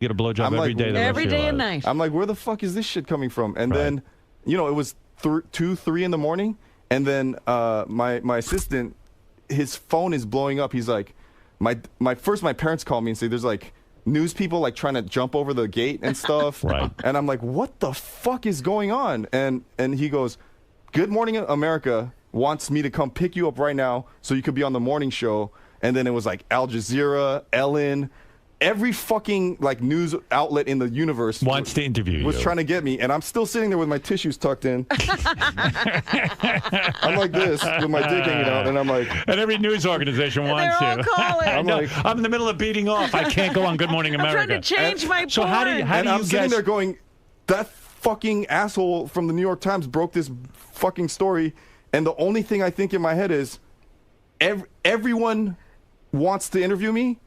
You get a blowjob every day. Every day and night. I'm like, where the fuck is this shit coming from? And then, you know, it was 2, 3 in the morning, and then my assistant, his phone is blowing up. He's like, my parents call me and say there's like news people like trying to jump over the gate and stuff. Right. And I'm like, what the fuck is going on? And he goes, Good Morning America wants me to come pick you up right now so you could be on the morning show. And then it was like Al Jazeera, Ellen, every fucking like news outlet in the universe wants to interview you. Was trying to get me, and I'm still sitting there with my tissues tucked in. I'm like this with my dick hanging out, and I'm like. And every news organization wants They're all calling. I'm in the middle of beating off. I can't go on Good Morning America. I'm trying to change my porn. So how do you I'm sitting there going, that fucking asshole from the New York Times broke this fucking story, and the only thing I think in my head is, everyone wants to interview me.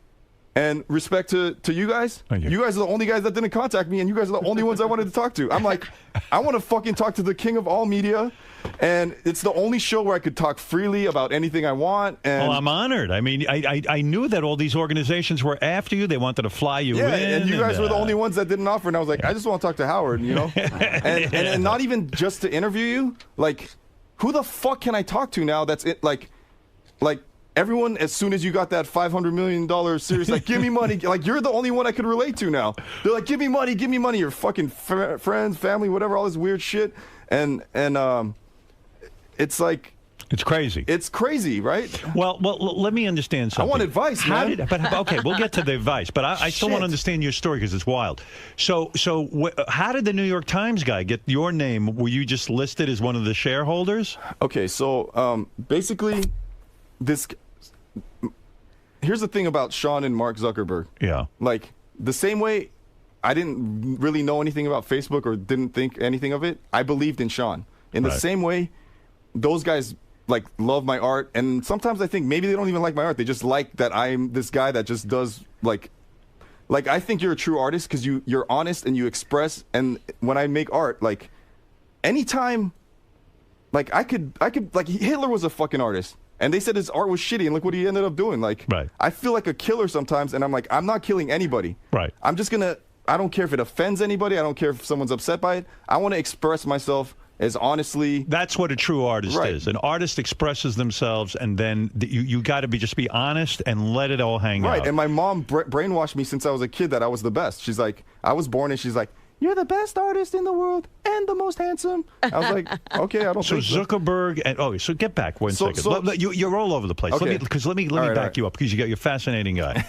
And respect to you guys. You guys are the only guys that didn't contact me, and you guys are the only ones I wanted to talk to. I'm like, I want to fucking talk to the king of all media, and it's the only show where I could talk freely about anything I want. And I'm honored. I mean, I knew that all these organizations were after you. They wanted to fly you in. And you guys were the only ones that didn't offer. And I was like, I just want to talk to Howard, you know? and not even just to interview you. Like, who the fuck can I talk to now that's it? Like. Everyone, as soon as you got that $500 million series, like, give me money. Like, you're the only one I could relate to now. They're like, give me money. Your fucking friends, family, whatever, all this weird shit. And it's like. It's crazy. It's crazy, right? Well, let me understand something. I want advice, man. Okay, we'll get to the advice. But I still want to understand your story because it's wild. So how did the New York Times guy get your name? Were you just listed as one of the shareholders? Okay, so basically, here's the thing about Sean and Mark Zuckerberg. Yeah. Like, the same way I didn't really know anything about Facebook or didn't think anything of it, I believed in Sean. In the same way, those guys, like, love my art. And sometimes I think maybe they don't even like my art. They just like that I'm this guy that just does, like I think you're a true artist because you're honest and you express. And when I make art, like, anytime, like, I could, like, Hitler was a fucking artist. And they said his art was shitty, and look what he ended up doing. Like, I feel like a killer sometimes, and I'm like, I'm not killing anybody. Right. I'm just gonna. I don't care if it offends anybody. I don't care if someone's upset by it. I want to express myself as honestly. That's what a true artist is. An artist expresses themselves, and then you got to just be honest and let it all hang out. Right. And my mom brainwashed me since I was a kid that I was the best. She's like, I was born, and she's like, you're the best artist in the world and the most handsome. I was like, okay, I don't think so. Zuckerberg and so get back one second. You're all over the place. Okay. Let me back you up because you're a fascinating guy.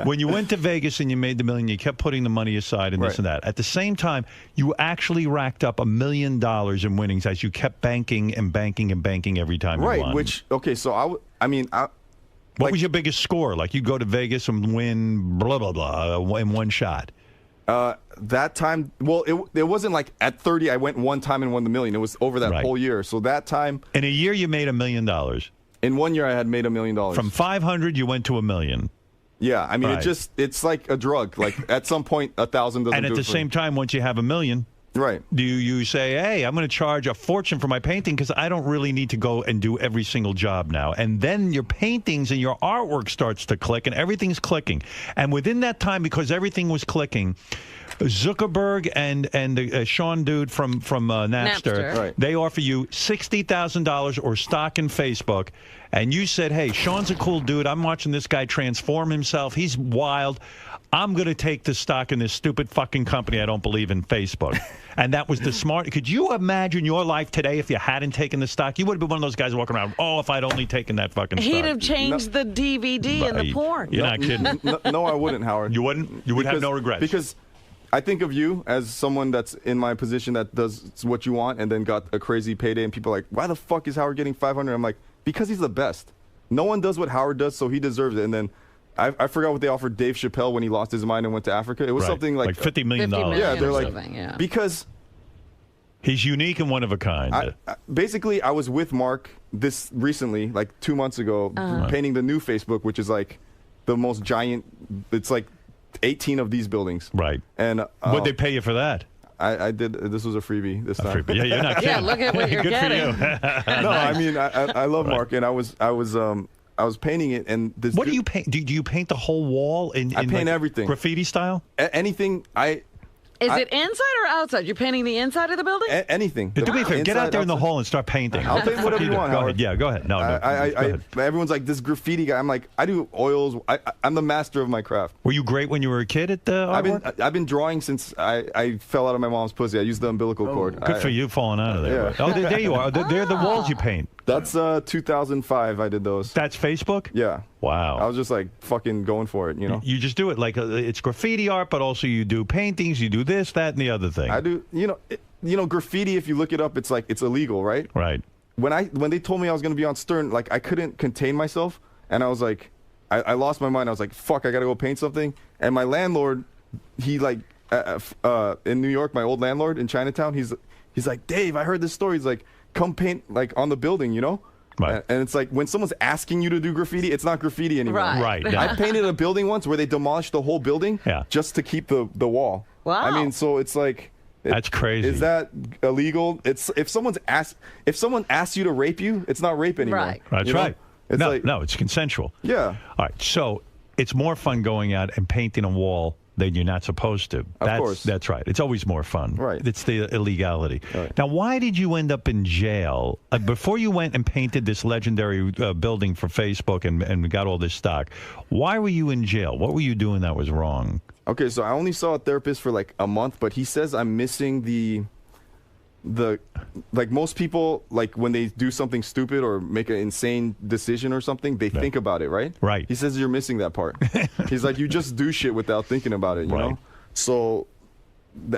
When you went to Vegas and you made the million, you kept putting the money aside and this and that. At the same time, you actually racked up $1 million in winnings as you kept banking and banking and banking every time you won. What was your biggest score? Like, you go to Vegas and win blah blah blah in one shot. That time, well, it wasn't like at 30 I went one time and won the million. It was over that whole year. So that time, in a year, you made $1 million. In 1 year, I had made $1 million. From 500, you went to $1 million. Yeah, I mean, it's like a drug. Like, at some point, 1,000 doesn't. And at the same time, once you have $1 million. Right. Do you say, hey, I'm going to charge a fortune for my painting because I don't really need to go and do every single job now. And then your paintings and your artwork starts to click and everything's clicking. And within that time, because everything was clicking, Zuckerberg and the Sean dude from Napster. They offer you $60,000 or stock in Facebook. And you said, hey, Sean's a cool dude. I'm watching this guy transform himself. He's wild. I'm going to take the stock in this stupid fucking company I don't believe in, Facebook. And that was the smart. Could you imagine your life today if you hadn't taken the stock? You would have been one of those guys walking around, if I'd only taken that fucking stock. He'd have changed the DVD and the porn. You're not kidding. No, I wouldn't, Howard. You wouldn't? You would have no regrets? Because I think of you as someone that's in my position that does what you want and then got a crazy payday, and people are like, why the fuck is Howard getting 500? I'm like, because he's the best. No one does what Howard does, so he deserves it. And then I forgot what they offered Dave Chappelle when he lost his mind and went to Africa. It was something like $50 million. Yeah, they're like, because he's unique and one one of a kind. Basically, I was with Mark this recently, like 2 months ago, painting the new Facebook, which is like the most giant. It's like 18 of these buildings. Right. And what'd they pay you for that? I did. This was a freebie this time. Yeah, you're not kidding. Yeah, look at what you're Good getting. for you. No, I mean, I love Mark, and I was was painting it, and this. What do you paint? Do you paint the whole wall in I paint everything, graffiti style? Anything. Is it inside or outside? You're painting the inside of the building? Anything. Do me a favor, get out there in the hall and start painting. I'll paint whatever you want. Go ahead. Yeah, go ahead. No, go ahead. Everyone's like, this graffiti guy. I'm like, I do oils. I'm the master of my craft. Were you great when you were a kid at the artwork? I've been drawing since I fell out of my mom's pussy. I used the umbilical cord. Good for you falling out of there. Yeah. Oh, there you are. They're the walls you paint. That's 2005 I did those. That's Facebook? Yeah. Wow. I was just like fucking going for it, you know? You just do it like it's graffiti art, but also you do paintings, you do this, that, and the other thing. I do, graffiti, if you look it up, it's like, it's illegal, right? Right. When they told me I was going to be on Stern, like I couldn't contain myself. And I was like, I lost my mind. I was like, fuck, I got to go paint something. And my landlord, he like, in New York, my old landlord in Chinatown, he's like, Dave, I heard this story. He's like, come paint like on the building, you know? Right. And it's like when someone's asking you to do graffiti, it's not graffiti anymore. Right. No. I painted a building once where they demolished the whole building just to keep the wall. Wow. I mean, so it's like that's crazy. Is that illegal? It's if someone asks you to rape you, it's not rape anymore. Right. That's right. It's no, it's consensual. Yeah. All right. So it's more fun going out and painting a wall than you're not supposed to. Of course. That's right. It's always more fun. Right. It's the illegality. Right. Now, why did you end up in jail? Before you went and painted this legendary building for Facebook and got all this stock, why were you in jail? What were you doing that was wrong? Okay, so I only saw a therapist for like a month, but he says I'm missing the like most people, like when they do something stupid or make an insane decision or something, they think about it, right? Right. He says you're missing that part. He's like, you just do shit without thinking about it, you know? So,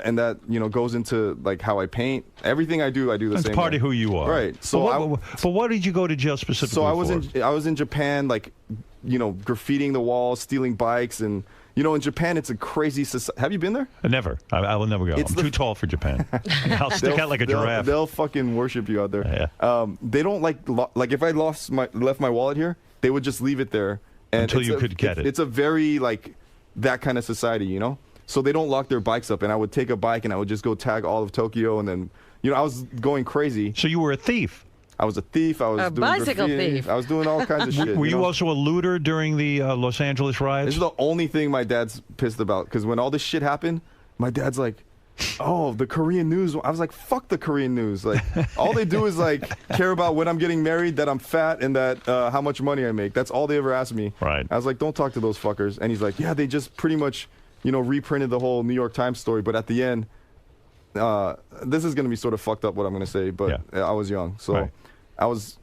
and that, goes into like how I paint. Everything I do the same way. That's part of who you are. Right. So but what did you go to jail specifically for? I was in Japan, like, graffitiing the walls, stealing bikes, and in Japan, it's a crazy society. Have you been there? Never. I will never go. I'm too tall for Japan. I'll stick out like a giraffe. They'll fucking worship you out there. Yeah. They don't like if I left my wallet here, they would just leave it there until you could get it. It's a very like that kind of society, So they don't lock their bikes up, and I would take a bike and I would just go tag all of Tokyo, and then I was going crazy. So you were a thief. I was a thief. I was doing bicycle graffiti. thief. I was doing all kinds of shit. Were you also a looter during the Los Angeles riots? This is the only thing my dad's pissed about, because when all this shit happened, my dad's like, oh, the Korean news. I was like, fuck the Korean news. Like, all they do is like care about when I'm getting married, that I'm fat, and that how much money I make. That's all they ever ask me. Right. I was like, don't talk to those fuckers. And he's like, yeah, they just pretty much, reprinted the whole New York Times story. But at the end, this is going to be sort of fucked up what I'm going to say, but I was young. So I was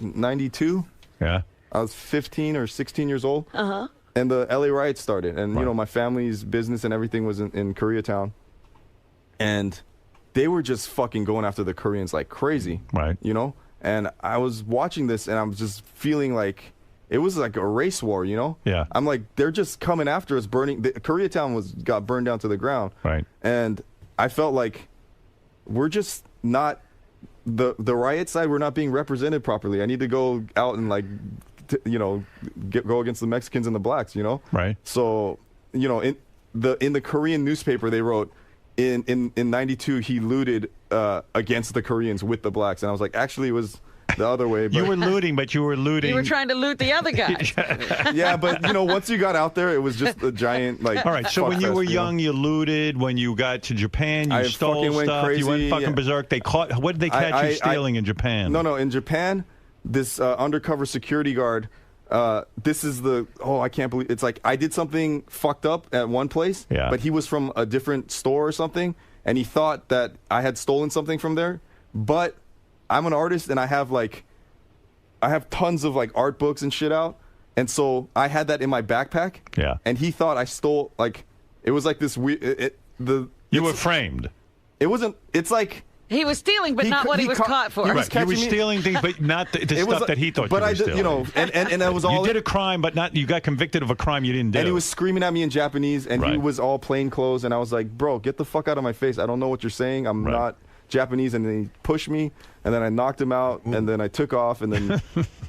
92? Yeah. I was 15 or 16 years old. Uh-huh. And the LA riots started. And, my family's business and everything was in Koreatown. And they were just fucking going after the Koreans like crazy. Right. And I was watching this, and I was just feeling like it was like a race war, Yeah. I'm like, they're just coming after us, Koreatown got burned down to the ground. Right. And I felt like we're just not, the riot side, we're not being represented properly. I need to go out and like, go against the Mexicans and the blacks, Right. So, in the Korean newspaper, they wrote in 92, he looted against the Koreans with the blacks. And I was like, actually, it was the other way. But you were looting, but you were looting. You were trying to loot the other guy. Yeah, but once you got out there, it was just a giant like. All right, so when you were young, you looted. When you got to Japan, you stole stuff. Crazy. You went fucking berserk. They caught. What did they catch you stealing in Japan? No, in Japan, this undercover security guard. This is I can't believe it's like I did something fucked up at one place, but he was from a different store or something, and he thought that I had stolen something from there, but I'm an artist and I have tons of like art books and shit out. And so I had that in my backpack. Yeah. And he thought I stole, like, it was like this weird, You were framed. It wasn't, it's like. He was stealing, but not what he was caught for. He was You were stealing things, but not the stuff that he thought you were stealing. And that was all. You did a crime, but you got convicted of a crime you didn't do. And he was screaming at me in Japanese, and he was all plain clothes, and I was like, bro, get the fuck out of my face. I don't know what you're saying. I'm not Japanese. And then he pushed me, and then I knocked him out, and then I took off, and then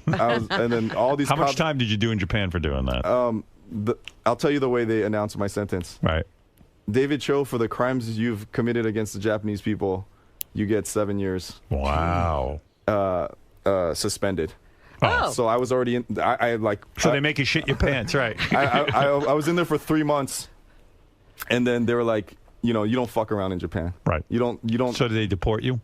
and then all these. How much time did you do in Japan for doing that? I'll tell you the way they announced my sentence. Right. David Cho, for the crimes you've committed against the Japanese people, you get 7 years. Wow. Suspended. Oh. So I was already in. I like. So they make you shit your pants, right? I was in there for 3 months, and then they were like, you don't fuck around in Japan. Right. You don't. So did they deport you?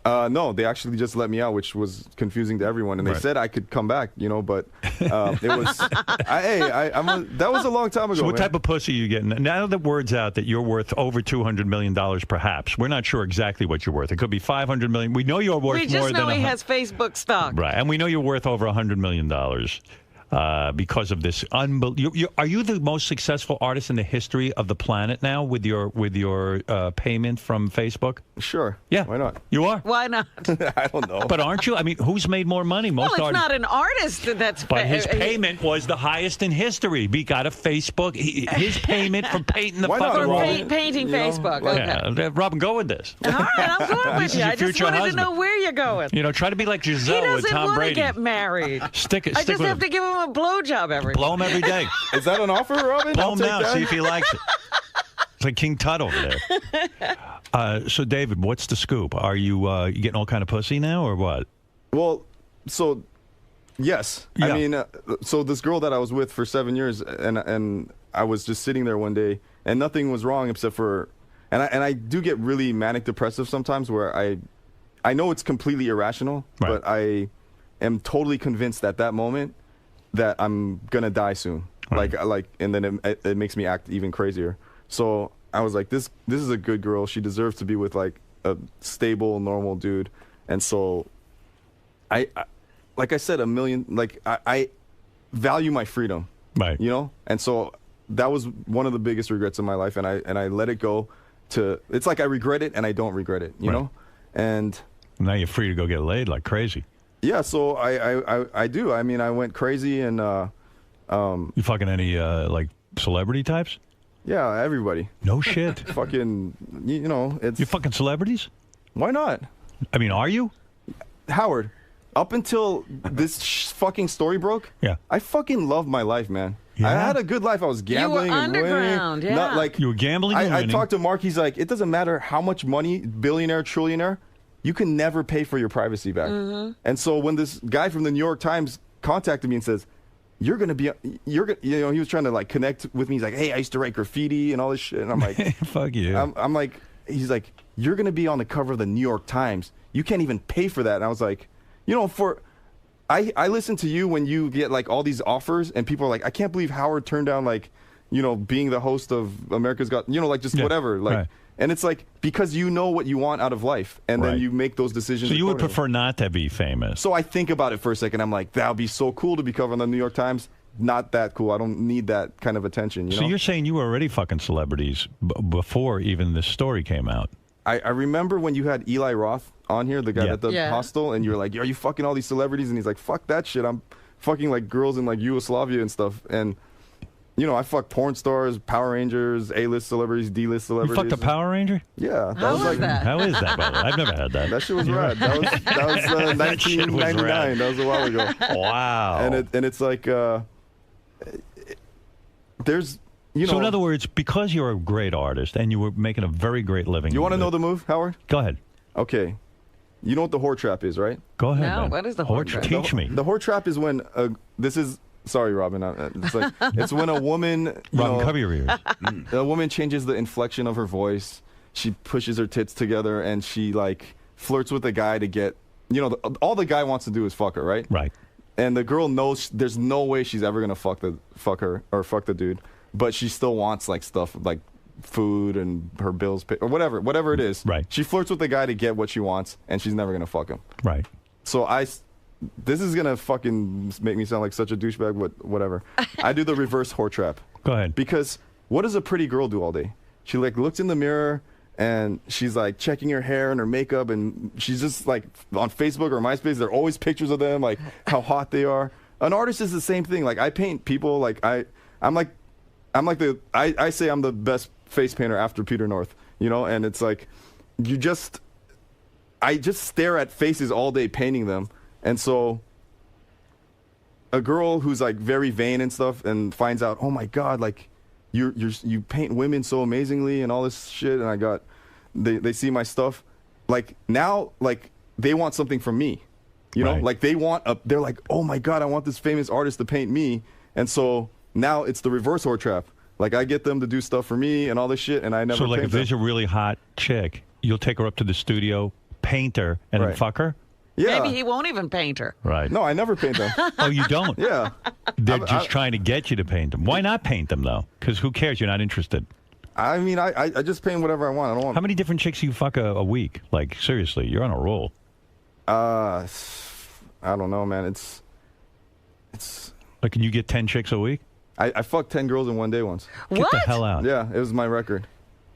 No, they actually just let me out, which was confusing to everyone. And they said I could come back, but it was. That was a long time ago. So what man. type of pussy are you getting? Now the word's out that you're worth over $200 million, perhaps. We're not sure exactly what you're worth. It could be $500 million. We know you're worth more than. We just know he has Facebook stock. Right, and we know you're worth over $100 million. Because of this, are you the most successful artist in the history of the planet now with your payment from Facebook? Sure. Yeah. Why not? You are. Why not? I don't know. But aren't you? I mean, who's made more money? Most Well, it's artists. not an artist that's. But his payment was the highest in history. He got a Facebook. His payment for painting the Why not? fucking For wall. painting Facebook. Okay. Yeah, Robin, go with this. All right, I'm going with This is you. your I just future wanted husband. to know where you're going. Try to be like He Giselle with doesn't Tom want to Brady. get married. Stick I with just have him. to give him a blowjob every Blow him every day. Is that an offer, Robin? Blow I'll him take now. that. See if he likes it. It's like King Tut over there. So, David, what's the scoop? Are you getting all kind of pussy now, or what? Well, so yes. Yeah. I mean, so this girl that I was with for 7 years, and I was just sitting there one day, and nothing was wrong except for, and I do get really manic depressive sometimes, where I know it's completely irrational, Right. but I am totally convinced at that moment that I'm gonna die soon. Right. And then it makes me act even crazier. So I was like, this is a good girl. She deserves to be with like a stable, normal dude. And so I like I said, I value my freedom. Right. And so that was one of the biggest regrets in my life, and I let it go to. It's like I regret it and I don't regret it. You know. And now you're free to go get laid like crazy. yeah, so I do. I mean, I went crazy and You fucking any like celebrity types? yeah, everybody. No shit. Fucking, it's. You fucking celebrities? Why not? I mean, are you? Howard, up until this fucking story broke, Yeah. I fucking loved my life, man. Yeah? I had a good life. I was gambling and underground, winning. yeah. Not like You were gambling and I winning. talked to Mark. He's like, it doesn't matter how much money, billionaire, trillionaire, you can never pay for your privacy back. Mm-hmm. And so when this guy from the New York Times contacted me and says, he was trying to like connect with me. He's like, hey, I used to write graffiti and all this shit. And I'm like, Fuck you. I'm like, he's like, you're going to be on the cover of the New York Times. You can't even pay for that. And I was like, I listen to you when you get like all these offers and people are like, I can't believe Howard turned down like, being the host of America's Got, like just whatever. Like, right. And it's like, because you know what you want out of life and Right. then you make those decisions. So you would accordingly. prefer not to be famous? So I think about it for a second. I'm like, that would be so cool to be covered on the New York Times. Not that cool. I don't need that kind of attention. So you're saying you were already fucking celebrities before even this story came out? I remember when you had Eli Roth on here, the guy Yeah. at the Yeah. hostel, and you were like, are you fucking all these celebrities? And he's like, fuck that shit. I'm fucking like girls in like Yugoslavia and stuff. And, I fuck porn stars, Power Rangers, A-list celebrities, D-list You celebrities. fucked a Power Ranger? Yeah. How was that? How is that, by the way? I've never had that. That shit was rad. That was That shit was 1999. rad. That was a while ago. Wow. And it's like, there's, So in other words, because you're a great artist and you were making a very great living. You want to know the move, Howard? Go ahead. Okay. You know what the whore trap is, right? Go ahead. No, man. what is the whore trap? Teach me. The whore trap is when sorry, Robin. It's like it's when a woman, Robin, cover your ears. a woman changes the inflection of her voice. She pushes her tits together and she like flirts with a guy to get, all the guy wants to do is fuck her, right? Right. And the girl knows there's no way she's ever gonna fuck her or fuck the dude, but she still wants like stuff like food and her bills paid or whatever it is. Right. She flirts with the guy to get what she wants, and she's never gonna fuck him. Right. So this is gonna fucking make me sound like such a douchebag, but whatever. I do the reverse whore trap. Go ahead. Because what does a pretty girl do all day? She like looks in the mirror and she's like checking her hair and her makeup, and she's just like on Facebook or MySpace. There are always pictures of them, like how hot they are. An artist is the same thing. Like I paint people. Like I say I'm the best face painter after Peter North. And it's like I just stare at faces all day painting them. And so a girl who's like very vain and stuff and finds out, oh my God, like you paint women so amazingly and all this shit. And they see my stuff. Like now, like they want something from me. You know, Right. like they're like, oh my God, I want this famous artist to paint me. And so now it's the reverse whore trap. Like I get them to do stuff for me and all this shit, and I never So like paint if there's them. a really hot chick, you'll take her up to the studio, paint her, and then Right. fuck her? Yeah. Maybe he won't even paint her. Right. No, I never paint them. Oh, you don't? Yeah. They're just trying to get you to paint them. Why not paint them, though? Because who cares? You're not interested. I mean, I just paint whatever I want. I don't want. How many different chicks do you fuck a week? Like, seriously, you're on a roll. I don't know, man. It's. Like, can you get 10 chicks a week? I fucked 10 girls in one day once. Get What? the hell out. Yeah, it was my record.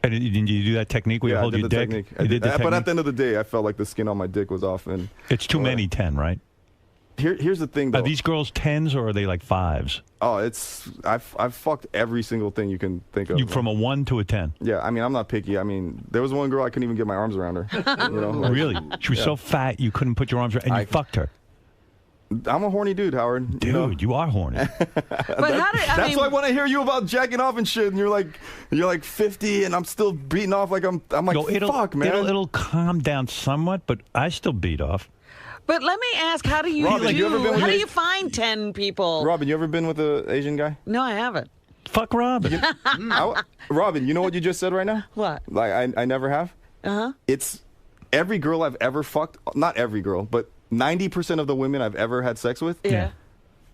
And did you do that technique where you Yeah, hold I did your the dick? technique. You did the But at technique? the end of the day, I felt like the skin on my dick was off. And It's too many 10, right? here's the thing, though. Are these girls 10s or are they like 5s? Oh, I've fucked every single thing you can think of. You from a 1 to a 10? Yeah, I mean, I'm not picky. I mean, there was one girl I couldn't even get my arms around her. You know, like, Really? She was so fat you couldn't put your arms around, and you fucked her. I'm a horny dude, Howard. Dude, you are horny. But how did I That's mean? why when I hear you about jacking off and shit, and you're like 50, and I'm still beating off like I'm like, fuck, man. It'll calm down somewhat, but I still beat off. But let me ask, how do you Robin, you ever been with how do me? you find 10 people? Robin, you ever been with an Asian guy? No, I haven't. Fuck Robin. Robin, you know what you just said right now? What? Like I never have. It's every girl I've ever fucked. Not every girl, but 90% of the women I've ever had sex with. Yeah.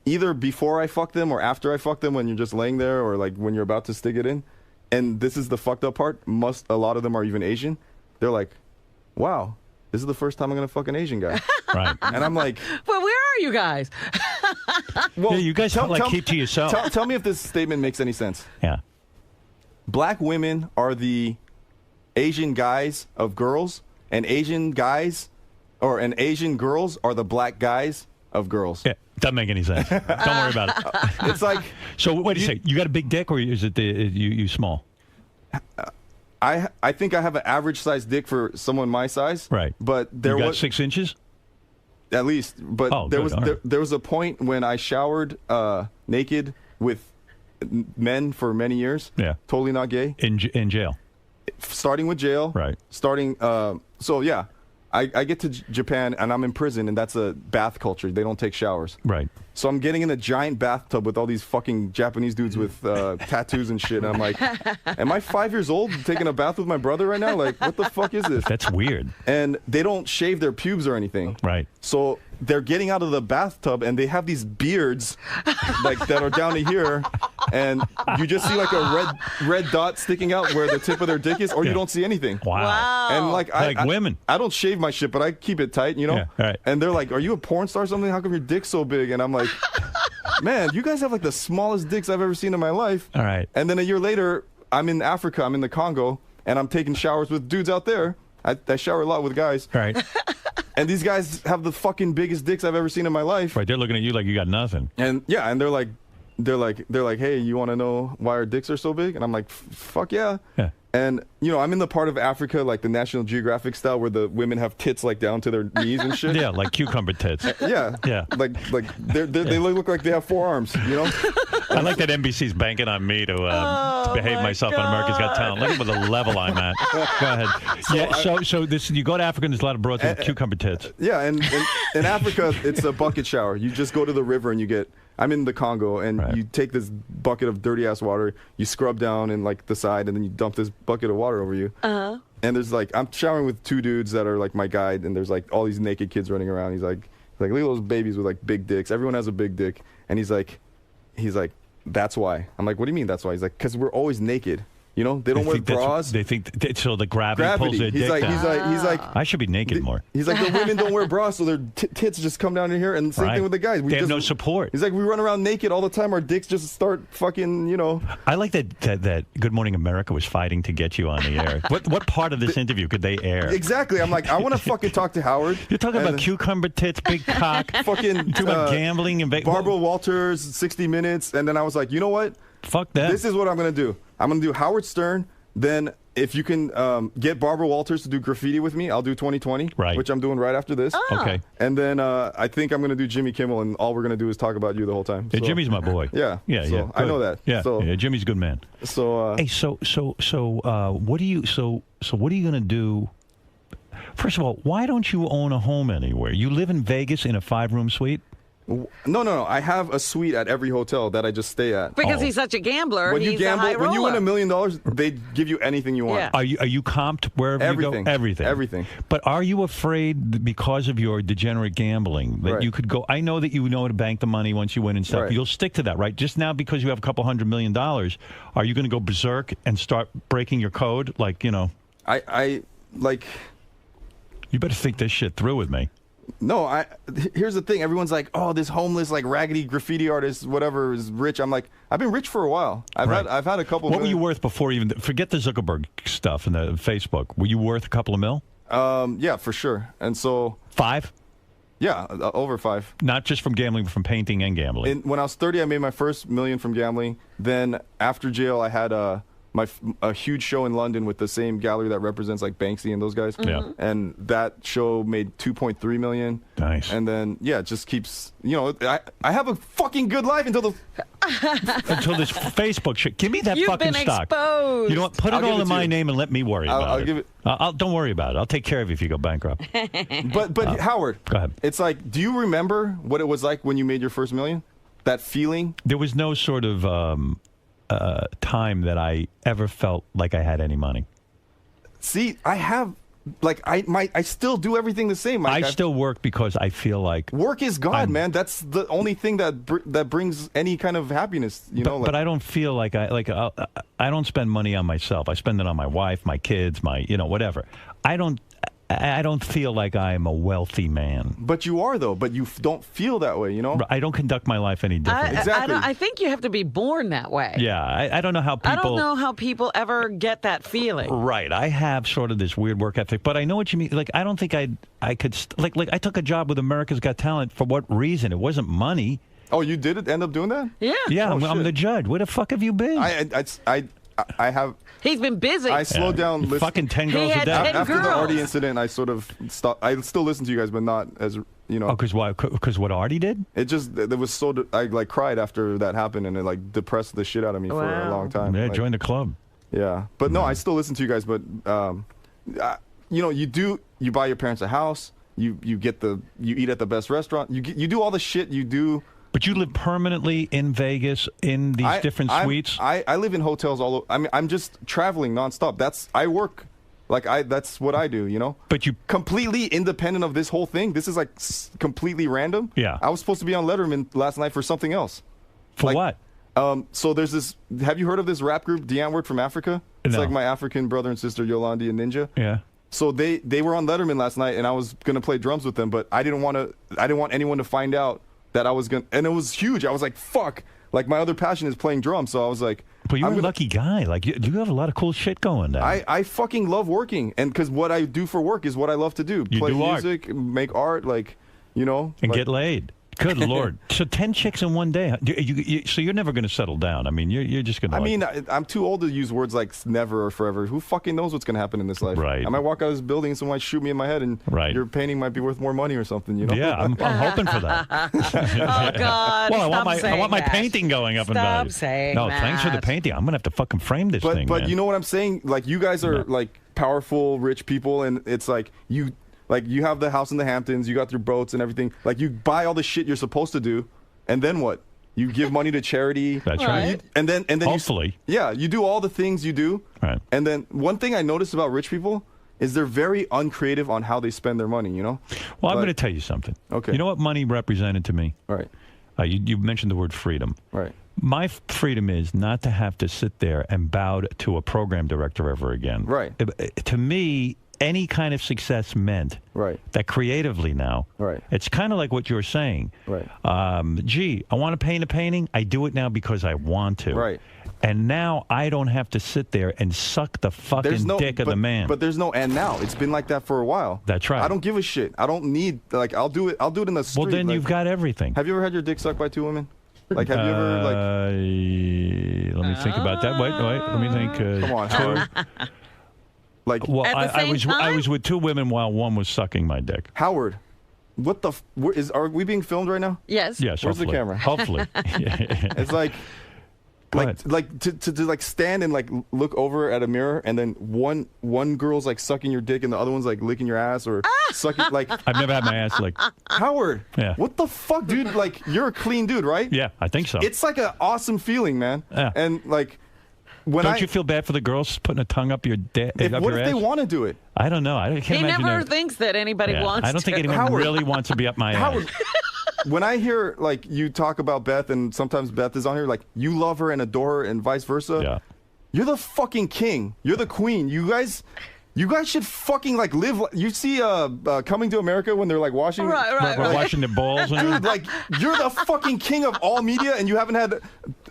Either before I fuck them or after I fuck them, when you're just laying there, or like when you're about to stick it in. And this is the fucked up part. A lot of them are even Asian. They're like, wow, this is the first time I'm gonna fuck an Asian guy. Right. And I'm like, Well, where are you guys? well, Yeah, you guys keep to yourself. Tell me if this statement makes any sense. Yeah. Black women are the Asian guys of girls, and Asian girls are the black guys of girls. Yeah. Doesn't make any sense. Don't worry about it. It's like, So wait a second. You got a big dick, or is it you small? I think I have an average sized dick for someone my size. Right. But there You got was 6 inches? at least. But Oh, there good, was all right. there was a point when I showered naked with men for many years. Yeah. Totally not gay. In jail. Starting with jail. Right. Starting. So yeah, I get to Japan and I'm in prison, and that's a bath culture. They don't take showers. Right. So I'm getting in a giant bathtub with all these fucking Japanese dudes with tattoos and shit. And I'm like, am I 5 years old taking a bath with my brother right now? Like, what the fuck is this? That's weird. And they don't shave their pubes or anything. Right. So they're getting out of the bathtub and they have these beards like that are down to here, and you just see like a red dot sticking out where the tip of their dick is, or you don't see anything. Wow. Wow. And like women. I don't shave my shit, but I keep it tight, you know. Yeah, right. And they're like, "Are you a porn star or something? How come your dick's so big?" And I'm like, "Man, you guys have like the smallest dicks I've ever seen in my life." All right. And then a year later, I'm in Africa. I'm in the Congo, and I'm taking showers with dudes out there. I shower a lot with guys. All right. And these guys have the fucking biggest dicks I've ever seen in my life. Right. They're looking at you like you got nothing. And yeah, and they're like, hey, you want to know why our dicks are so big? And I'm like, fuck yeah. Yeah. And you know, I'm in the part of Africa like the National Geographic style where the women have tits like down to their knees and shit. Yeah, like cucumber tits. Yeah. Yeah. Like they look like they have 4 arms, you know? I like that NBC's banking on me to behave my myself on America's Got Talent. Look at the level I'm at. Go ahead. So this you go to Africa and there's a lot of broads with cucumber tits. Yeah, and in Africa it's a bucket shower. You just go to the river and you get I'm in the Congo, and Right. you take this bucket of dirty ass water, you scrub down in like the side, and then you dump this bucket of water over you. And there's like I'm showering with 2 dudes that are like my guide, and there's like all these naked kids running around. He's like look at those babies with like big dicks. Everyone has a big dick, and he's like, that's why. I'm like, what do you mean that's why? He's like, because we're always naked. You know, they don't wear bras. They think so. The gravity pulls their He's dick like, down. he's like, I should be naked more. He's like, the women don't wear bras, so their tits just come down in here. And same Right. thing with the guys. They have no support. He's like, we run around naked all the time. Our dicks just start fucking, you know. I like that Good Morning America was fighting to get you on the air. What part of this interview could they air? Exactly. I'm like, I want to fucking talk to Howard. You're talking about cucumber tits, big cock. Fucking You're talking about gambling and Barbara Walters, 60 Minutes. And then I was like, you know what? Fuck that. This is what I'm going to do. I'm going to do Howard Stern. Then if you can get Barbara Walters to do graffiti with me, I'll do 2020, Right. which I'm doing right after this. Okay. And then I think I'm going to do Jimmy Kimmel, and all we're going to do is talk about you the whole time. Yeah, So- Jimmy's my boy. Yeah. Yeah. So Yeah. I know Good. that. Yeah. So, Yeah. Jimmy's a good man. So Hey, what are you? So what are you gonna do? First of all, why don't you own a home anywhere? You live in Vegas in a 5-room suite? No. I have a suite at every hotel that I just stay at. Because he's such a gambler. When you he's gamble, a high when you win roller. $1 million, they give you anything you want. Yeah. Are you comped wherever Everything. you go? Everything. But are you afraid because of your degenerate gambling that you could go? I know that you know to bank the money once you win and stuff. Right. You'll stick to that, right? Just now because you have a couple $100 million, are you going to go berserk and start breaking your code? Like, you know. I like. You better think this shit through with me. No, here's the thing. Everyone's like, oh, this homeless, like raggedy graffiti artist, whatever, is rich. I'm like, I've been rich for a while. I've had a couple. What were you worth before even? Forget the Zuckerberg stuff and the Facebook. Were you worth a couple of mil? Yeah, for sure. And so 5? Yeah, over 5. Not just from gambling, but from painting and gambling. When I was 30, I made my first $1 million from gambling. Then after jail, I had a huge show in London with the same gallery that represents like Banksy and those guys. Yeah. And that show made $2.3 million. Nice. And then it just keeps. I have a fucking good life until this Facebook shit. Give me that You've fucking been stock. exposed. You know what? Put it all in my name and let me worry about I'll it. give it. Don't worry about it. I'll take care of you if you go bankrupt. But Howard, go ahead. It's like, do you remember what it was like when you made your first $1 million? That feeling? There was no sort of time that I ever felt like I had any money. See, I have, like, I still do everything the same. I still work because I feel like work is God, man. That's the only thing that brings any kind of happiness. But I don't feel like I don't spend money on myself. I spend it on my wife, my kids, my whatever. I don't feel like I'm a wealthy man. But you are, though. But you don't feel that way, I don't conduct my life any differently. Exactly. I think you have to be born that way. Yeah, I don't know how people... I don't know how people ever get that feeling. Right. I have sort of this weird work ethic, but I know what you mean. Like, I don't think I could... Like, I took a job with America's Got Talent. For what reason? It wasn't money. Oh, you did end up doing that? Yeah. Yeah, Oh, I'm the judge. Where the fuck have you been? I have... He's been busy. I slowed down. Fucking 10 girls a day. After the girls. Artie incident, I sort of stopped. I still listen to you guys, but not as Oh, because why? Because what Artie did? It just it was so. I like cried after that happened, and it like depressed the shit out of me for a long time. Yeah, like, join the club. Yeah, but no, I still listen to you guys. But you buy your parents a house. You eat at the best restaurant. You do all the shit you do. But you live permanently in Vegas in these different suites? I live in hotels all over. I mean, I'm just traveling nonstop. I work. That's what I do, But you completely independent of this whole thing. This is like completely random. Yeah. I was supposed to be on Letterman last night for something else. For what? So there's this. Have you heard of this rap group, The Antwoord from Africa? It's like my African brother and sister, Yolandi and Ninja. Yeah. So they were on Letterman last night, and I was gonna play drums with them, but I didn't want anyone to find out that I was gonna. And it was huge. I was like, fuck. Like, my other passion is playing drums, so I was like... But you're a lucky guy. Like, you have a lot of cool shit going down. I fucking love working, and because what I do for work is what I love to do. You play do music, make art, And get laid. Good Lord. So 10 chicks in one day. So you're never going to settle down. I mean, you're just going to... I mean, I'm too old to use words like never or forever. Who fucking knows what's going to happen in this life? Right. I might walk out of this building and someone might shoot me in my head, and your painting might be worth more money or something, Yeah, I'm hoping for that. Oh, God. Well, I want my painting going up in value. Stop saying No, that. thanks for the painting. I'm going to have to fucking frame this thing, But man. you know what I'm saying? Like, you guys are, like, powerful, rich people, and it's like, you have the house in the Hamptons, you got your boats and everything. Like, you buy all the shit you're supposed to do, and then what? You give money to charity. That's right. And then hopefully. You do all the things you do. Right. And then one thing I noticed about rich people is they're very uncreative on how they spend their money, Well, I'm going to tell you something. Okay. You know what money represented to me? Right. You mentioned the word freedom. Right. My freedom is not to have to sit there and bow to a program director ever again. Right. To me, any kind of success meant that creatively now, it's kind of like what you're saying. Right. Gee, I want to paint a painting. I do it now because I want to. Right. And now I don't have to sit there and suck the fucking dick of the man. But there's no and now. It's been like that for a while. That's right. I don't give a shit. I don't need, I'll do it in the street. Well, then you've got everything. Have you ever had your dick sucked by 2 women? Like, have you ever, let me think about that. Wait, let me think. Come on, Howard. Well, I was with 2 women while one was sucking my dick. Howard, what the? Are we being filmed right now? Yes. Yes. Where's hopefully. the camera? Hopefully. It's like, to like stand and like look over at a mirror, and then one girl's like sucking your dick and the other one's like licking your ass or sucking like. I've never had my ass licked. Howard, yeah. What the fuck, dude? Like, you're a clean dude, right? Yeah, I think so. It's like an awesome feeling, man. Yeah. And like, don't you feel bad for the girls putting a tongue up your what if they want to do it? I don't know. I can't imagine. He never thinks that anybody wants to. I don't think anyone Howard, really wants to be up my ass. When I hear like you talk about Beth, and sometimes Beth is on here, like you love her and adore her and vice versa. Yeah. You're the fucking king. You're the queen. You guys should fucking like live. You see, Coming to America when they're like washing, right. Washing their balls. Dude, like you're the fucking king of all media, and you haven't had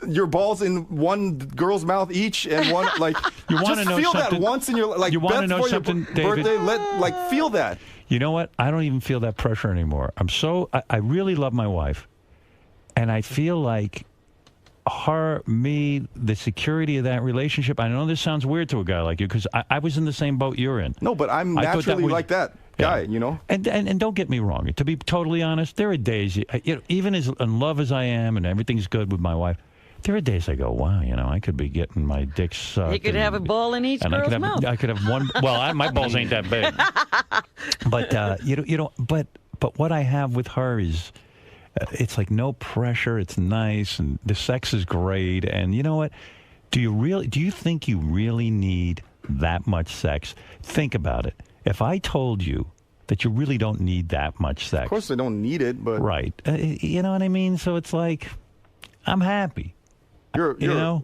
your balls in one girl's mouth each, and one like. You want to know feel something? That once in your like. You want to Beth, know for something, your David? birthday? Feel that. You know what? I don't even feel that pressure anymore. I really love my wife, and I feel like the security of that relationship. I know this sounds weird to a guy like you because I was in the same boat you're in. No, but I'm naturally like that guy, you know? And don't get me wrong. To be totally honest, there are days, even as in love as I am and everything's good with my wife, there are days I go, wow, I could be getting my dick sucked. You could have a ball in each girl's mouth. I could have one. Well, my balls ain't that big. But but what I have with her is, it's like no pressure. It's nice, and the sex is great. And you know what? Do you think you really need that much sex? Think about it. If I told you that you really don't need that much sex, of course I don't need it, but right, you know what I mean. So it's like, I'm happy. You know,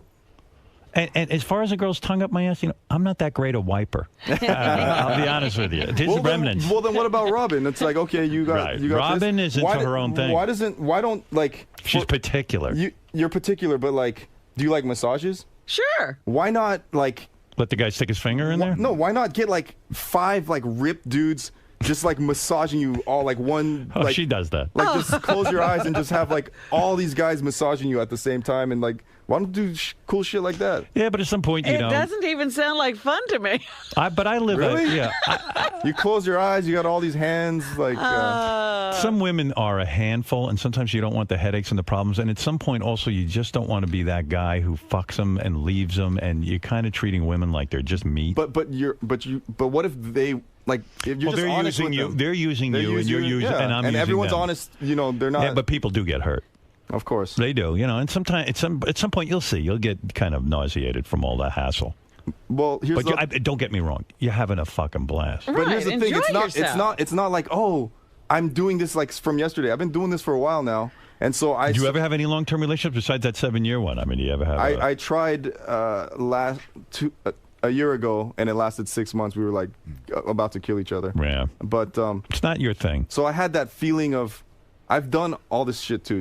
and as far as a girl's tongue up my ass, I'm not that great a wiper. I'll be honest with you. There's remnants. Then what about Robin? It's like, okay, you got Robin this. is into her own thing. Why don't like? She's particular. You're particular, but like, do you like massages? Sure. Why not like? Let the guy stick his finger in there? No, why not get like 5 like ripped dudes just like massaging you all like one. Oh, like, she does that. Like just close your eyes and just have like all these guys massaging you at the same time, and like, why don't you do cool shit like that? Yeah, but at some point, it doesn't even sound like fun to me. But I live. Really? Yeah. You close your eyes. You got all these hands. Like some women are a handful, and sometimes you don't want the headaches and the problems. And at some point, also, you just don't want to be that guy who fucks them and leaves them, and you're kind of treating women like they're just meat. But what if they? Like, if you're they're honest using with you. them, They're using you, and you're using, and I'm using everyone's them. honest. They're not. Yeah, but people do get hurt. Of course, they do. And sometimes at some point you'll get kind of nauseated from all that hassle. Well, don't get me wrong. You're having a fucking blast. Right, but here's the thing. yourself. It's not like, oh, I'm doing this like from yesterday. I've been doing this for a while now, and so Do you ever have any long-term relationships besides that 7-year one? I mean, do you ever have? I tried a year ago, and it lasted 6 months. We were like about to kill each other. Yeah. But it's not your thing. So I had that feeling of, I've done all this shit too.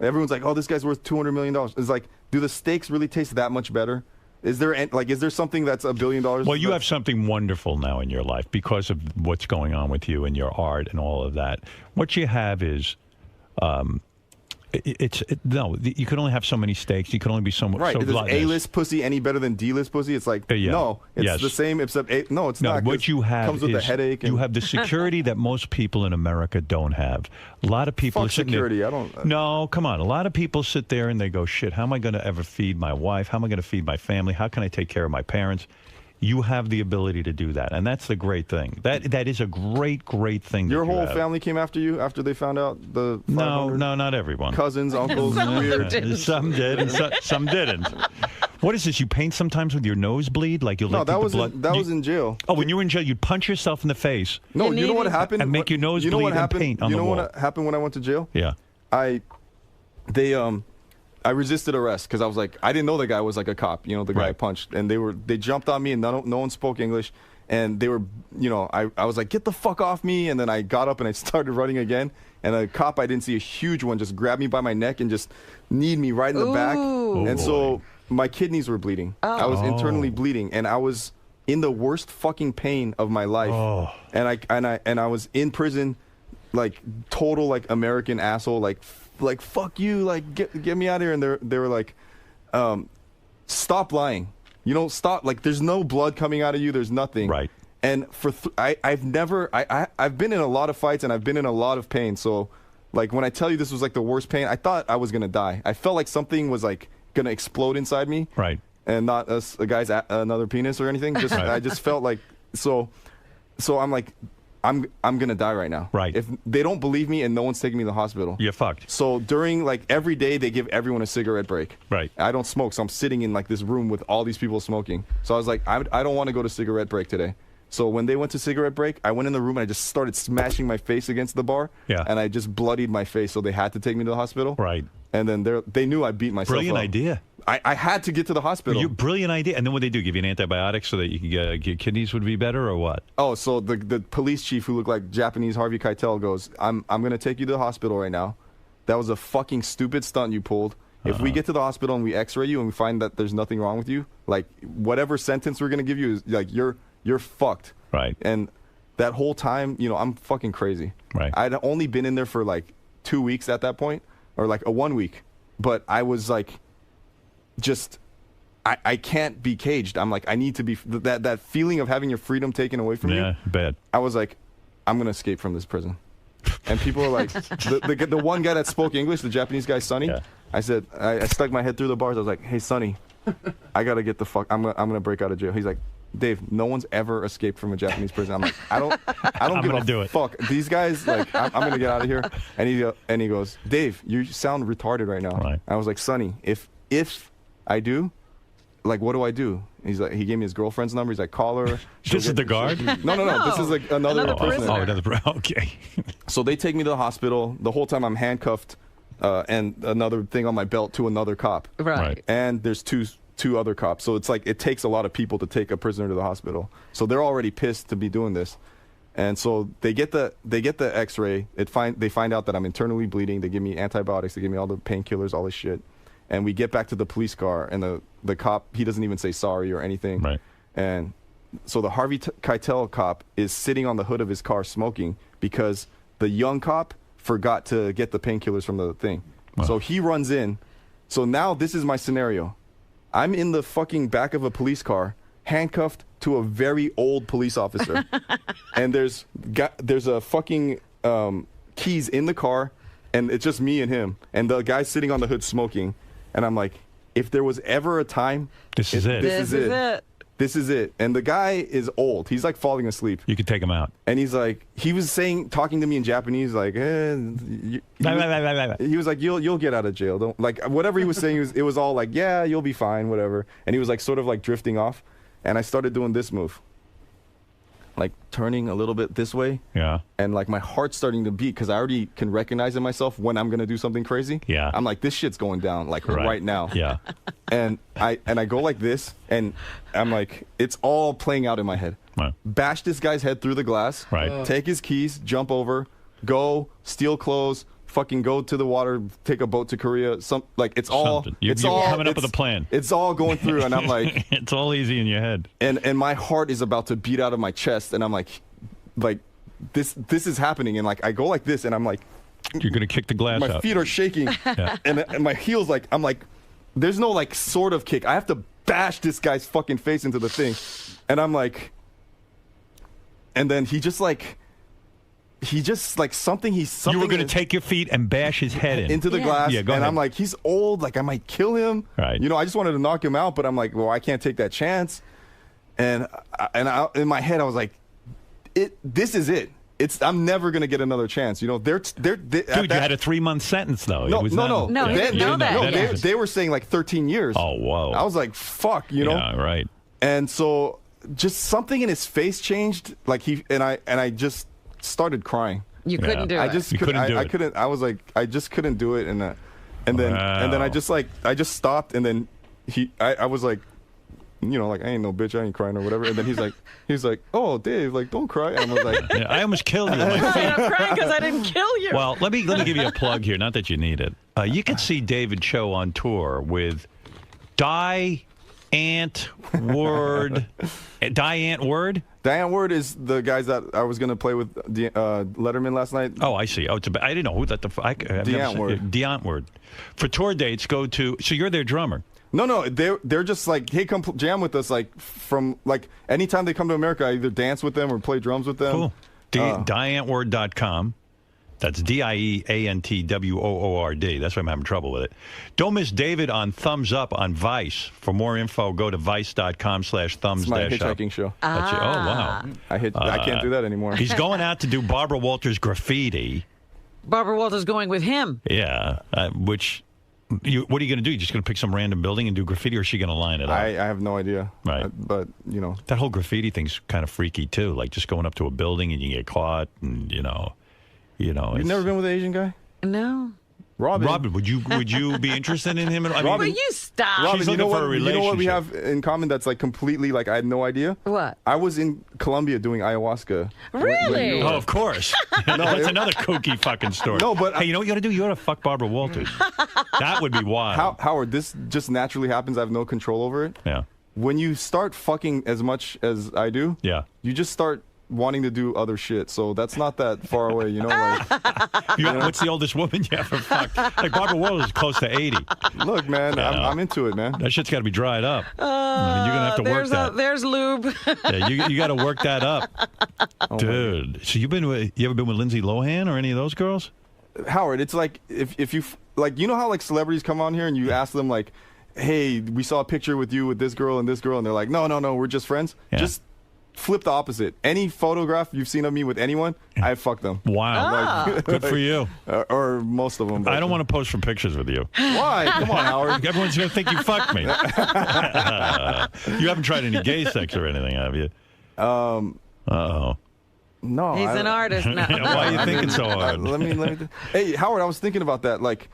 Everyone's like, oh, this guy's worth $200 million. It's like, do the steaks really taste that much better? Is there something that's $1 billion? Well, you have something wonderful now in your life because of what's going on with you and your art and all of that. What you have is. You can only have so many steaks. You can only be so much. Right. So Is A-list pussy any better than D-list pussy? It's like, no. It's the same except no, it's not. What you have comes with a headache. You have the security that most people in America don't have. A lot of people Fuck security. There, I don't. No, come on. A lot of people sit there and they go, shit, how am I going to ever feed my wife? How am I going to feed my family? How can I take care of my parents? You have the ability to do that, and that's the great thing. That is a great thing. Your whole family came after you after they found out the 500? No, not everyone. Cousins, uncles, weird. Some did, and some didn't. What is this? You paint sometimes with your nose bleed, like you let the blood. That was in jail. Oh, when you were in jail, you'd punch yourself in the face. No, you know what happened? And make your nose bleed and paint on the wall. You know what happened when I went to jail? Yeah. I resisted arrest because I was like, I didn't know the guy was like a cop, the guy I punched, and they jumped on me, and no one spoke English, and they were, I was like, get the fuck off me, and then I got up and I started running again, and a cop I didn't see, a huge one, just grabbed me by my neck and just kneed me right in the back, and so my kidneys were bleeding. I was internally bleeding, and I was in the worst fucking pain of my life, and I was in prison, like total like American asshole, like fuck you, like get me out of here, and they were like, stop lying, stop, like there's no blood coming out of you, there's nothing, right? And I've been in a lot of fights and I've been in a lot of pain, so like when I tell you this was like the worst pain, I thought I was gonna die. I felt like something was like gonna explode inside me. Right. And not a guy's another penis or anything. Just I just felt like so I'm like I'm gonna die right now. Right. If they don't believe me and no one's taking me to the hospital, you're fucked. So during like every day they give everyone a cigarette break. Right. I don't smoke, so I'm sitting in like this room with all these people smoking. So I was like, I don't want to go to cigarette break today. So when they went to cigarette break, I went in the room and I just started smashing my face against the bar. Yeah. And I just bloodied my face, so they had to take me to the hospital. Right. And then they knew I beat myself Brilliant up. idea. I had to get to the hospital. Brilliant idea. And then what they do? Give you an antibiotic so that you can your kidneys would be better, or what? Oh, so the police chief who looked like Japanese Harvey Keitel goes, I'm gonna take you to the hospital right now. That was a fucking stupid stunt you pulled. If we get to the hospital and we X-ray you and we find that there's nothing wrong with you, like whatever sentence we're gonna give you is like you're fucked. Right. And that whole time, I'm fucking crazy. Right. I'd only been in there for like 2 weeks at that point, or like a 1 week, but I was like, just. I can't be caged. I'm like, I need to be that feeling of having your freedom taken away from you. Yeah, bad. I was like, I'm gonna escape from this prison. And people are like, the one guy that spoke English, the Japanese guy, Sonny. Yeah. I said, I stuck my head through the bars. I was like, hey, Sonny, I gotta get the fuck. I'm gonna break out of jail. He's like, Dave, no one's ever escaped from a Japanese prison. I'm like, I don't give a fuck. These guys, like, I'm gonna get out of here. And he goes, Dave, you sound retarded right now. Right. I was like, Sonny, if I do. Like, what do I do? He's like, he gave me his girlfriend's number. He's like, call her. This is the guard? No. This is like another prisoner. Oh, another. Okay. So they take me to the hospital. The whole time I'm handcuffed, and another thing on my belt to another cop. Right. And there's two other cops. So it's like it takes a lot of people to take a prisoner to the hospital. So they're already pissed to be doing this. And so they get the X-ray. They find out that I'm internally bleeding. They give me antibiotics. They give me all the painkillers, all this shit. And we get back to the police car, and the cop, he doesn't even say sorry or anything. Right. And so the Harvey Keitel cop is sitting on the hood of his car smoking because the young cop forgot to get the painkillers from the thing. Wow. So he runs in. So now this is my scenario. I'm in the fucking back of a police car, handcuffed to a very old police officer. And there's a fucking keys in the car, and it's just me and him. And the guy's sitting on the hood smoking. And I'm like, if there was ever a time, this is it. This is it. And the guy is old. He's like falling asleep. You could take him out. And he's like, he was talking to me in Japanese, like, he was like, you'll get out of jail. Don't like whatever he was saying. It was all like, yeah, you'll be fine, whatever. And he was like, sort of like drifting off. And I started doing this move. Like turning a little bit this way. Yeah. And like my heart's starting to beat because I already can recognize in myself when I'm going to do something crazy. Yeah. I'm like, this shit's going down like right now. Yeah. And I go like this, and I'm like, it's all playing out in my head. Right. Bash this guy's head through the glass. Right. Take his keys, jump over, go, steal clothes, fucking go to the water, take a boat to Korea. It's all You're coming up with a plan. It's all going through, and I'm like, it's all easy in your head. And my heart is about to beat out of my chest, and I'm like this is happening, and like I go like this, and I'm like, you're gonna kick the glass out. My feet are shaking, and my heels I'm like, there's no like sort of kick. I have to bash this guy's fucking face into the thing, and I'm like, and then he just like something. You were going to take your feet and bash his head into the glass. Yeah, go ahead. I'm like, he's old. Like, I might kill him. Right. I just wanted to knock him out, but I'm like, well, I can't take that chance. And in my head, I was like, this is it. I'm never going to get another chance. Dude, you had a 3-month sentence, though. No. No, he didn't know that. They were saying like 13 years. Oh, whoa. I was like, fuck, Yeah, right. And so just something in his face changed. Like I just started crying. You couldn't do it. I couldn't. I was like, I just couldn't do it, and then I just stopped, and then I was like, like I ain't no bitch, I ain't crying or whatever. And then he's like, oh Dave, like don't cry. And I was like, yeah, I almost killed you. I'm crying because I didn't kill you. Well, let me give you a plug here. Not that you need it. You can see David Cho on tour with Diane Ward. Diane Ward is the guys that I was going to play with Letterman last night. Oh, I see. Oh, I didn't know who that. Diane Ward. For tour dates, go to. So you're their drummer. No, they're just like, hey, come jam with us. Like from like anytime they come to America, I either dance with them or play drums with them. Cool. DianeWard.com. That's DIEANTWOORD. That's why I'm having trouble with it. Don't miss David on Thumbs Up on Vice. For more info, go to vice.com/thumbs-up. It's my hitchhiking show. That's it. Oh, wow. I can't do that anymore. He's going out to do Barbara Walters graffiti. Barbara Walters going with him. Yeah, what are you going to do? You just going to pick some random building and do graffiti, or is she going to line it up? I have no idea. Right. But, you know. That whole graffiti thing's kind of freaky, too. Like just going up to a building and you get caught and, you know. You've never been with an Asian guy? No. Robin, would you be interested in him? Will you stop? Robin, She's looking for a relationship. You know what we have in common that's like completely like I had no idea? What? I was in Colombia doing ayahuasca. Really? Oh, of course. That's another kooky fucking story. No, but hey, you know what you got to do? You got to fuck Barbara Walters. That would be wild. Howard, this just naturally happens. I have no control over it. Yeah. When you start fucking as much as I do, yeah, you just start wanting to do other shit, so that's not that far away, you know. Like, what's the oldest woman you ever fucked? Like Barbara Walters is close to 80. Look, man, I'm into it, man. That shit's got to be dried up. You're gonna have to work that. There's lube. Yeah, you got to work that up, dude. So you ever been with Lindsay Lohan or any of those girls? Howard, it's like if you like, you know how like celebrities come on here and you ask them like, hey, we saw a picture with you with this girl, and they're like, no, we're just friends. Yeah. Just flip the opposite. Any photograph you've seen of me with anyone, I fuck them. Wow. Like, good for you. Or most of them. I don't want to post for pictures with you. Why? Come on, Howard. Everyone's going to think you fucked me. You haven't tried any gay sex or anything, have you? Uh-oh. No. He's an artist now. Why are you thinking so hard? Let me Hey, Howard, I was thinking about that. Like,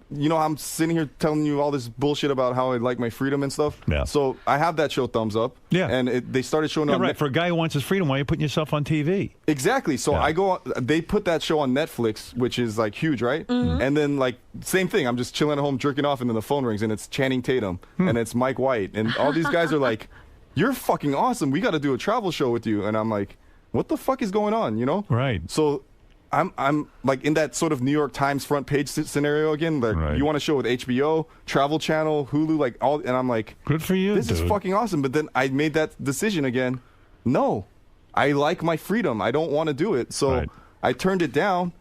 you know, I'm sitting here telling you all this bullshit about how I like my freedom and stuff. Yeah. So I have that show Thumbs Up. Yeah. And they started showing up. Right. For a guy who wants his freedom, why are you putting yourself on TV? Exactly. So Yeah. they put that show on Netflix, which is like huge, right? Mm-hmm. And then like same thing. I'm just chilling at home jerking off, and then the phone rings, and it's Channing Tatum, and it's Mike White, and all these guys are like, "You're fucking awesome. We got to do a travel show with you." And I'm like, "What the fuck is going on?" You know? Right. So I'm like in that sort of New York Times front page scenario again. Like, Right. you want to show with HBO, Travel Channel, Hulu, like all, and I'm like, Good for you, this dude. is fucking awesome. But then I made that decision again. No, I like my freedom. I don't want to do it. So Right. I turned it down.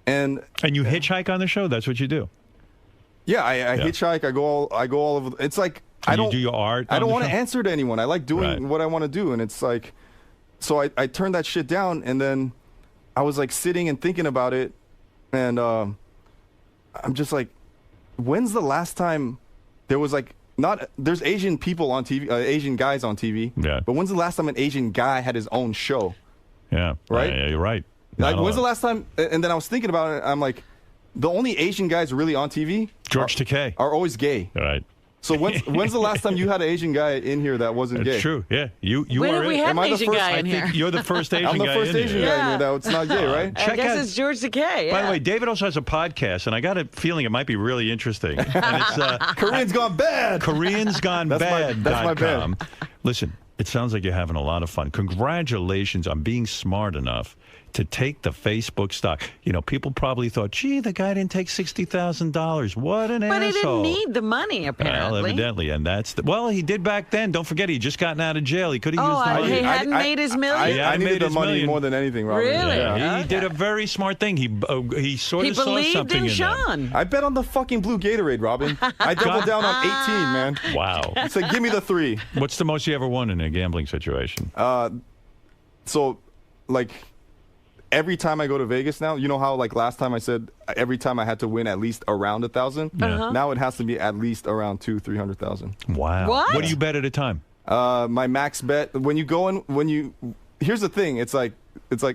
And you hitchhike on the show? That's what you do? yeah, I hitchhike. I go all over. It's like I don't do your art. I don't want to show? answer to anyone. I like doing Right. what I want to do, and it's like, so I turned that shit down, and then I was like sitting and thinking about it, and I'm just like, when's the last time there was like there's Asian people on TV, Asian guys on TV, Yeah. but when's the last time an Asian guy had his own show? Yeah. Right? Yeah, you're right. Like, Not a when's the lot. last time? And then I was thinking about it. I'm like, the only Asian guys really on TV, George Takei. are always gay. Right. So when's the last time you had an Asian guy in here that wasn't gay? It's true. Yeah. You When are have we it. had Am an I the Asian first? guy I in think here? You're the first Asian I'm the guy first in Asian here. guy in here that's not gay, right? I guess it's George Takei. By the way, David also has a podcast, and I got a feeling it might be really interesting. And it's Koreans gone bad. KoreansGoneBad.com. That's my bad. Listen, it sounds like you're having a lot of fun. Congratulations on being smart enough to take the Facebook stock. You know, people probably thought, gee, the guy didn't take $60,000. What an But he asshole. didn't need the money, apparently. Well, evidently, and well, he did back then. Don't forget, he just gotten out of jail. He could have used the money. he hadn't made his million? I hadn't needed made the his money million. more than anything, Robin. Really? Yeah, he Okay. did a very smart thing. He sort He of saw believed something in in them. Sean. I bet on the fucking blue Gatorade, Robin. I doubled down on 18, man. Wow. It's like, give me the 3. What's the most you ever won in a gambling situation? So, like, every time I go to Vegas now, you know how, like, last time I said every time I had to win at least around 1,000? Yeah. Now it has to be at least around 300,000. Wow. What? do you bet at a time? My max bet, here's the thing, it's like,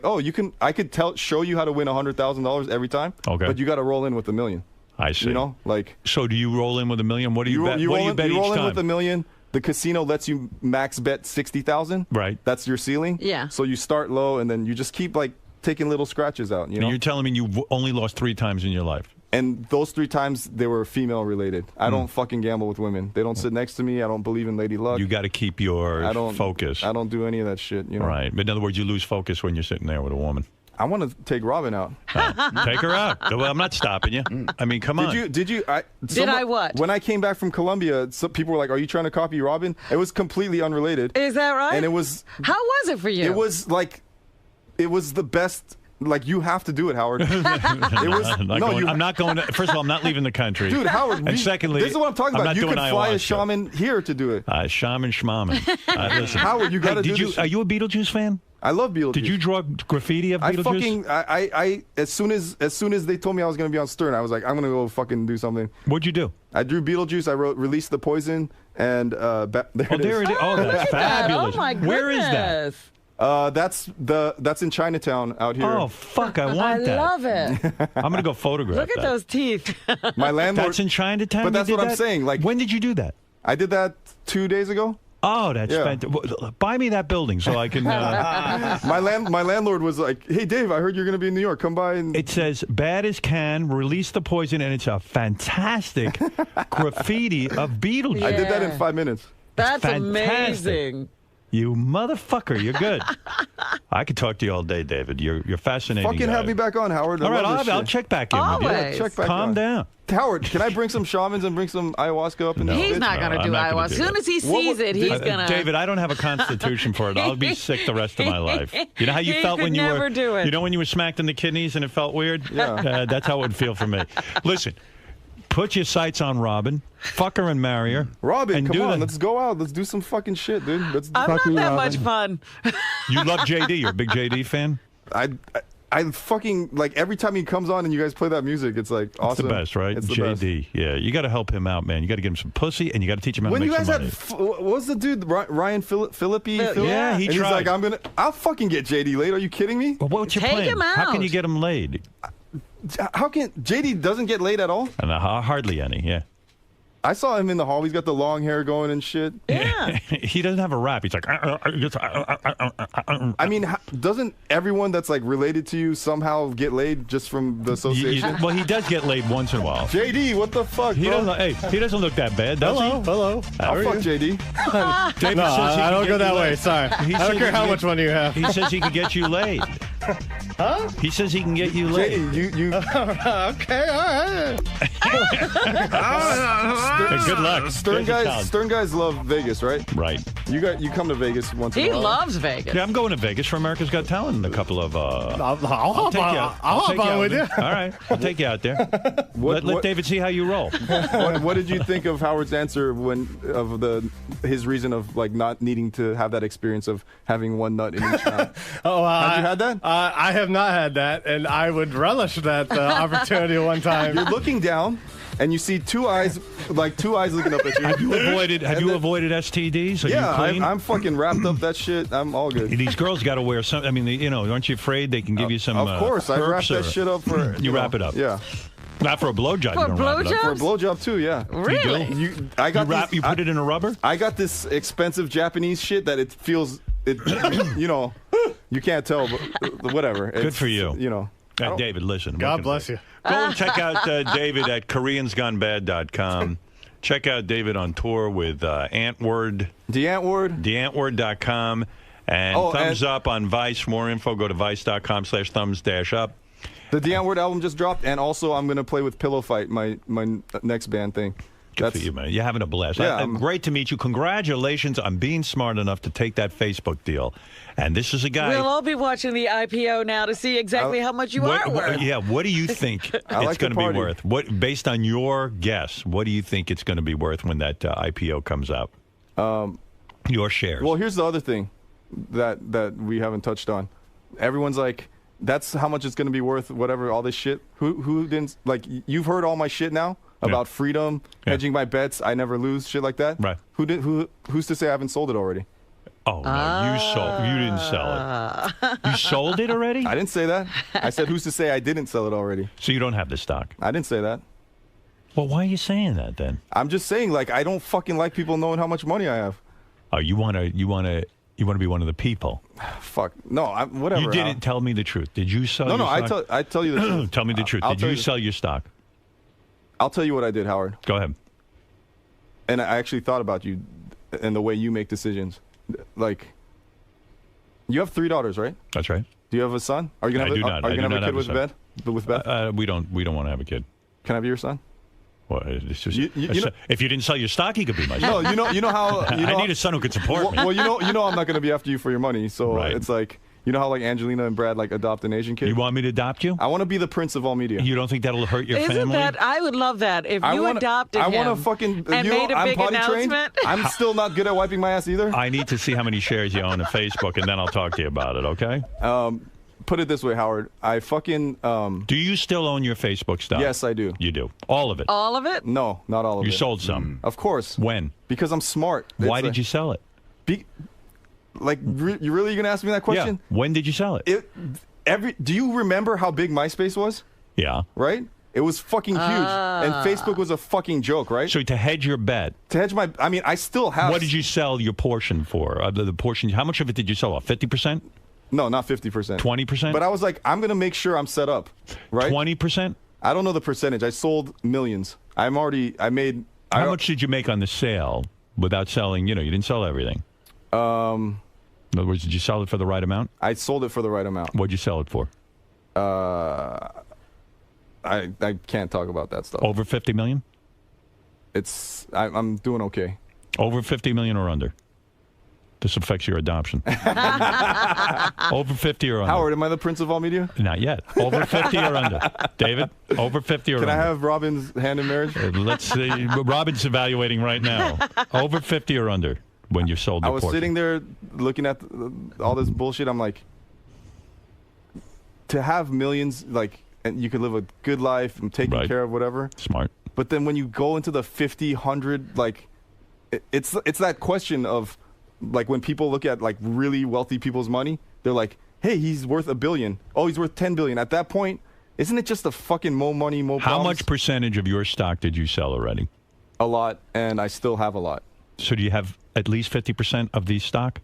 oh, I could show you how to win $100,000 every time. Okay. But you got to roll in with $1 million. I see. You know, like, So do you roll in with $1 million? What do you bet? you What do roll you bet in each time? with $1 million. The casino lets you max bet 60,000. Right. That's your ceiling. Yeah. So you start low, and then you just keep like taking little scratches out. You know. And you're telling me you've only lost 3 times in your life? And those 3 times they were female related. I don't fucking gamble with women. They don't sit next to me. I don't believe in lady luck. You got to keep your focus. I don't do any of that shit. You know. Right. But in other words, you lose focus when you're sitting there with a woman. I want to take Robin out. Take her out. Well, I'm not stopping you. I mean, come on. Did you? I what? When I came back from Colombia, some people were like, "Are you trying to copy Robin?" It was completely unrelated. Is that right? And it was. How was it for you? It was like, it was the best like you have to do it, Howard. I'm not going. First of all, I'm not leaving the country, dude. Howard, and secondly, this is what I'm talking about. You could fly a shaman here to do it. Shaman schmaman. Listen, Howard, you got to do this. Are you a Beetlejuice fan? I love Beetlejuice. Did you draw graffiti of Beetlejuice? I as soon as they told me I was going to be on Stern, I was like, I'm going to go fucking do something. What'd you do? I drew Beetlejuice. I wrote "Release the Poison," and there it is. Oh, that's fabulous. Oh my goodness. Where is that? That's in Chinatown out here. Oh fuck! I want that. I love it. I'm gonna go photograph. Look at those teeth. My landlord. That's in Chinatown. But that's what I'm saying. Like, when did you do that? I did that 2 days ago. Oh, that's fantastic. Buy me that building so I can. My landlord was like, "Hey, Dave, I heard you're going to be in New York. Come by." And it says "Bad as can, release the poison," and it's a fantastic graffiti of Beetlejuice. I did that in 5 minutes. That's amazing. You motherfucker, you're good. I could talk to you all day, David. You're fascinating. Fucking have me back on, Howard. All right, I'll check back in with you. Always. Check back Calm on. down. Howard, can I bring some shamans and bring some ayahuasca up in the He's not going to do ayahuasca. As soon as he sees it, he's going to. David, I don't have a constitution for it. I'll be sick the rest of my life. You know how you felt when you were. Do it. You know when you were smacked in the kidneys and it felt weird? Yeah. That's how it would feel for me. Listen. Put your sights on Robin. Fuck her and marry her. Robin, come on. Let's go out. Let's do some fucking shit, dude. I'm not that much fun. You love JD. You're a big JD fan? I fucking, like, every time he comes on and you guys play that music, it's like awesome. It's the best, right? It's the JD. best. Yeah, you got to help him out, man. You got to get him some pussy and you got to teach him how to make some money. When you guys had, what was the dude, Ryan Philippi? Yeah, he tried. He's like, I'll fucking get JD laid. Are you kidding me? Well, what's your plan? Take him out. How can you get him laid? How can JD doesn't get laid at all? And hardly any, yeah. I saw him in the hall. He's got the long hair going and shit. Yeah. He doesn't have a rap. He's like, I mean, doesn't everyone that's like related to you somehow get laid just from the association? Well, he does get laid once in a while. JD, what the fuck, bro? He doesn't look that bad, does he? Hello. I'll fuck JD. David No, says he I can don't get go that you way. laid. Sorry. I don't care how much money you have. He says he can get you laid. Huh? He says he can get you laid. JD, you Okay, all right. Good luck. Stern guys love Vegas, right? Right. You come to Vegas once in a He while. loves Vegas. Yeah, I'm going to Vegas for America's Got Talent in a couple of. I'll hop on with you. All right, I'll take you out there. Let David see how you roll. What did you think of Howard's answer his reason of like not needing to have that experience of having one nut in each mouth? Have you had that? I have not had that, and I would relish that opportunity one time. You're looking down, and you see two eyes looking up at you. Have you avoided STDs? Are you Yeah, clean? I'm fucking wrapped up that shit. I'm all good. These girls got to wear some. I mean, aren't you afraid they can give you some? Of course, I wrap that shit up for. You wrap it up. Yeah. Not for a blowjob. For you don't wrap it up. blowjob? For a blowjob too, yeah. Really? You put it in a rubber? I got this expensive Japanese shit that it feels you can't tell, but whatever. Good for you. David, listen. God bless you. Go and check out David at KoreansGoneBad.com. Check out David on tour with Antword. DeAntword.com. And thumbs up on Vice. More info, go to vice.com/thumbs-up. The DeAntword album just dropped, and also I'm going to play with Pillow Fight, my next band thing. Good for you, man. You're having a blast. Yeah, great to meet you. Congratulations on being smart enough to take that Facebook deal. And this is a guy. We'll all be watching the IPO now to see exactly how much you are worth. Yeah, what do you think it's going to be worth? Based on your guess, what do you think it's going to be worth when that IPO comes out? Your shares. Well, here's the other thing that we haven't touched on. Everyone's like, that's how much it's going to be worth, whatever, all this shit. Who didn't, like, you've heard all my shit now about freedom, hedging my bets, I never lose, shit like that. Right. Who's to say I haven't sold it already? Oh, no, you didn't sell it. You sold it already? I didn't say that. I said, who's to say I didn't sell it already? So you don't have the stock? I didn't say that. Well, why are you saying that then? I'm just saying, like, I don't fucking like people knowing how much money I have. Oh, you want to be one of the people? Fuck. No, whatever. You didn't tell me the truth. Did you sell your stock? No, I tell you the truth. Tell me the truth. Did you sell your stock? I'll tell you what I did, Howard. Go ahead. And I actually thought about you and the way you make decisions. Like, you have 3 daughters, right? That's right. Do you have a son? Are you gonna have a kid with Beth? With Beth? We don't want to have a kid. Can I be your son? Well, it's just, if you didn't sell your stock, he could be my son. No, you know how. I need a son who could support me. Well, you know I'm not going to be after you for your money. So right. It's like, You know how like Angelina and Brad like adopt an Asian kid? You want me to adopt you? I want to be the prince of all media. You don't think that'll hurt your Isn't family? that? I would love that if you adopted him. I want to fucking. and made a I'm big potty trained. announcement. I'm still not good at wiping my ass either. I need to see how many shares you own in Facebook, and then I'll talk to you about it, okay? Put it this way, Howard. I fucking. Do you still own your Facebook stock? Yes, I do. You do. All of it? All of it? No, not all of it. You sold some? Of course. When? Because I'm smart. Why did you sell it? You really gonna ask me that question? Yeah. When did you sell it? Do you remember how big MySpace was? Yeah. Right? It was fucking huge. And Facebook was a fucking joke, right? So to hedge your bet. To hedge I mean, I still have. What did you sell your portion for? The portion, how much of it did you sell off? 50%? No, not 50%. 20%? But I was like, I'm going to make sure I'm set up, right? 20%? I don't know the percentage. I sold millions. I made. How much did you make on the sale without selling? You didn't sell everything. In other words, did you sell it for the right amount? I sold it for the right amount. What'd you sell it for? I can't talk about that stuff. Over 50 million? I'm doing okay. Over 50 million or under? This affects your adoption. Over 50 or under? Howard, am I the prince of all media? Not yet. Over 50 or under? David, over 50 or under? Can I have Robin's hand in marriage? Let's see. Robin's evaluating right now. Over 50 or under when you sold the I was portion? sitting there looking at all this bullshit. I'm like, to have millions, and you could live a good life and taking care of whatever. Smart. But then when you go into the 50, 100, it's that question of, when people look at really wealthy people's money, they're like, hey, he's worth $1 billion. Oh, he's worth $10 billion. At that point, isn't it just a fucking more money, more problems? How much percentage of your stock did you sell already? A lot, and I still have a lot. So do you have at least 50% of the stock?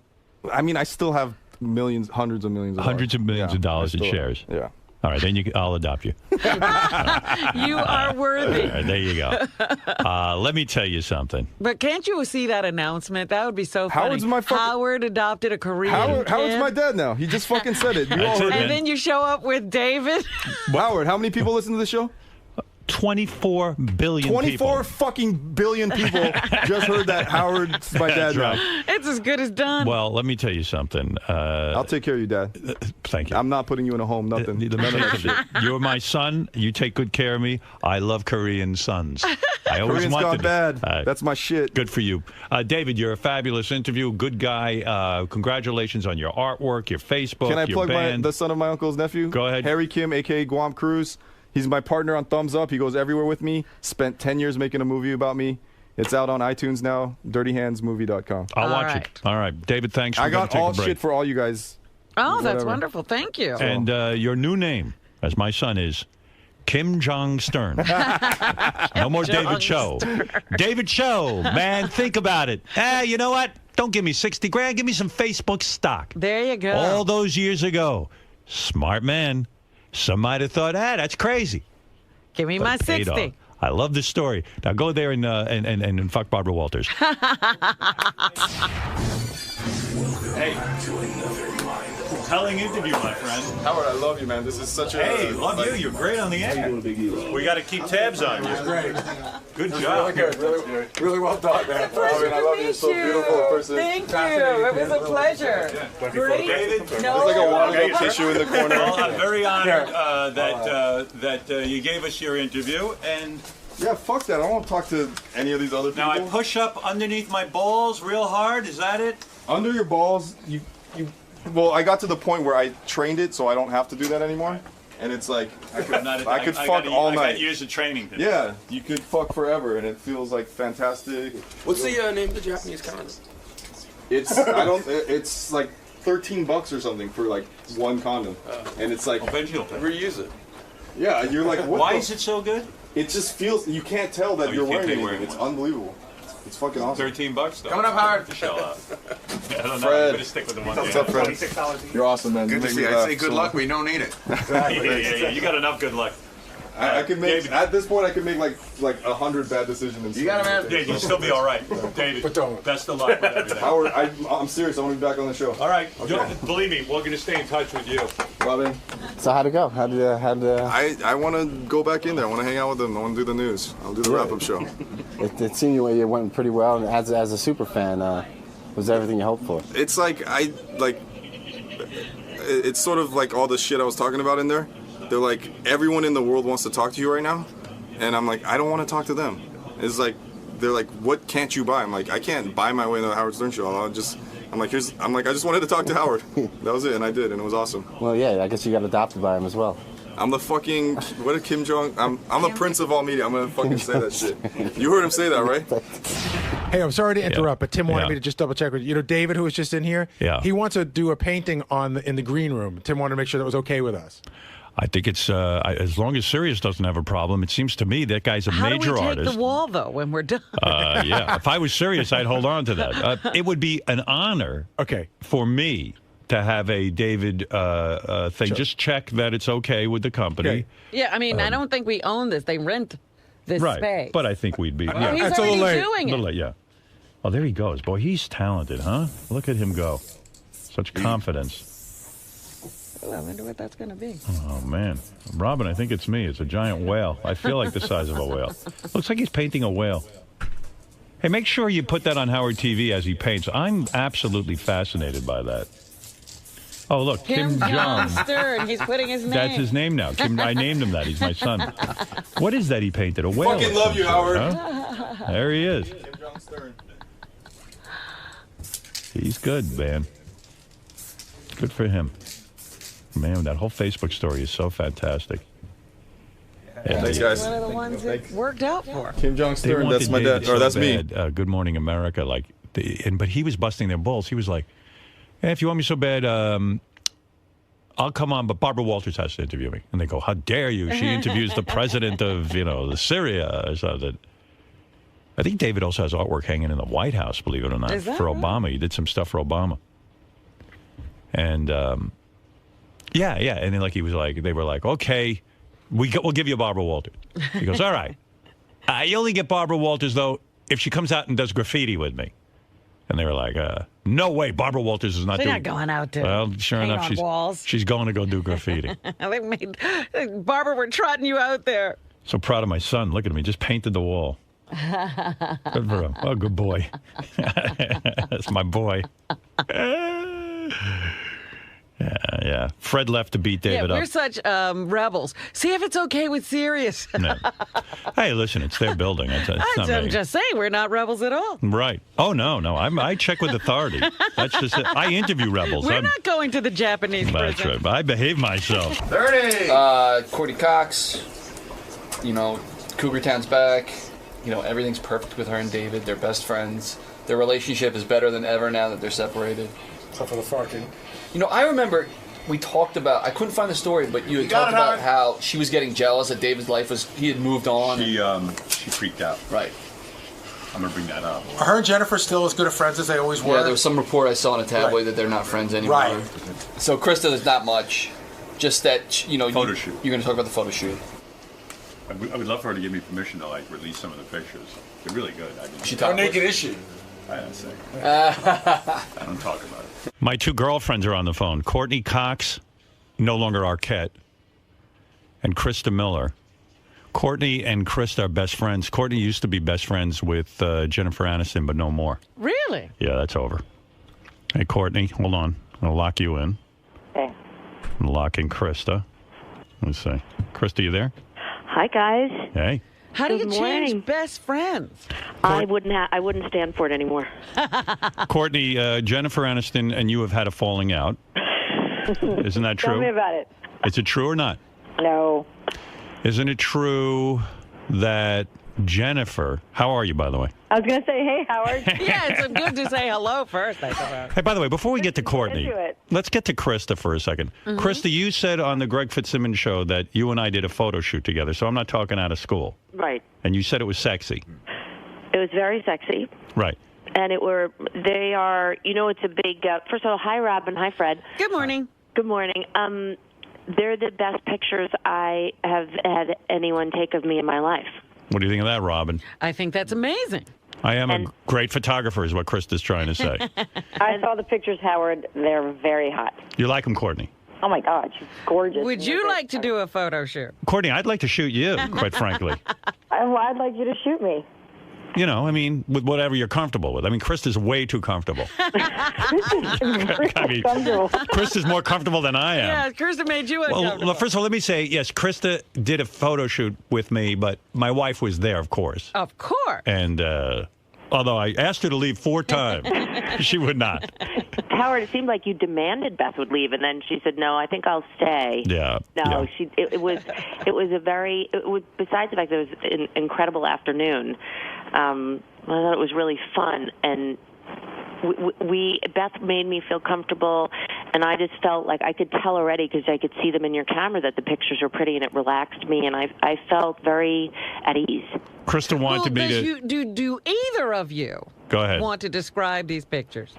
I mean, I still have millions, hundreds of millions of hundreds dollars. of millions of dollars in shares. Yeah. All right, then I'll adopt you. You are worthy. Right, there you go. Let me tell you something. But can't you see that announcement? That would be so funny. Howard's my Howard adopted a Korean kid. Howard's my dad now. He just fucking said it. You all heard And then you show up with David. Howard, how many people listen to the show? 24 billion 24 people. fucking billion people just heard that Howard's my dad now. Right. It's as good as done. Well, let me tell you something. I'll take care of you, Dad. Thank you. I'm not putting you in a home, nothing. You're my son. You take good care of me. I love Korean sons. I always Korean's wanted gone bad. That's my shit. Good for you. David, you're a fabulous interview. Good guy. Congratulations on your artwork, your Facebook, Can I your plug band. the son of my uncle's nephew? Go ahead. Harry Kim, a.k.a. Guam Cruz. He's my partner on Thumbs Up. He goes everywhere with me. Spent 10 years making a movie about me. It's out on iTunes now. DirtyHandsMovie.com. I'll watch it. All right. David, thanks. I got all shit for all you guys. Oh, that's wonderful. Thank you. And your new name, as my son is, Kim Jong Stern. No more David Cho. David Cho, man, think about it. You know what? Don't give me 60 grand. Give me some Facebook stock. There you go. All those years ago. Smart man. Some might have thought, that's crazy. Give me my 60. I love this story. Now go there and fuck Barbara Walters. Hey. To another Compelling interview, my friend. Howard, I love you, man. This is such a... Hey, love you. You're great on the air. We got to keep tabs on you. Great. Good job. Really good. Really well done, man. I love you. You're so beautiful in person. Thank you. It was a pleasure. Great. David, there's like a wadded up tissue in the corner. Well, I'm very honored that you gave us your interview. And yeah, fuck that. I don't want to talk to any of these other people. now I push up underneath my balls real hard. Is that it? Under your balls, you. Well, I got to the point where I trained it, so I don't have to do that anymore. And it's like I could fuck all night. I got years of training. Yeah, you could fuck forever, and it feels like fantastic. What's the name of the Japanese condom? It's like $13 or something for like one condom, and it's like reuse it. Yeah, you're like, what why is it so good? It just feels you can't tell that you're wearing anything. It's unbelievable. It's fucking awesome. $13 though. Coming up hard. To shell out. I don't know. Fred. I'm gonna stick with the one. What's up, Fred? You're awesome, man. Good to see you. I say good luck, we don't need it. Yeah. You got enough good luck. I can make David. at this point. I can make like 100 bad decisions. You got him, man. Yeah, you'll still be all right, David. Best of luck with everything. Howard, I'm serious. I want to be back on the show. All right. Believe me, we're gonna stay in touch with you. Robin. So how'd it go? I want to go back in there. I want to hang out with them. I want to do the news. I'll do the wrap-up show. It seemed it went pretty well. And as a super fan, was everything you hoped for? It's like it's sort of like all the shit I was talking about in there. They're like, everyone in the world wants to talk to you right now, and I'm like, I don't want to talk to them. It's like, they're like, what can't you buy? I'm like, I can't buy my way into the Howard Stern show. I just wanted to talk to Howard. That was it, and I did, and it was awesome. Well, yeah, I guess you got adopted by him as well. I'm the fucking, what did Kim Jong, I'm the prince of all media. I'm gonna fucking say that shit. You heard him say that, right? Hey, I'm sorry to interrupt, but Tim wanted me to just double check with you. You know, David, who was just in here, he wants to do a painting in the green room. Tim wanted to make sure that was okay with us. I think it's as long as Sirius doesn't have a problem. It seems to me that guy's a major artist. How do we take the wall though when we're done? Yeah, if I was Sirius, I'd hold on to that. It would be an honor. For me to have a David thing. Sure. Just check that it's okay with the company. Okay. Yeah, I mean, I don't think we own this. They rent this space. But I think we'd be. Well, he's already doing it. Late, yeah. Oh, there he goes. Boy, he's talented, huh? Look at him go. Such confidence. Oh, I wonder what that's going to be. Oh, man. Robin, I think it's me. It's a giant whale. I feel like the size of a whale. Looks like he's painting a whale. Hey, make sure you put that on Howard TV as he paints. I'm absolutely fascinated by that. Oh, look, Kim Jong. Stern. He's putting his name. That's his name now. I named him that. He's my son. What is that he painted? A whale? Fucking love you, Howard. Huh? There he is. Kim Jong Stern. He's good, man. Good for him. Man, that whole Facebook story is so fantastic. Yeah, thanks, guys. One of the ones it worked out for. Kim Jong Stern, that's my dad. Or that's me. Good Morning America. But he was busting their balls. He was like, hey, if you want me so bad, I'll come on, but Barbara Walters has to interview me. And they go, how dare you? She interviews the president of, Syria or something. I think David also has artwork hanging in the White House, believe it or not, for Obama. He did some stuff for Obama. And, yeah. And then, they were like, okay, we'll give you Barbara Walters. He goes, all right. You only get Barbara Walters, though, if she comes out and does graffiti with me. And they were like, no way, Barbara Walters is not doing... She's not going out to Well, sure enough, she's going to go do graffiti. Barbara, we're trotting you out there. So proud of my son. Look at him. He just painted the wall. Good for him. Oh, good boy. That's my boy. Yeah. Fred left to beat David up. We're such rebels. See if it's okay with Sirius. No. Hey, listen, it's their building. I'm just saying, we're not rebels at all. Right. Oh, no. I check with authority. That's just it. I interview rebels. We're not going to the Japanese prison. That's right. I behave myself. 30! Courtney Cox, Cougar Town's back. Everything's perfect with her and David. They're best friends. Their relationship is better than ever now that they're separated. Except for the farting. I remember we talked about, I couldn't find the story, but you had talked about how she was getting jealous that David's life he had moved on. She freaked out. Right. I'm going to bring that up. Are her and Jennifer still as good of friends as they always were? Yeah, there was some report I saw in a tabloid that they're not friends anymore. Right. So, Krista, there's not much. Just that, photo shoot. You're going to talk about the photo shoot. I would love for her to give me permission to, release some of the pictures. They're really good. How naked is she? I don't say. I don't talk about it. My two girlfriends are on the phone. Courtney Cox, no longer Arquette, and Krista Miller. Courtney and Krista are best friends. Courtney used to be best friends with Jennifer Aniston, but no more. Really? Yeah, that's over. Hey, Courtney, hold on. I'll lock you in. Okay. I'm locking Krista. Let's see. Krista, you there? Hi, guys. Hey. How do you change best friends? I wouldn't stand for it anymore. Courtney, Jennifer Aniston and you have had a falling out. Isn't that true? Tell me about it. Is it true or not? No. Isn't it true that Jennifer... How are you, by the way? I was going to say, hey, Howard. Yeah, it's good to say hello first, I thought. Hey, by the way, before we get to Courtney, let's get to Krista for a second. Mm-hmm. Krista, you said on the Greg Fitzsimmons show that you and I did a photo shoot together, so I'm not talking out of school. Right. And you said it was sexy. It was very sexy. Right. And they are, it's a big, first of all, hi, Robin. Hi, Fred. Good morning. Good morning. They're the best pictures I have had anyone take of me in my life. What do you think of that, Robin? I think that's amazing. I am a great photographer, is what Krista's trying to say. I saw the pictures, Howard. They're very hot. You like them, Courtney? Oh, my God. She's gorgeous. Would you like to do a photo shoot? Courtney, I'd like to shoot you, quite frankly. I'd like you to shoot me. you know, I mean, with whatever you're comfortable with. I mean, Krista's way too comfortable. I mean, Krista's more comfortable than I am. Yeah, Krista made you uncomfortable. Well, first of all, let me say, yes, Krista did a photo shoot with me, but my wife was there, of course. Of course. And although I asked her to leave 4 times, she would not. Howard, it seemed like you demanded Beth would leave, and then she said, "No, I think I'll stay." Yeah. No, yeah. It was besides the fact that it was an incredible afternoon. I thought it was really fun, and Beth made me feel comfortable, and I just felt like I could tell already because I could see them in your camera that the pictures were pretty, and it relaxed me, and I felt very at ease. Krista wanted me to. Do either of you Go ahead. want to describe these pictures?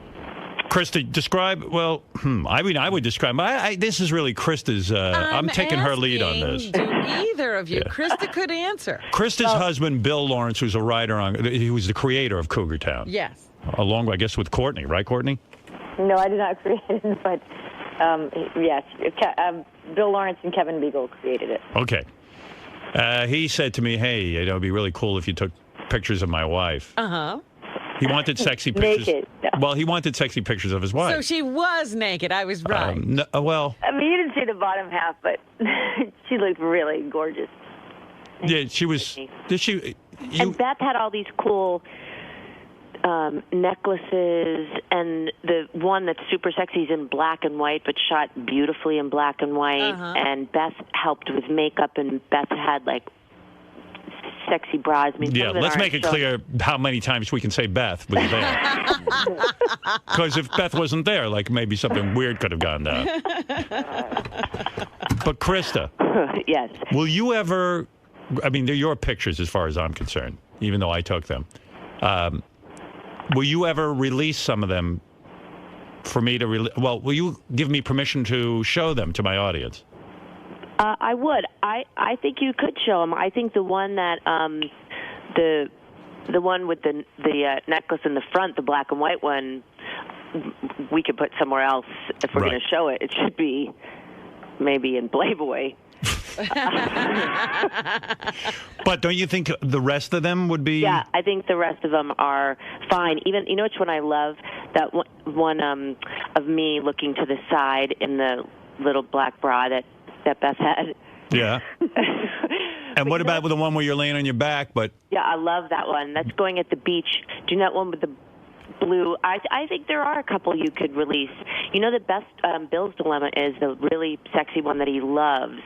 Krista, describe. Well, I mean, I would describe. This is really Krista's. I'm taking her lead on this. Do either of you? Yeah. Krista could answer. Krista's husband, Bill Lawrence, who's a writer he was the creator of Cougar Town. Yes. Along, I guess, with Courtney, right, Courtney? No, I did not create it, but yes, Bill Lawrence and Kevin Beagle created it. Okay. He said to me, "Hey, it'd be really cool if you took pictures of my wife." Uh-huh. He wanted sexy pictures. Naked. No. Well, he wanted sexy pictures of his wife. So she was naked. I was right. No, well. I mean, you didn't see the bottom half, but she looked really gorgeous. Yeah, she was. Did she? And Beth had all these cool necklaces, and the one that's super sexy is in black and white, but shot beautifully in black and white. Uh-huh. And Beth helped with makeup, and Beth had like sexy bras. I mean, Yeah, let's make it clear how many times we can say Beth was there. Because if Beth wasn't there, like maybe something weird could have gone down. But Krista, yes, will you ever? I mean, they're your pictures as far as I'm concerned, even though I took them. Will you ever release some of them for me to? Well, will you give me permission to show them to my audience? I would. I think you could show them. I think the one that the one with the necklace in the front, the black and white one, we could put somewhere else if we're going to show it. It should be maybe in Playboy. But don't you think the rest of them would be? Yeah, I think the rest of them are fine. Even, you know which one I love? That one of me looking to the side in the little black bra that Beth had. Yeah. And what about the one where you're laying on your back? But yeah, I love that one. That's going at the beach. Do you know that one with the blue? I think there are a couple you could release. You know, the best Bill's dilemma is the really sexy one that he loves.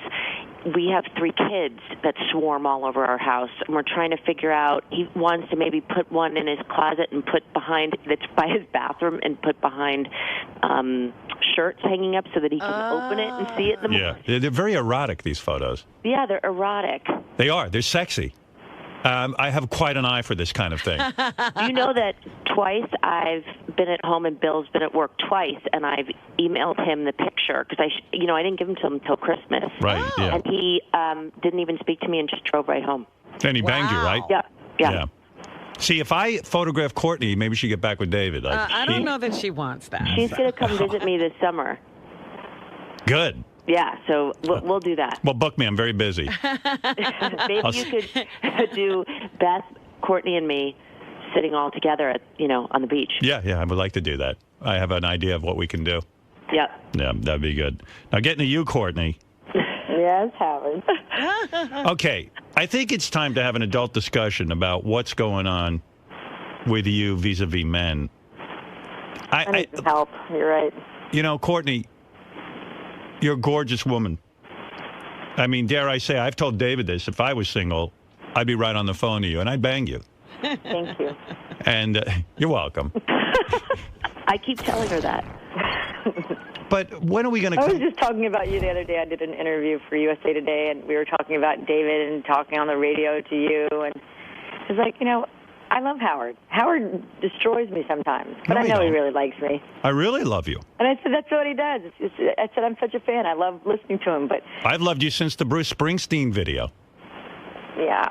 We have 3 kids that swarm all over our house, and we're trying to figure out. He wants to maybe put one in his closet and put behind, that's by his bathroom, and put behind shirts hanging up so that he can open it and see it in the morning. Yeah, they're very erotic, these photos. Yeah, they're erotic. They are. They're sexy. I have quite an eye for this kind of thing. Do you know that twice I've been at home and Bill's been at work twice, and I've emailed him the picture because I didn't give him to him until Christmas. Right. Yeah. And he didn't even speak to me and just drove right home. And he banged you, right? Yeah. See, if I photograph Courtney, maybe she'd get back with David. I don't know that she wants that. She's going to come visit me this summer. Good. Yeah, so we'll do that. Well, book me. I'm very busy. Maybe you could do Beth, Courtney, and me sitting all together on the beach. Yeah, I would like to do that. I have an idea of what we can do. Yep. Yeah, that'd be good. Now, getting to you, Courtney. Yes, Howard. Okay, I think it's time to have an adult discussion about what's going on with you vis-a-vis men. I need some help. You're right. You know, Courtney, you're a gorgeous woman. I mean, dare I say, I've told David this. If I was single, I'd be right on the phone to you, and I'd bang you. Thank you. And you're welcome. I keep telling her that. But when are we going to... I was just talking about you the other day. I did an interview for USA Today, and we were talking about David and talking on the radio to you. And it's like, I love Howard. Howard destroys me sometimes, but I know he really likes me. I really love you. And I said, that's what he does. I said, I'm such a fan. I love listening to him. But I've loved you since the Bruce Springsteen video. Yeah.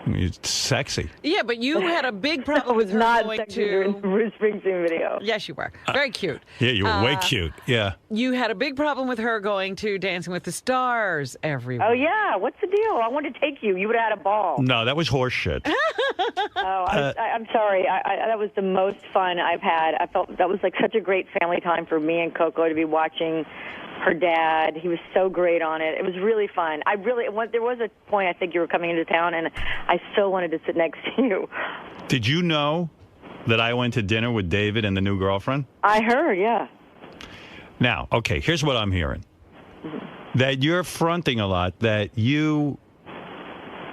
It's sexy. Yeah, but you had a big problem was with her not going sexy to during the Bruce Springsteen video. Yes, you were. Very cute. Yeah, you were way cute. Yeah. You had a big problem with her going to Dancing with the Stars every week. Oh, yeah. What's the deal? I wanted to take you. You would have had a ball. No, that was horse shit. I'm sorry. That was the most fun I've had. I felt that was like such a great family time for me and Coco to be watching her dad. He was so great on it. It was really fun. There was a point I think you were coming into town, and I so wanted to sit next to you. Did you know that I went to dinner with David and the new girlfriend? I heard, yeah. Now, okay, here's what I'm hearing. That you're fronting a lot, that you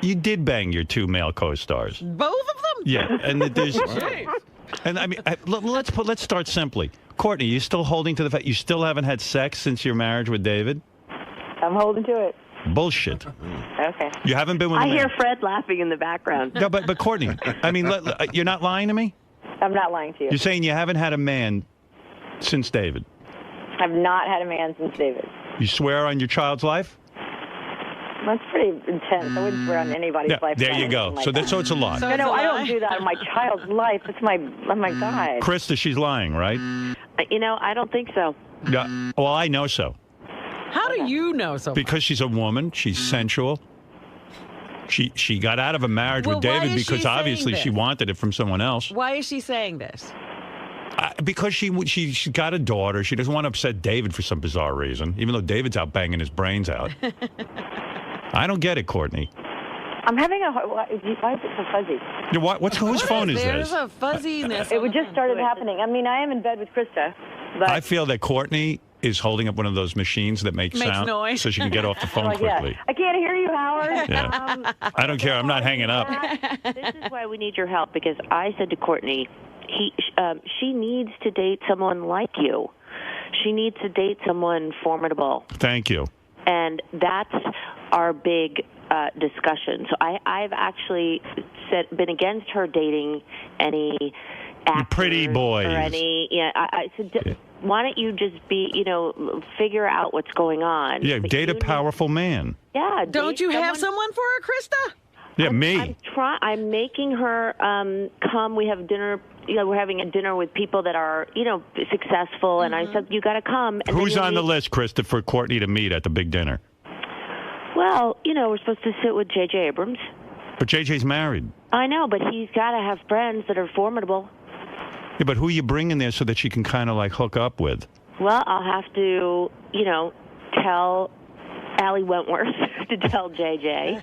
did bang your 2 male co-stars. Both of them? Yeah, and that there's... And I mean, let's start simply. Courtney, you still holding to the fact you still haven't had sex since your marriage with David? I'm holding to it. Bullshit. Okay. You haven't been with I a man. hear Fred laughing in the background. No, but Courtney, I mean, you're not lying to me? I'm not lying to you. You're saying you haven't had a man since David? I've not had a man since David. You swear on your child's life? That's pretty intense. I wouldn't swear on anybody's life. There you go. So it's a lot. No, I don't do that on my child's life. It's my God. Krista, she's lying, right? I don't think so. Yeah. Well, I know so. How do you know so? Because she's a woman. She's sensual. She got out of a marriage with David because obviously she wanted it from someone else. Why is she saying this? Because she got a daughter. She doesn't want to upset David for some bizarre reason, even though David's out banging his brains out. I don't get it, Courtney. I'm having why is it so fuzzy? Whose phone is There's this? a fuzziness. It just started happening. I mean, I am in bed with Krista, but I feel that Courtney is holding up one of those machines that makes sound noise. so she can get off the phone quickly. Yeah. I can't hear you, Howard. Yeah. I don't care. I'm not hanging up. This is why we need your help, because I said to Courtney, she needs to date someone like you. She needs to date someone formidable. Thank you. And that's our big discussion. So I've actually been against her dating any actors pretty boys or any. Yeah, I said, why don't you just figure out what's going on? Yeah, date a powerful man. Yeah. Don't you have someone for her, Krista? Yeah, me. I'm making her come. We have dinner. We're having a dinner with people that are, successful. And I said, you got to come. And who's on the list, Krista, for Courtney to meet at the big dinner? Well, we're supposed to sit with J.J. Abrams. But J.J.'s married. I know, but he's got to have friends that are formidable. Yeah, but who are you bringing there so that she can kind of like hook up with? Well, I'll have to, tell Allie Wentworth to tell J.J.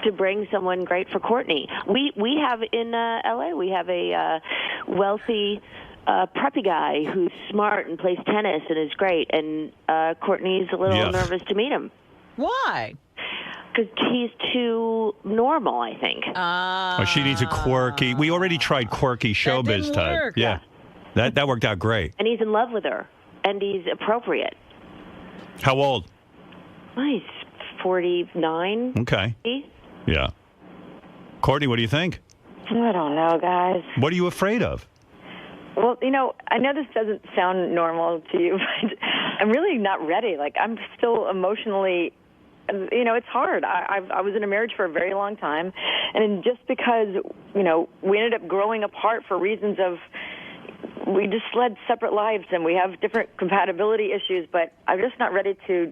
to bring someone great for Courtney. We have in L.A., we have a wealthy preppy guy who's smart and plays tennis and is great, and Courtney's a little nervous to meet him. Why? Because he's too normal, I think. She needs a quirky. We already tried quirky showbiz type. Work. Yeah, that worked out great. And he's in love with her, and he's appropriate. How old? Well, he's 49. Okay. Yeah. Courtney, what do you think? I don't know, guys. What are you afraid of? Well, I know this doesn't sound normal to you, but I'm really not ready. Like, I'm still emotionally, it's hard. I was in a marriage for a very long time, and just because, we ended up growing apart for reasons of, we just led separate lives, and we have different compatibility issues, but I'm just not ready to,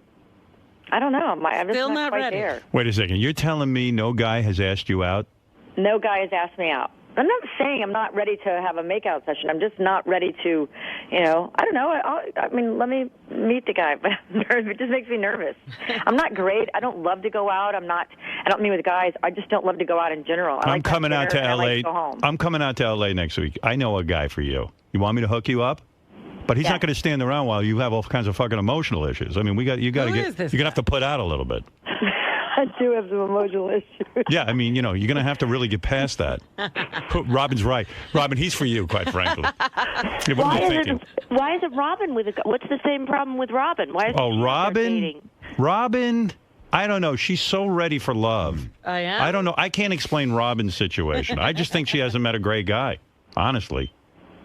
I don't know. I'm just not quite ready. there. Wait a second. You're telling me no guy has asked you out? No guy has asked me out. I'm not saying I'm not ready to have a makeout session. I'm just not ready to, I don't know. I mean, let me meet the guy, but it just makes me nervous. I'm not great. I don't love to go out. I don't mean with guys. I just don't love to go out in general. I'm coming out to L.A. I'm coming out to L.A. next week. I know a guy for you. You want me to hook you up? But he's not going to stand around while you have all kinds of fucking emotional issues. I mean, you're going to have to put out a little bit. I do have some emotional issues. Yeah, I mean, you're going to have to really get past that. Robin's right. Robin, he's for you, quite frankly. Yeah, what are you thinking? Why is it Robin what's the same problem with Robin? Why is Robin? Robin, I don't know. She's so ready for love. I am? I don't know. I can't explain Robin's situation. I just think she hasn't met a great guy, honestly.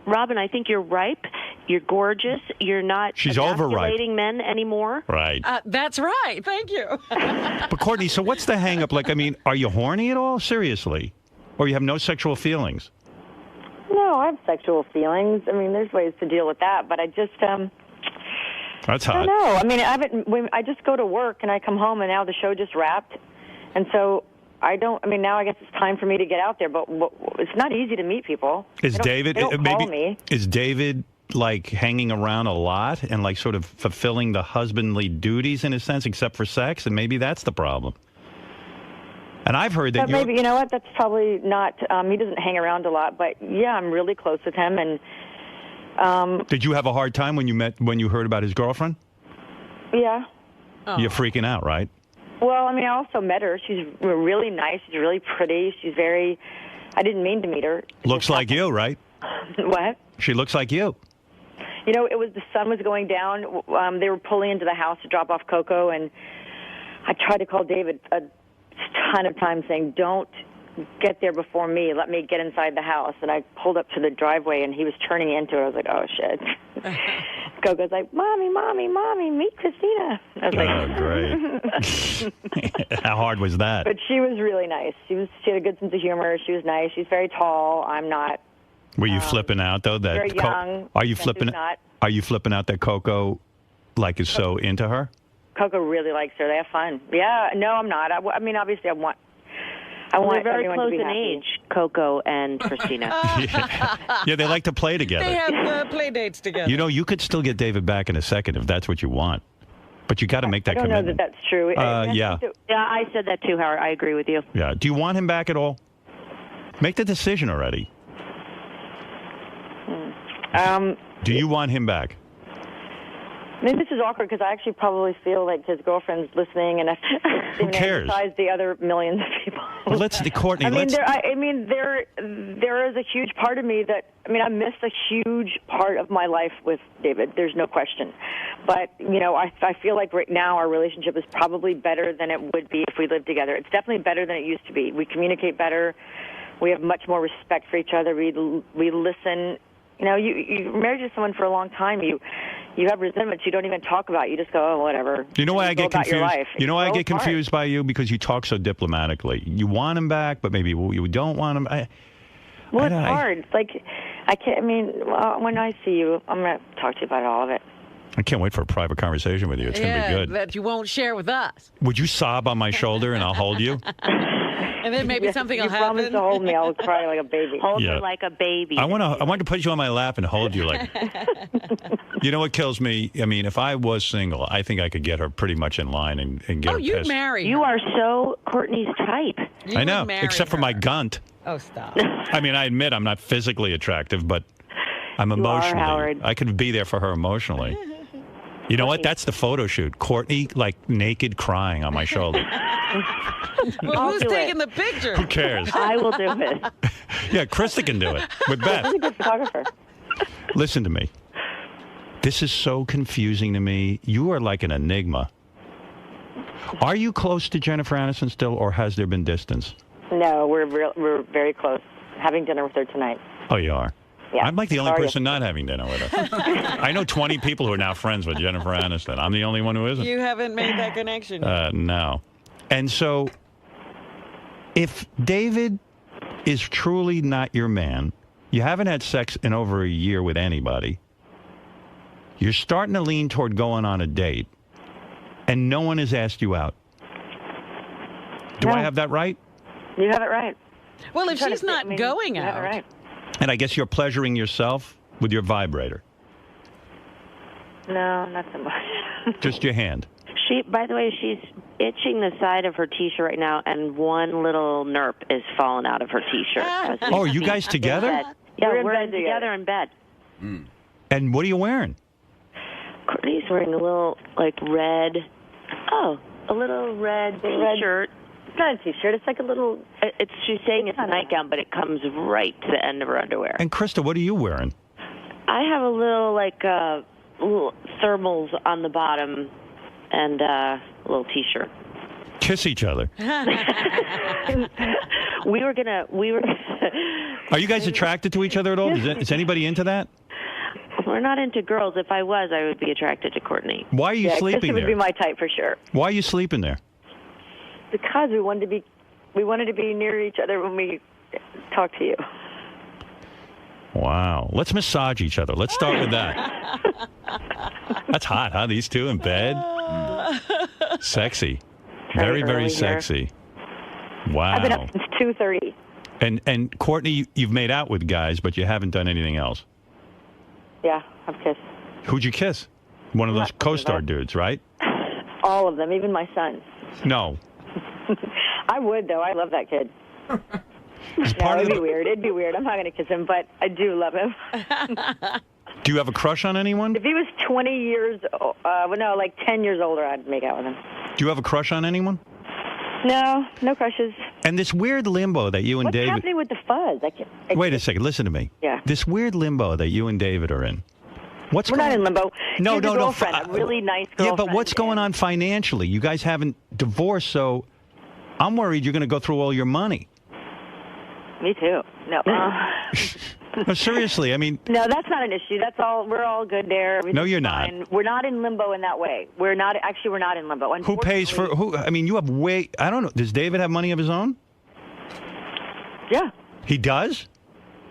Robin, I think you're ripe. You're gorgeous. You're not She's overripe. emasculating men anymore. Right. That's right. Thank you. But Courtney, so what's the hang up? Like, I mean, are you horny at all? Seriously? Or you have no sexual feelings? No, I have sexual feelings. I mean, there's ways to deal with that, but I just That's hot. I don't know. I mean, I just go to work and I come home and now the show just wrapped, and so now I guess it's time for me to get out there, but it's not easy to meet people. Is David they don't call me. Is David like hanging around a lot and like sort of fulfilling the husbandly duties in a sense, except for sex? And maybe that's the problem. And I've heard that maybe, you know what, that's probably not, he doesn't hang around a lot, but yeah, I'm really close with him. And did you have a hard time when you heard about his girlfriend? Yeah. Oh. You're freaking out, right? Well, I mean, I also met her. She's really nice. She's really pretty. I didn't mean to meet her. Looks like you, right? What? She looks like you. You know, the sun was going down. They were pulling into the house to drop off Coco, and I tried to call David a ton of times saying, don't get there before me. Let me get inside the house. And I pulled up to the driveway, and he was turning into it. I was like, oh, shit. Coco's like, Mommy, meet Christina. I was great. How hard was that? But she was really nice. She had a good sense of humor. She was nice. She's very tall. I'm not. Were you flipping out though? That very young. Are you flipping? Are you flipping out that Coco, like, is so into her? Coco really likes her. They have fun. Yeah. No, I'm not. I mean, obviously, I want They're very everyone close to be in happy. age, Coco and Christina. Yeah, they like to play together. They have play dates together. You know, you could still get David back in a second if that's what you want. But you got to make that commitment. I don't know that that's true. Yeah. Yeah, I said that too, Howard. I agree with you. Yeah. Do you want him back at all? Make the decision already. Do you want him back? I mean, this is awkward because I actually probably feel like his girlfriend's listening, and who cares? Besides the other millions of people. Well, Courtney. There is a huge part of me I missed a huge part of my life with David. There's no question. But, you know, I feel like right now our relationship is probably better than it would be if we lived together. It's definitely better than it used to be. We communicate better. We have much more respect for each other. We listen. You know, you're married to someone for a long time. You have resentments you don't even talk about. You just go, oh, whatever. You know why I get confused? You know why I get apart. confused by you? Because you talk so diplomatically. You want him back, but maybe you don't want him. It's hard. Like, I can't. I mean, when I see you, I'm going to talk to you about all of it. I can't wait for a private conversation with you. It's going to be good. That you won't share with us. Would you sob on my shoulder and I'll hold you? And then maybe something will happen. You promise to hold me. I'll cry like a baby. Hold me like a baby. I want to put you on my lap and hold you like. You know what kills me? I mean, if I was single, I think I could get her pretty much in line and get her pissed. Oh, you'd marry her. You are so Courtney's type. I know, except for my gunt. Oh, stop. I mean, I admit I'm not physically attractive, but I'm emotionally. Howard. I could be there for her emotionally. You know what? That's the photo shoot. Courtney, like, naked crying on my shoulder. Well, who's taking the picture? Who cares? I will do it. Yeah, Krista can do it with Beth. She's a good photographer. Listen to me. This is so confusing to me. You are like an enigma. Are you close to Jennifer Aniston still, or has there been distance? No, we're very close. Having dinner with her tonight. Oh, you are? Yeah. I'm like the only person not having dinner with her. I know 20 people who are now friends with Jennifer Aniston. I'm the only one who isn't. You haven't made that connection yet. No. And so, if David is truly not your man, you haven't had sex in over a year with anybody, you're starting to lean toward going on a date, and no one has asked you out. Do I have that right? You have it right. Well, if she's not going you out. have it right. And I guess you're pleasuring yourself with your vibrator. No, not so much. Just your hand. By the way, she's itching the side of her T-shirt right now, and one little nerp is falling out of her T-shirt. Oh, are you guys together? Yeah, We're in we're bed together in bed. And what are you wearing? Courtney's wearing a little, red T-shirt. It's not a T-shirt. It's like a little... She's saying it's a nightgown, but it comes right to the end of her underwear. And Krista, what are you wearing? I have a little, little thermals on the bottom and a little T-shirt. Kiss each other. we were Are you guys attracted to each other at all? Is anybody into that? We're not into girls. If I was, I would be attracted to Courtney. Why are you sleeping Kristen there? would be my type for sure. Why are you sleeping there? Because we wanted to be near each other when we talk to you. Wow. Let's massage each other. Let's start with that. That's hot, huh? These two in bed. Sexy. Very, very sexy. Wow. I've been up since 2:30. And Courtney, you've made out with guys, but you haven't done anything else. Yeah, I've kissed. Who'd you kiss? One of those co-star dudes, right? All of them, even my son. No. I would, though. I love that kid. It'd be weird. It'd be weird. I'm not going to kiss him, but I do love him. Do you have a crush on anyone? If he was 20 years, like 10 years older, I'd make out with him. Do you have a crush on anyone? No crushes. And this weird limbo that you and David... What's happening with the fuzz? Wait a second. Listen to me. Yeah. This weird limbo that you and David are in. We're not in limbo. No, He's a girlfriend, a really nice girlfriend. Yeah, but what's going on financially? You guys haven't divorced, so I'm worried you're going to go through all your money. Me too. No. No, seriously, I mean... No, that's not an issue. That's all. We're all good there. No, you're not. We're not in limbo in that way. We're not in limbo. Who pays for... I mean, you have I don't know. Does David have money of his own? Yeah. He does?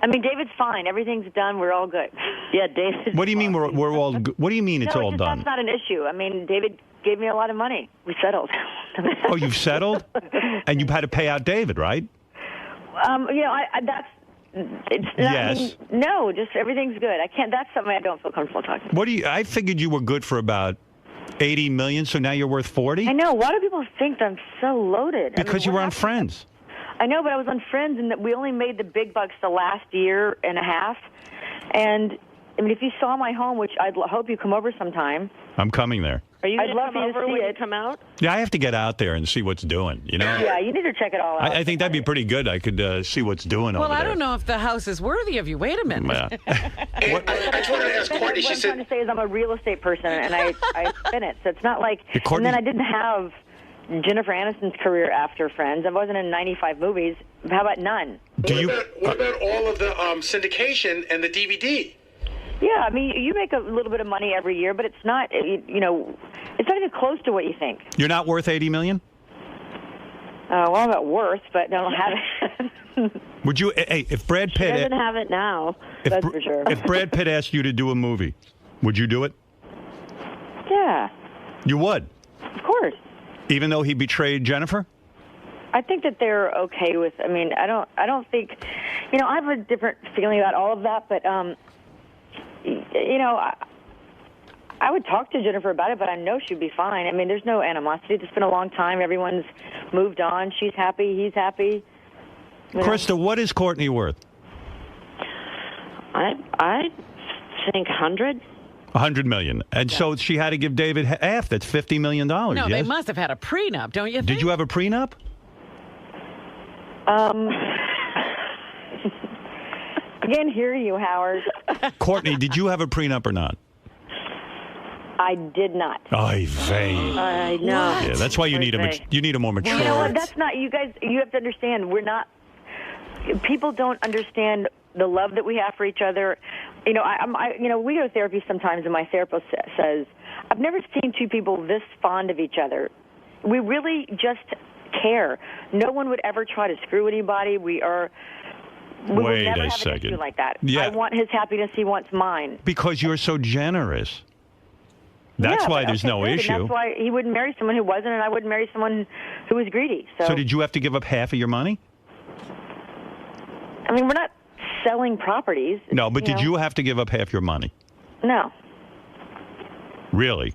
I mean, David's fine. Everything's done. We're all good. Yeah, David. What do you mean we're all good? What do you mean it's all done? That's not an issue. I mean, David gave me a lot of money. We settled. Oh, you've settled? And you've had to pay out David, right? That's... It's not, yes. No, just everything's good. I can't. That's something I don't feel comfortable talking about. I figured you were good for about $80 million, so now you're worth $40? I know. Why do people think I'm so loaded? Because you were on Friends. I know, but I was on Friends, and we only made the big bucks the last year and a half. And I mean, if you saw my home, which I'd hope you come over sometime. I'm coming there. Are you I'd love come for over you to when see you it. come out? Yeah, I have to get out there and see what's doing, you know? Yeah, you need to check it all out. I think that'd be pretty good. I could see what's doing over there. Well, I don't know if the house is worthy of you. Wait a minute. Yeah. I just wanted to ask Courtney. What I'm trying to say is I'm a real estate person, and I spin it. So it's not like... And then I didn't have Jennifer Aniston's career after Friends. I wasn't in 95 movies. How about none? What about all of the syndication and the DVD? Yeah, I mean, you make a little bit of money every year, but it's not, it's not even close to what you think. You're not worth $80 million? Well, I'm not worth, but I don't have it. Would you, if Brad Pitt... She doesn't have it now, that's for sure. If Brad Pitt asked you to do a movie, would you do it? Yeah. You would? Of course. Even though he betrayed Jennifer? I think that they're okay with, I mean, I don't think, I have a different feeling about all of that, but, I would talk to Jennifer about it, but I know she'd be fine. I mean, there's no animosity. It's been a long time. Everyone's moved on. She's happy. He's happy. Krista, what is Courtney worth? I think 100. $100 million. And so she had to give David half. That's $50 million. No, yes? they must have had a prenup, don't you think? Did you have a prenup? Again, hear you, Howard. Courtney, did you have a prenup or not? I did not. Oy vey. I know. Yeah, that's why you need a more mature. You know what? That's not. You guys. You have to understand. We're not. People don't understand the love that we have for each other. We go to therapy sometimes, and my therapist says, "I've never seen two people this fond of each other. We really just care. No one would ever try to screw anybody. We will Wait never a have second. an issue like that. Yeah. I want his happiness. He wants mine. Because you're so generous. That's why there's no issue. And that's why he wouldn't marry someone who wasn't, and I wouldn't marry someone who was greedy. So did you have to give up half of your money? I mean, we're not selling properties. No, but did you have to give up half your money? No. Really?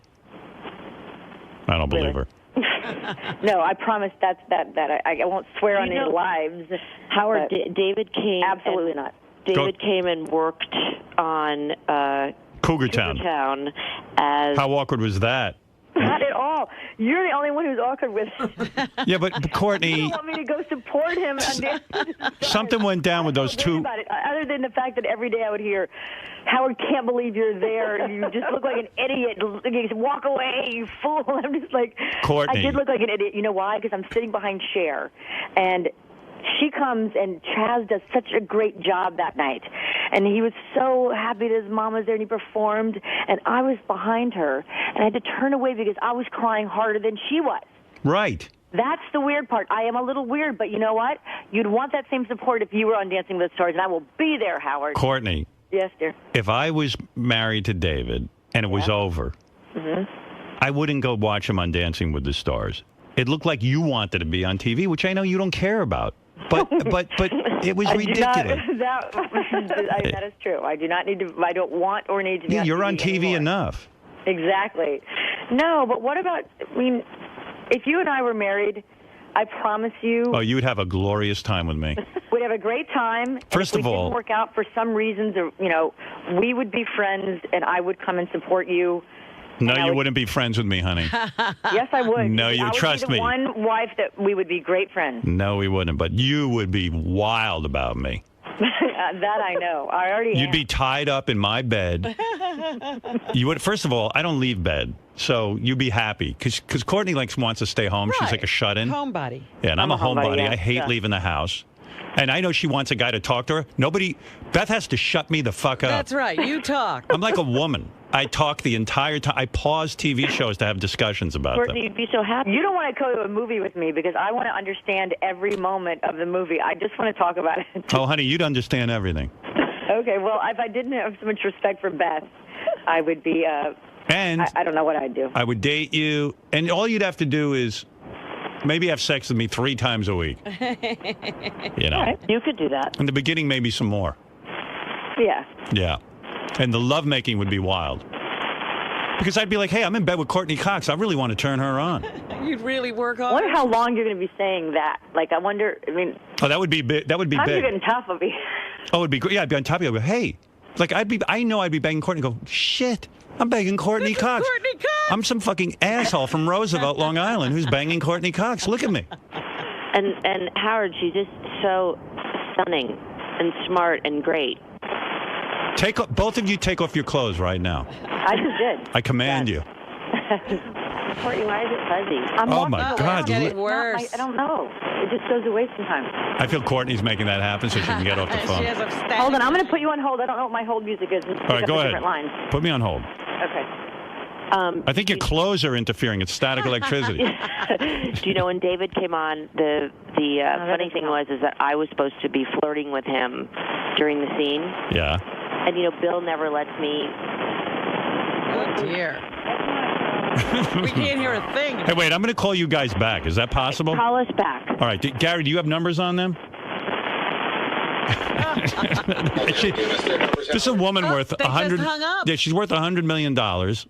I don't believe her. No, I promise that I won't swear on any lives. Howard, David came. Absolutely not. David came and worked on Cougar Town. As how awkward was that? Not at all. You're the only one who's awkward with it. Yeah, but Courtney... You don't want me to go support him. Something went down with those two... About it, other than the fact that every day I would hear, Howard, can't believe you're there. You just look like an idiot. Walk away, you fool. I'm just like... Courtney. I did look like an idiot. You know why? Because I'm sitting behind Cher. And she comes, and Chaz does such a great job that night. And he was so happy that his mom was there, and he performed. And I was behind her, and I had to turn away because I was crying harder than she was. Right. That's the weird part. I am a little weird, but you know what? You'd want that same support if you were on Dancing with the Stars, and I will be there, Howard. Courtney. Yes, dear. If I was married to David and it was over, I wouldn't go watch him on Dancing with the Stars. It looked like you wanted to be on TV, which I know you don't care about. But it was ridiculous. That is true. I do not need to. I don't want or need to be. Yeah, you're on TV anymore. enough. Exactly. No, but what about? I mean, if you and I were married, I promise you. Oh, you would have a glorious time with me. We'd have a great time. First of all, if it didn't work out for some reasons, or we would be friends, and I would come and support you. No, you wouldn't be friends with me, honey. Yes, I would. No, you trust me. I would be the one wife that we would be great friends. No, we wouldn't. But you would be wild about me. That I know. I already You'd am. be tied up in my bed. You would. First of all, I don't leave bed, so you'd be happy because Courtney wants to stay home. Right. She's like a shut-in. Homebody. Yeah, and I'm a homebody. Yeah. I hate leaving the house. And I know she wants a guy to talk to her. Beth has to shut me the fuck up. That's right. You talk. I'm like a woman. I talk the entire time. I pause TV shows to have discussions about them. You'd be so happy. You don't want to go to a movie with me because I want to understand every moment of the movie. I just want to talk about it. Oh, honey, you'd understand everything. Okay, well, if I didn't have so much respect for Beth, I would be, and I don't know what I'd do. I would date you, and all you'd have to do is maybe have sex with me 3 times a week. You know. All right, you could do that. In the beginning, maybe some more. Yeah. Yeah. And the lovemaking would be wild. Because I'd be like, hey, I'm in bed with Courtney Cox. I really want to turn her on. You'd really work on I wonder how long you're going to be saying that. Like, I wonder, I mean... Oh, that would be big. That would be big. You're getting tough of me. Oh, it'd be great. Yeah, I'd be on top of you. I'd go, hey. Like, I know I'd be begging Courtney. Go, shit. I'm banging Courtney Cox. Courtney Cox. I'm some fucking asshole from Roosevelt, Long Island, who's banging Courtney Cox. Look at me. And Howard, she's just so stunning and smart and great. Both of you take off your clothes right now. I just did. I command you. Courtney, why is it fuzzy? Oh, my God. It's getting worse. I don't know. It just goes away sometimes. I feel Courtney's making that happen so she can get off the phone. Hold on. I'm going to put you on hold. I don't know what my hold music is. All right, go ahead. Put me on hold. Okay. I think your clothes are interfering. It's static electricity. Do you know when David came on, the funny thing was that I was supposed to be flirting with him during the scene. Yeah. And, Bill never lets me. Oh, dear. We can't hear a thing. Hey, wait, I'm going to call you guys back. Is that possible? Call us back. All right. Gary, do you have numbers on them? This is a woman worth $100. Just hung up. Yeah, she's worth $100 million.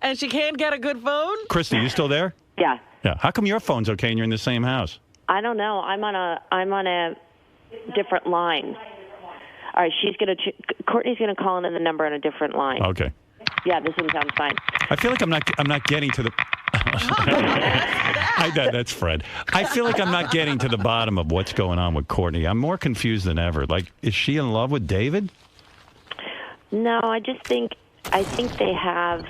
And she can't get a good phone? Christy, you still there? Yeah. Yeah. How come your phone's okay and you're in the same house? I don't know. I'm on a different line. All right, Courtney's gonna call in the number on a different line. Okay. Yeah, this one sounds fine. I feel like I'm not getting to the. That's Fred. I feel like I'm not getting to the bottom of what's going on with Courtney. I'm more confused than ever. Like, is she in love with David? No, I think they have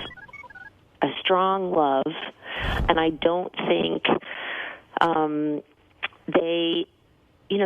a strong love, and I don't think they.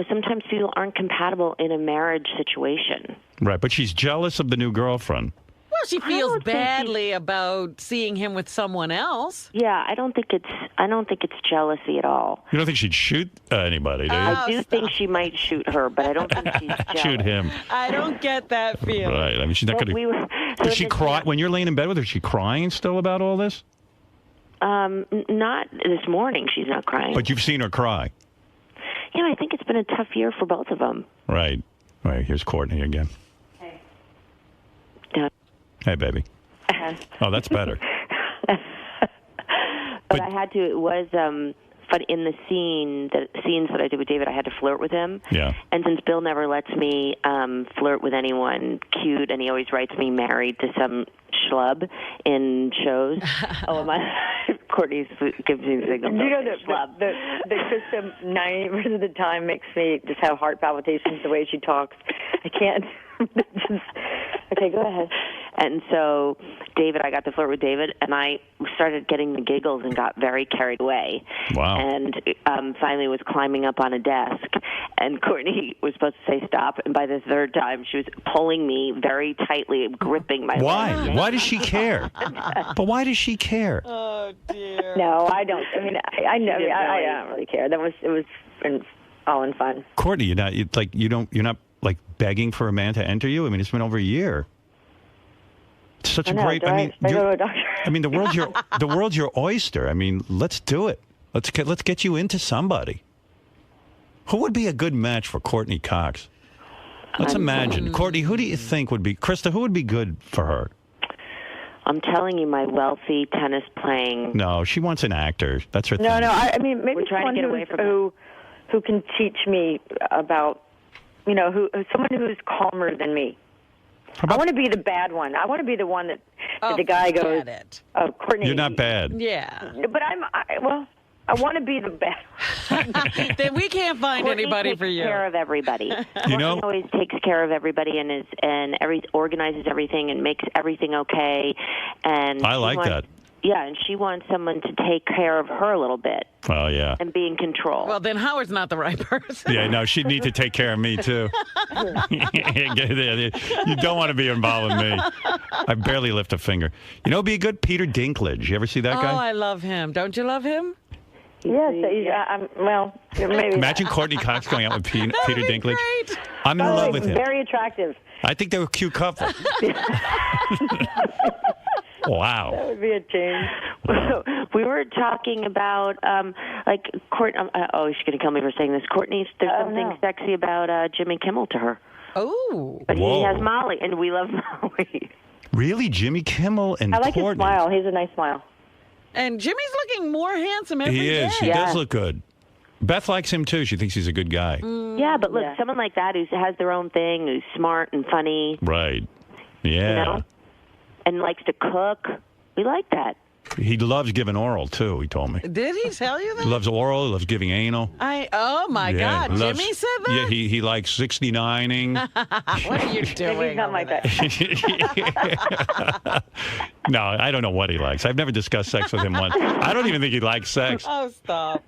Sometimes people aren't compatible in a marriage situation. Right, but she's jealous of the new girlfriend. Well, she feels badly about seeing him with someone else. Yeah, I don't think it's jealousy at all. You don't think she'd shoot anybody, do you? I do think she might shoot her, but I don't think she's jealous. Shoot him. I don't get that feeling. Right. I mean, she's not going to. Does she cry when you're laying in bed with her? Is she crying still about all this? Not this morning. She's not crying. But you've seen her cry. I think it's been a tough year for both of them. Right. All right. Here's Courtney again. Hey. Yeah. Hey, baby. Oh, that's better. But I had to. It was fun in the scenes that I did with David. I had to flirt with him. Yeah. And since Bill never lets me flirt with anyone cute, and he always writes me married to some schlub in shows. Courtney gives me the signal. You know that the Krista 90% of the time makes me just have heart palpitations the way she talks. I can't. Okay, go ahead. And so I got to flirt with David, and I started getting the giggles and got very carried away. Wow. And finally was climbing up on a desk, and Courtney was supposed to say stop, and by the third time she was pulling me very tightly, gripping my Why? leg. Why does she care? But why does she care? Oh, dear. No, I don't. I mean, I know. I don't really care. It was all in fun. Courtney, you're not like begging for a man to enter you. I mean, it's been over a year. It's such a great. I mean, the world's your oyster. I mean, let's do it. Let's get you into somebody. Who would be a good match for Courtney Cox? Let's imagine. Courtney, who do you think would be? Krista, who would be good for her? I'm telling you, my wealthy tennis playing. No, she wants an actor. That's her thing. No. I mean, maybe We're trying to get away from who can teach me about, someone who's calmer than me. I want to be the bad one. I want to be the one that the guy goes, "Oh, Courtney, you're not bad." Yeah. But I want to be the bad one. Then we can't find anybody for you. Takes care of everybody. Courtney always takes care of everybody and organizes everything and makes everything okay. And I like that. Yeah, and she wants someone to take care of her a little bit. Oh, yeah. And be in control. Well, then Howard's not the right person. Yeah, no, she'd need to take care of me, too. You don't want to be involved with me. I barely lift a finger. You know, be good Peter Dinklage. You ever see that guy? Oh, I love him. Don't you love him? Yes. Well, maybe. Imagine Courtney Cox going out with Peter Dinklage. Great. I'm in love with him. Very attractive. I think they're a cute couple. Wow. That would be a change. We were talking about, Courtney. Oh, she's going to kill me for saying this. Courtney, there's something sexy about Jimmy Kimmel to her. Oh. But he has Molly, and we love Molly. Really? Jimmy Kimmel and I like Courtney? his smile. He has a nice smile. And Jimmy's looking more handsome every day. He is. He does look good. Beth likes him, too. She thinks he's a good guy. Yeah, but look, someone like that who has their own thing, who's smart and funny. Right. Yeah. And likes to cook. We like that. He loves giving oral, too, he told me. Did he tell you that? He loves oral. He loves giving anal. Oh, my God. He loves, Jimmy said that? Yeah, he likes 69ing. What are you doing? He's not like that. No, I don't know what he likes. I've never discussed sex with him once. I don't even think he likes sex. Oh, stop.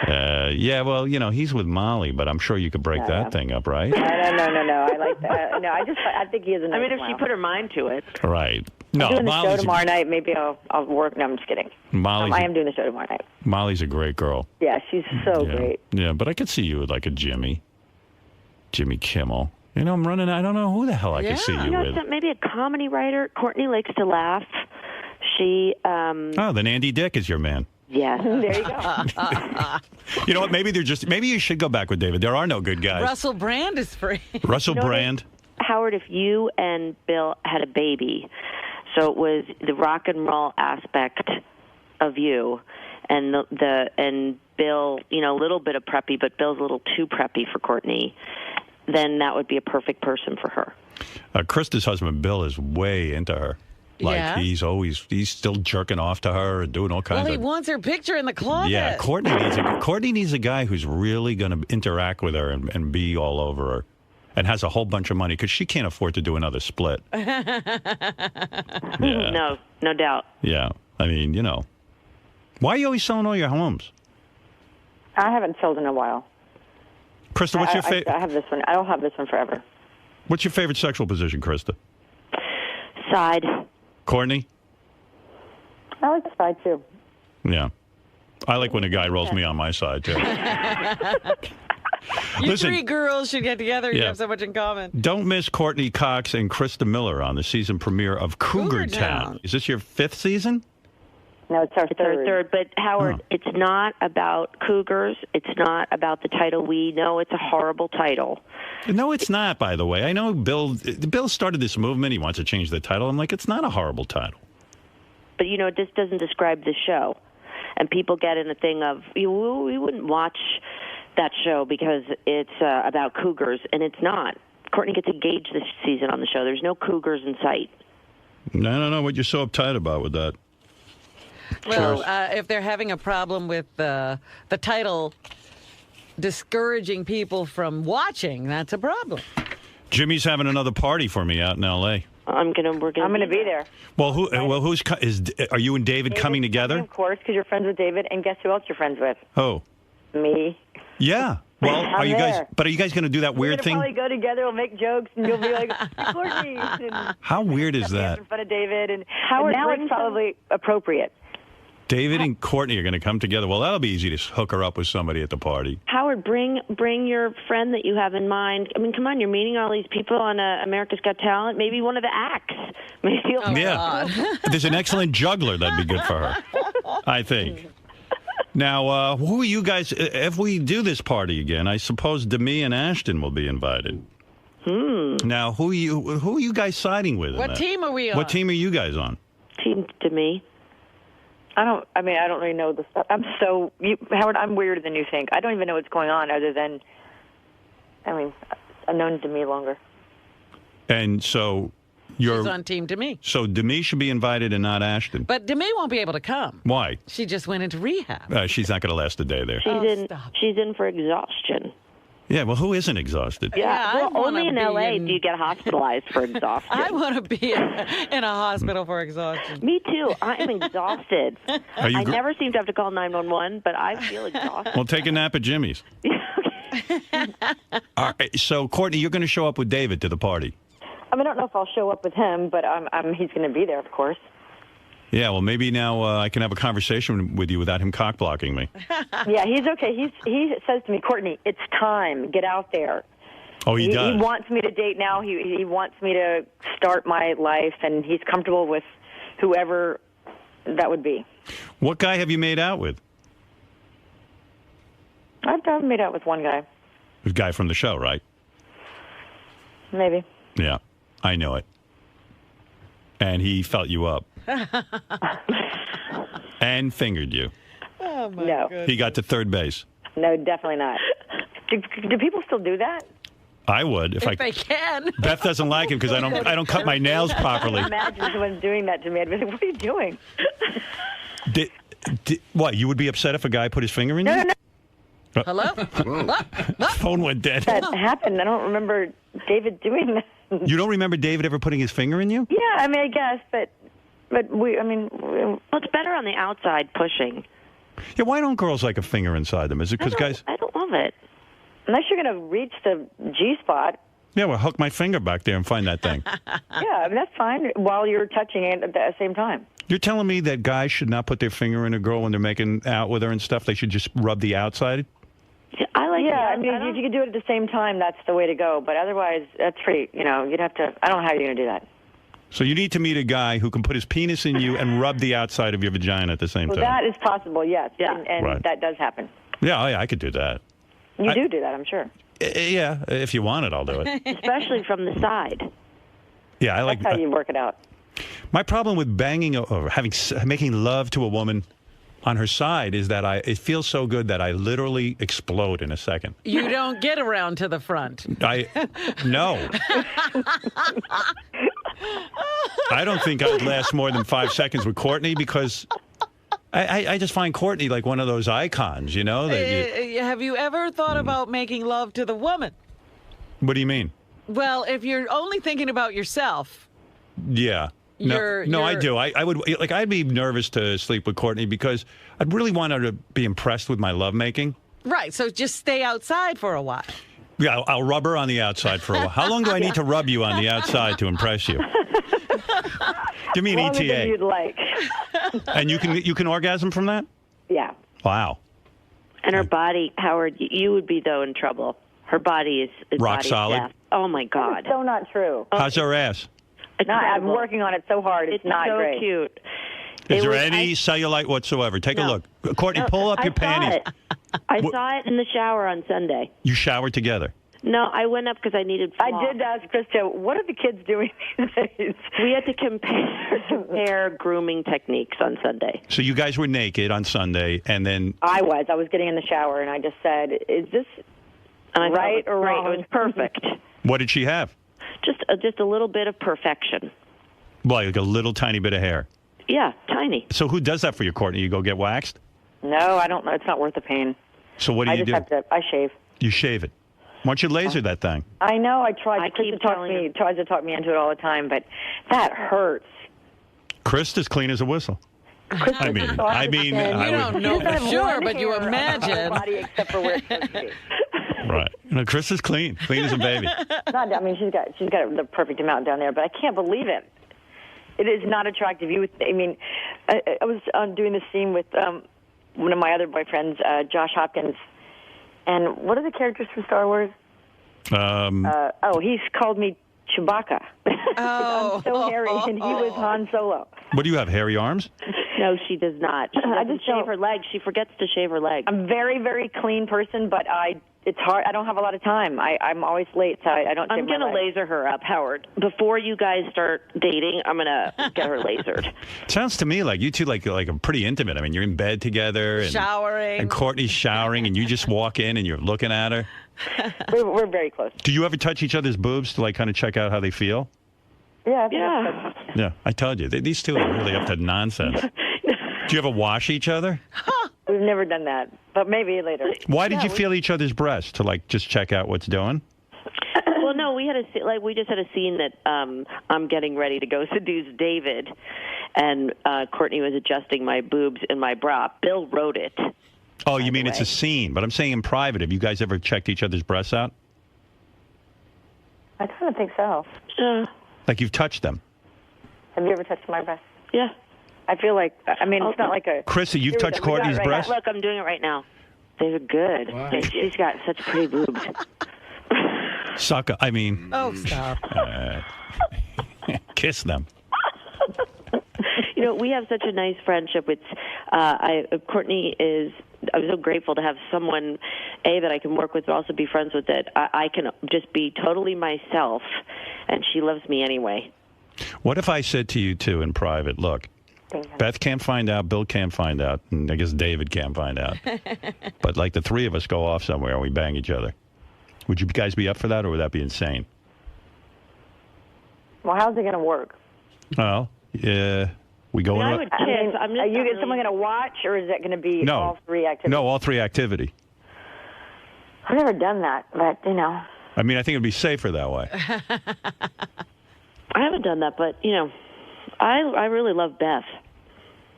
Yeah, well, he's with Molly, but I'm sure you could break that thing up, right? No. I like that. No, I think he has a nice if she put her mind to it. Right. No, I'm doing the show Molly's tomorrow night. Maybe I'll work. No, I'm just kidding. I am doing the show tomorrow night. Molly's a great girl. Yeah, she's so great. Yeah, but I could see you with like a Jimmy Kimmel. I'm running. I don't know who the hell I could see you with. Maybe a comedy writer. Courtney likes to laugh. She. Then Andy Dick is your man. Yeah, there you go. You know what? Maybe you should go back with David. There are no good guys. Russell Brand is free. Russell Brand. Howard, if you and Bill had a baby, so it was the rock and roll aspect of you, and and Bill, a little bit of preppy, but Bill's a little too preppy for Courtney, then that would be a perfect person for her. Krista's husband Bill is way into her. Like he's still jerking off to her and doing all kinds of. Well, he wants her picture in the closet. Yeah, Courtney needs a guy who's really going to interact with her and be all over her, and has a whole bunch of money because she can't afford to do another split. No doubt. Yeah, I mean, why are you always selling all your homes? I haven't sold in a while. Krista, what's your favorite? I have this one. I'll have this one forever. What's your favorite sexual position, Krista? Side. Courtney? I like the side, too. Yeah. I like when a guy rolls me on my side, too. Listen, three girls should get together. You have so much in common. Don't miss Courtney Cox and Krista Miller on the season premiere of Cougar Town. Is this your 5th season? No, it's our third. But, Howard, it's not about cougars. It's not about the title. We know it's a horrible title. No, it's not, by the way. I know Bill started this movement. He wants to change the title. I'm like, it's not a horrible title. But, this doesn't describe the show. And people get in the thing of, we wouldn't watch that show because it's about cougars, and it's not. Courtney gets engaged this season on the show. There's no cougars in sight. I don't know what you're so uptight about with that. Well, if they're having a problem with the title discouraging people from watching, that's a problem. Jimmy's having another party for me out in L.A. I'm gonna be there. Well, are you and David coming together? Of course, because you're friends with David, and guess who else you're friends with? Oh. Me. Yeah. Well, are you guys going to do that weird thing? We're gonna probably go together. We'll make jokes, and you'll be like, Courtney. How weird is that? In front of David, and now it's probably appropriate. David and Courtney are going to come together. Well, that'll be easy to hook her up with somebody at the party. Howard, bring your friend that you have in mind. I mean, come on, you're meeting all these people on America's Got Talent. Maybe one of the acts. Maybe There's an excellent juggler. That'd be good for her, I think. Now, who are you guys? If we do this party again, I suppose Demi and Ashton will be invited. Now, who are you guys siding with? What team are we on? What team are you guys on? Team Demi. I don't really know the stuff. Howard, I'm weirder than you think. I don't even know what's going on other than, I've known Demi longer. And so she's on Team Demi. So Demi should be invited and not Ashton. But Demi won't be able to come. Why? She just went into rehab. She's not going to last a day there. She's in for exhaustion. Yeah, well, who isn't exhausted? Yeah, only in L.A. do you get hospitalized for exhaustion. I want to be in a hospital for exhaustion. Me too. I'm exhausted. I never seem to have to call 911, but I feel exhausted. Well, take a nap at Jimmy's. All right, so, Courtney, you're going to show up with David to the party. I don't know if I'll show up with him, but he's going to be there, of course. Yeah, well, maybe now I can have a conversation with you without him cock-blocking me. Yeah, he's okay. He says to me, Courtney, it's time. Get out there. Oh, he does? He wants me to date now. He wants me to start my life, and he's comfortable with whoever that would be. What guy have you made out with? I've made out with one guy. The guy from the show, right? Maybe. Yeah, I know it. And he felt you up. And fingered you. Oh, my goodness. He got to third base. No, definitely not. Do people still do that? I would if I can. Beth doesn't like it because I don't cut my nails properly. I imagine someone doing that to me. I'd be like, what are you doing? What? You would be upset if a guy put his finger in you? No. Hello? Phone went dead. That happened. I don't remember David doing that. You don't remember David ever putting his finger in you? Yeah, I guess, but it's better on the outside pushing. Yeah, why don't girls like a finger inside them? Is it because guys? I don't love it. Unless you're going to reach the G spot. Yeah, well, hook my finger back there and find that thing. Yeah, that's fine while you're touching it at the same time. You're telling me that guys should not put their finger in a girl when they're making out with her and stuff? They should just rub the outside? Yeah, if you could do it at the same time, that's the way to go. But otherwise, that's pretty, you'd have to, I don't know how you're going to do that. So you need to meet a guy who can put his penis in you and rub the outside of your vagina at the same time. That is possible, yes. Yeah. And Right. that does happen. Yeah, I could do that. You do that, I'm sure. Yeah, if you want it, I'll do it. Especially from the side. Yeah, I like That's how you work it out. My problem with banging or making love to a woman on her side is that it feels so good that I literally explode in a second. You don't get around to the front. No. I don't think I'd last more than 5 seconds with Courtney because I just find Courtney like one of those icons, you know? Have you ever thought about making love to the woman? What do you mean? Well, if you're only thinking about yourself. Yeah. No, I do. I would I'd be nervous to sleep with Courtney because I'd really want her to be impressed with my lovemaking. Right. So just stay outside for a while. Yeah, I'll rub her on the outside for a while. How long do I need to rub you on the outside to impress you? Give me an Longer ETA. than you'd like. And you can orgasm from that? Yeah. Wow. And her body, Howard, you would be in trouble. Her body is rock body solid. death. Oh my God. That's so not true. How's her ass? I'm working on it so hard. It's not so great. Cute. Is there any cellulite whatsoever? Take a look. Courtney, pull up your panties. I saw it in the shower on Sunday. You showered together? No, I went up because I needed floss. I did ask Krista, what are the kids doing these days? We had to compare grooming techniques on Sunday. So you guys were naked on Sunday, and then... I was getting in the shower, and I just said, is this right or wrong? It was perfect. What did she have? Just a little bit of perfection. Like a little tiny bit of hair? Yeah, tiny. So who does that for you, Courtney? You go get waxed? No, I don't know. It's not worth the pain. So what do you do? I shave. You shave it? Why don't you laser that thing? I know. I tried. Chris tries to talk me into it all the time, but that hurts. Chris is clean as a whistle. I mean, you don't know for sure, but you imagine. Body except for where it's supposed to be. Right. Chris is clean as a baby. I mean, she's got the perfect amount down there, but I can't believe it. It is not attractive. I was doing this scene with one of my other boyfriends, Josh Hopkins, and what are the characters from Star Wars? He's called me Chewbacca. Oh, I'm so hairy, and he was Han Solo. What do you have? Hairy arms? No, she does not. She doesn't shave her legs. She forgets to shave her legs. I'm a very, very clean person, but it's hard. I don't have a lot of time. I'm always late, so I don't. I'm going to laser her up, Howard. Before you guys start dating, I'm going to get her lasered. Sounds to me like you two like are pretty intimate. I mean, you're in bed together, and showering, and Courtney's showering, and you just walk in and you're looking at her. We're very close. Do you ever touch each other's boobs to like kind of check out how they feel? Yeah. Yeah, I told you these two are really up to nonsense. Do you ever wash each other? We've never done that, but maybe later. Why did you feel each other's breasts to like just check out what's doing? Well, no, we just had a scene that I'm getting ready to go seduce David, and Courtney was adjusting my boobs in my bra. Bill wrote it. Oh, you mean it's a scene? But I'm saying in private. Have you guys ever checked each other's breasts out? I kind of think so. Like you've touched them? Have you ever touched my breasts? Yeah. I feel like, it's not like a... Chrissy, you've touched Courtney's breasts? Look, I'm doing it right now. They're good. Wow. She's got such pretty boobs. Sucker. I mean... Oh, stop. Kiss them. We have such a nice friendship. Courtney is... I'm so grateful to have someone, that I can work with, but also be friends with, that I can just be totally myself, and she loves me anyway. What if I said to you, too, in private, look, Beth can't find out, Bill can't find out, and I guess David can't find out. But, like, the three of us go off somewhere and we bang each other. Would you guys be up for that, or would that be insane? Well, how's it going to work? Well, we go in... Are someone going to watch, or is that going to be all three activities? No, all three activity. I've never done that, but, I mean, I think it would be safer that way. I haven't done that, but, I really love Beth.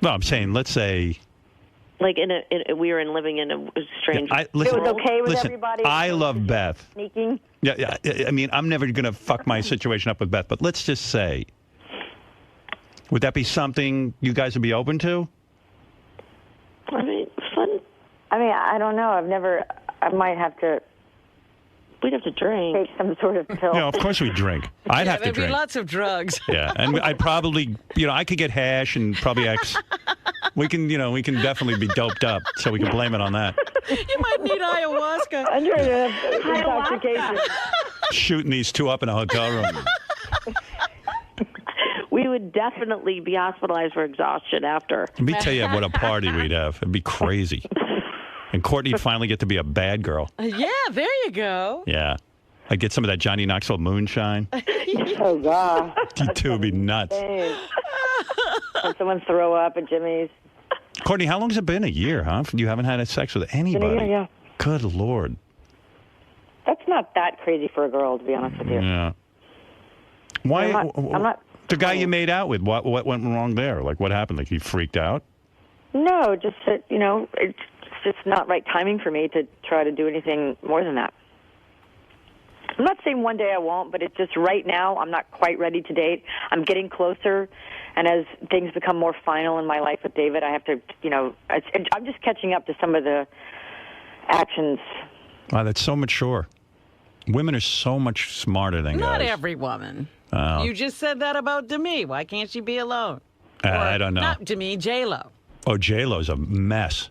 No, I'm saying, let's say... Like, we were living in a strange... it was okay with everybody? I love Beth. Sneaking? Yeah, I mean, I'm never going to fuck my situation up with Beth, but let's just say... Would that be something you guys would be open to? I mean, fun. I don't know. I might have to... We'd have to drink. Take some sort of pill. No, of course we drink. I'd have to drink. There'd be lots of drugs. Yeah, and I'd probably, I could get hash and probably X. We can definitely be doped up, so we can blame it on that. You might need ayahuasca. I'm trying to have intoxication. Shooting these two up in a hotel room. We would definitely be hospitalized for exhaustion after. Let me tell you what a party we'd have. It'd be crazy. And Courtney'd finally get to be a bad girl. Yeah, there you go. Yeah. I'd get some of that Johnny Knoxville moonshine. Oh, God. You two would be nuts. Did someone throw up at Jimmy's? Courtney, how long has it been? A year, huh? You haven't had sex with anybody. Yeah. Good Lord. That's not that crazy for a girl, to be honest with you. Yeah. Why? I'm not the guy you made out with, what went wrong there? Like, what happened? Like, he freaked out? No, just that, it's just not right timing for me to try to do anything more than that. I'm not saying one day I won't, but it's just right now I'm not quite ready to date. I'm getting closer, and as things become more final in my life with David, I have to, I'm just catching up to some of the actions. Wow, that's so mature. Women are so much smarter than guys. Not every woman. You just said that about Demi. Why can't she be alone? I don't know. Not Demi, J-Lo. Oh, J-Lo's a mess.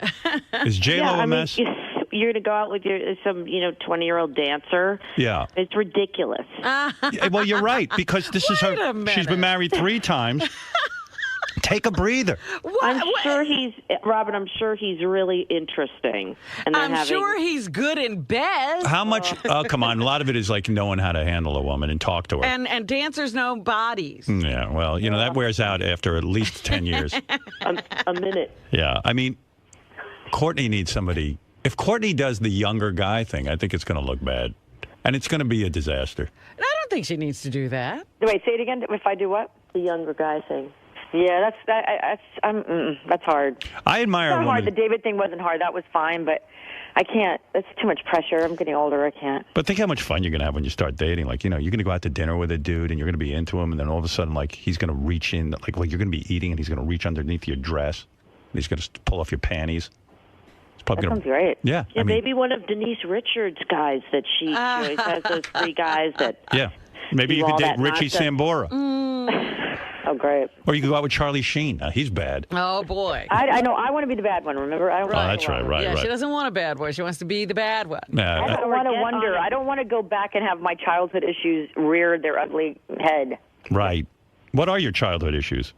Is J-Lo a mess? You're going to go out with some 20-year-old dancer. Yeah. It's ridiculous. Yeah, well, you're right, because this is her. She's been married 3 times. Take a breather. Robin, I'm sure he's really interesting. And I'm sure he's good in bed. How much? Oh, come on. A lot of it is like knowing how to handle a woman and talk to her. And dancers know bodies. Yeah, well, that wears out after at least 10 years. A minute. Yeah, I mean, Courtney needs somebody. If Courtney does the younger guy thing, I think it's going to look bad. And it's going to be a disaster. I don't think she needs to do that. Wait, say it again. If I do what? The younger guy thing. Yeah, that's hard. I admire it's a not woman. hard. The David thing wasn't hard. That was fine, but I can't. That's too much pressure. I'm getting older. I can't. But think how much fun you're going to have when you start dating. Like, you're going to go out to dinner with a dude and you're going to be into him, and then all of a sudden, like, he's going to reach in, like you're going to be eating and he's going to reach underneath your dress. And he's going to pull off your panties. That sounds great. Yeah. Yeah, maybe one of Denise Richards' guys that she always has those 3 guys that. Yeah. Maybe you could date Richie Sambora. Oh, great. Or you could go out with Charlie Sheen. He's bad. Oh, boy. I know. I want to be the bad one, remember? That's right. Yeah, she doesn't want a bad boy. She wants to be the bad one. I don't want to wonder. I don't want to go back and have my childhood issues rear their ugly head. Right. What are your childhood issues?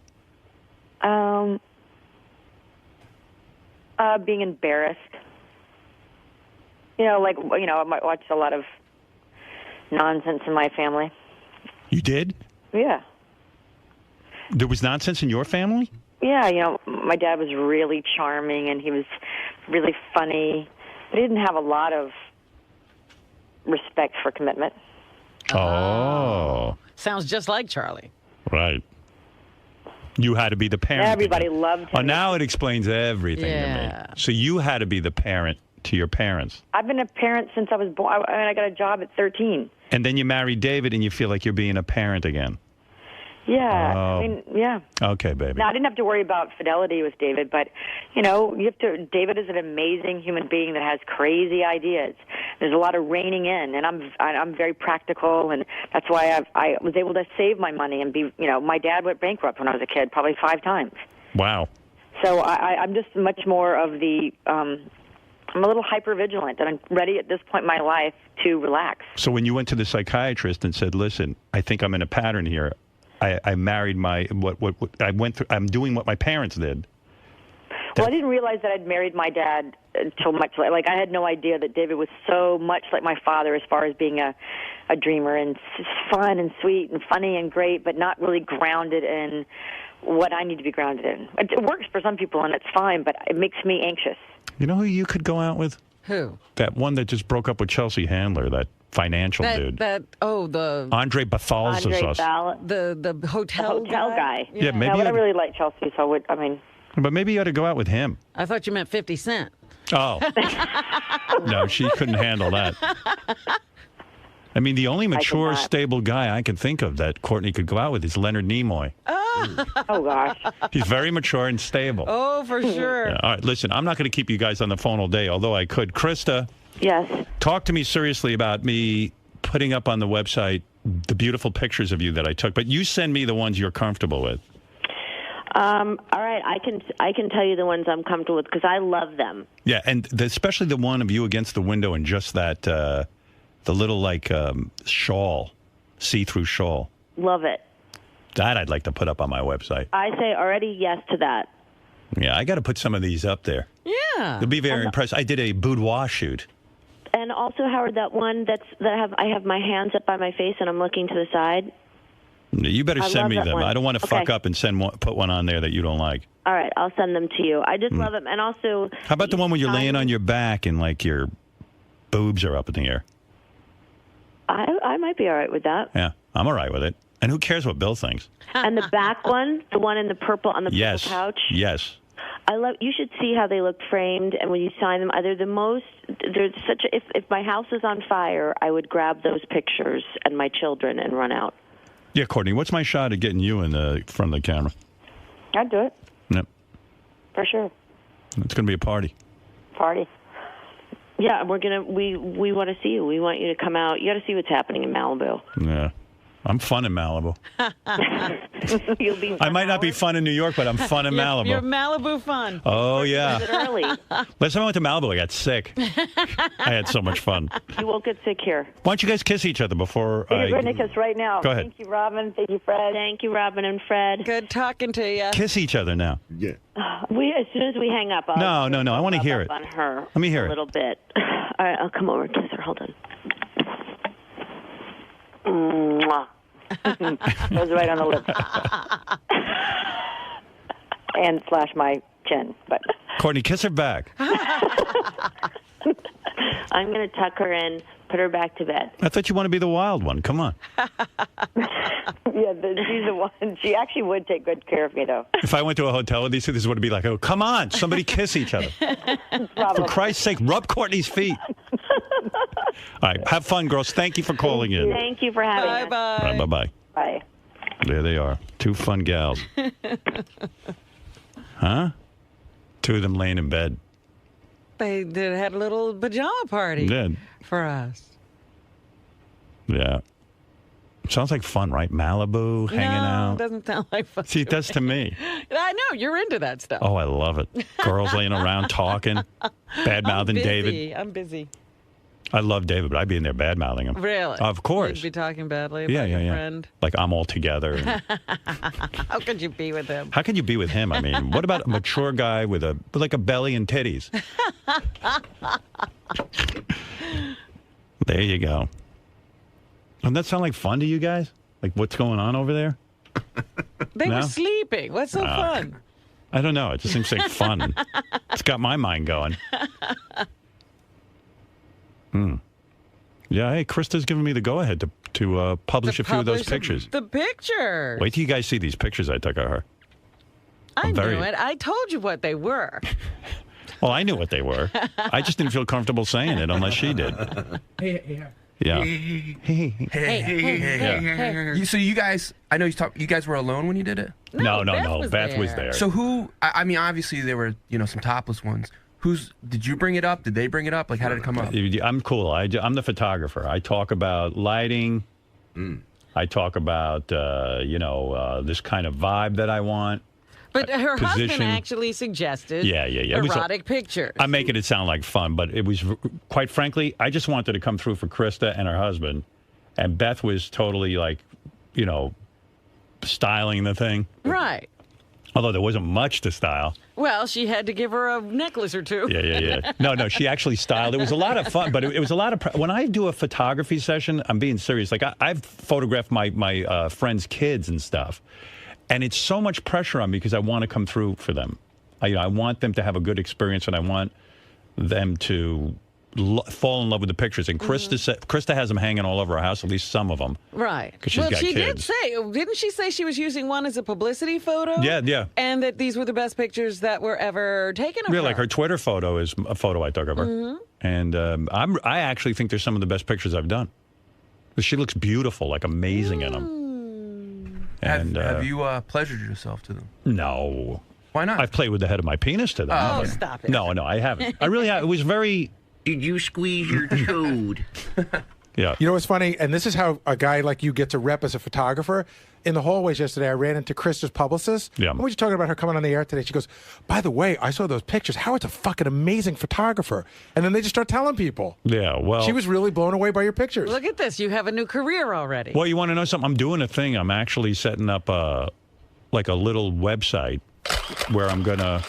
Being embarrassed. I might watch a lot of nonsense in my family. You did? Yeah. There was nonsense in your family? Yeah, my dad was really charming and he was really funny, but he didn't have a lot of respect for commitment. Oh. Sounds just like Charlie. Right. You had to be the parent. Everybody loved him. Oh, now it explains everything to me. So you had to be the parent to your parents. I've been a parent since I was born. I got a job at 13. And then you married David and you feel like you're being a parent again. Yeah. Oh. Yeah. Okay, baby. Now, I didn't have to worry about fidelity with David, but, David is an amazing human being that has crazy ideas. There's a lot of reining in, and I'm very practical, and that's why I was able to save my money and be, my dad went bankrupt when I was a kid, probably 5 times. Wow. So I'm just much more of the, I'm a little hyper-vigilant, and I'm ready at this point in my life to relax. So when you went to the psychiatrist and said, listen, I think I'm in a pattern here, I married what I went through. I'm doing what my parents did. Well, I didn't realize that I'd married my dad until much later. Like, I had no idea that David was so much like my father as far as being a dreamer and fun and sweet and funny and great, but not really grounded in what I need to be grounded in. It works for some people, and it's fine, but it makes me anxious. You know who you could go out with? Who? That one that just broke up with Chelsea Handler, that financial dude. Andre Bathalzas. The hotel guy. Yeah, maybe. I really like Chelsea, so But maybe you ought to go out with him. I thought you meant 50 Cent. Oh. No, she couldn't handle that. I mean, the only mature, stable guy I can think of that Courtney could go out with is Leonard Nimoy. Oh, gosh. He's very mature and stable. Oh, for sure. Yeah, all right, listen, I'm not going to keep you guys on the phone all day, although I could. Krista. Yes. Talk to me seriously about me putting up on the website the beautiful pictures of you that I took, but you send me the ones you're comfortable with. All right, I can tell you the ones I'm comfortable with because I love them. Yeah, and especially the one of you against the window and just that, the little shawl, see-through shawl. Love it. That I'd like to put up on my website. I say already yes to that. Yeah, I got to put some of these up there. Yeah. You'll be very impressed. I did a boudoir shoot. And also, Howard, that one I have my hands up by my face and I'm looking to the side. You better send me them. One. I don't want to fuck up and put one on there that you don't like. All right, I'll send them to you. I just love them. And also... How about the one where you're laying on your back and your boobs are up in the air? I might be all right with that. Yeah, I'm all right with it. And who cares what Bill thinks? And the back one, the one in the purple on the purple couch. Yes. You should see how they look framed, and when you sign them, there's such a, if my house is on fire, I would grab those pictures and my children and run out. Yeah, Courtney, what's my shot at getting you in the front of the camera? I'd do it. Yep. For sure. It's going to be a party. Party. Yeah, we want to see you. We want you to come out. You got to see what's happening in Malibu. Yeah. I'm fun in Malibu. You'll be I might not be fun in New York, but I'm fun in Malibu. You're Malibu fun. Oh, yeah. Visit early. Last time I went to Malibu, I got sick. I had so much fun. You won't get sick here. Why don't you guys kiss each other before We're going to kiss right now. Go ahead. Thank you, Robin. Thank you, Fred. Thank you, Robin and Fred. Good talking to you. Kiss each other now. Yeah. As soon as we hang up, I'll No. I want to hear it. on her. Let me hear it. A little bit. All right, I'll come over and kiss her. Hold on. Mwah. Goes right on the lips. And slash my chin. But Courtney, kiss her back. I'm going to tuck her in Put her back to bed. I thought you want to be the wild one. Come on. Yeah, she's the one. She actually would take good care of me, though. If I went to a hotel with these two, this is what it'd be like. Oh, come on. Somebody kiss each other. For Christ's sake, rub Courtney's feet. All right. Have fun, girls. Thank you for calling in. Thank you for having us. Bye-bye. Right, bye-bye. Bye. There they are. Two fun gals. Huh? Two of them laying in bed. They had a little pajama party for us. Yeah. Sounds like fun, right? Malibu, hanging out. No, it doesn't sound like fun. See, it does to me. I know. You're into that stuff. Oh, I love it. Girls laying around talking, bad-mouthing David. I'm busy. I love David, but I'd be in there bad-mouthing him. Really? Of course. You'd be talking badly about your friend. Like I'm all together. How could you be with him? How can you be with him? I mean, what about a mature guy with a belly and titties? There you go. Doesn't that sound like fun to you guys? Like what's going on over there? They were sleeping. What's so fun? I don't know. It just seems like fun. It's got my mind going. Yeah, hey, Krista's giving me the go-ahead to publish a few of those pictures. The picture. Wait till you guys see these pictures I took of her. I knew it. I told you what they were. Well, I knew what they were. I just didn't feel comfortable saying it unless she did. Hey. Yeah. Hey. So you guys, I know you guys were alone when you did it? No. Beth was there. So who, I mean, obviously there were, some topless ones. Did you bring it up? Did they bring it up? Like, how did it come up? I'm cool. I'm the photographer. I talk about lighting. I talk about, this kind of vibe that I want. But her position. husband actually suggested erotic pictures. I'm making it sound like fun, but it was, quite frankly, I just wanted to come through for Krista and her husband. And Beth was totally like, styling the thing. Right. Although there wasn't much to style. Well, she had to give her a necklace or two. Yeah. No, she actually styled. It was a lot of fun, but it was a lot of... When I do a photography session, I'm being serious. Like, I've photographed my friends' kids and stuff, and it's so much pressure on me because I want to come through for them. I want them to have a good experience, and I want them to fall in love with the pictures. And Krista has them hanging all over her house, at least some of them. Right. Because she's got kids. Didn't she say she was using one as a publicity photo? Yeah. And that these were the best pictures that were ever taken of her. Yeah, like her Twitter photo is a photo I took of her. And I actually think they're some of the best pictures I've done. She looks beautiful, like amazing in them. And have you pleasured yourself to them? No. Why not? I've played with the head of my penis to them. Oh, stop it. No, I haven't. I really have. It was very... Did you squeeze your chode? Yeah. You know what's funny? And this is how a guy like you gets a rep as a photographer. In the hallways yesterday, I ran into Krista's publicist. Yeah. And we were talking about her coming on the air today. She goes, by the way, I saw those pictures. Howard's a fucking amazing photographer. And then they just start telling people. Yeah, well... She was really blown away by your pictures. Look at this. You have a new career already. Well, you want to know something? I'm doing a thing. I'm actually setting up a little website where I'm going to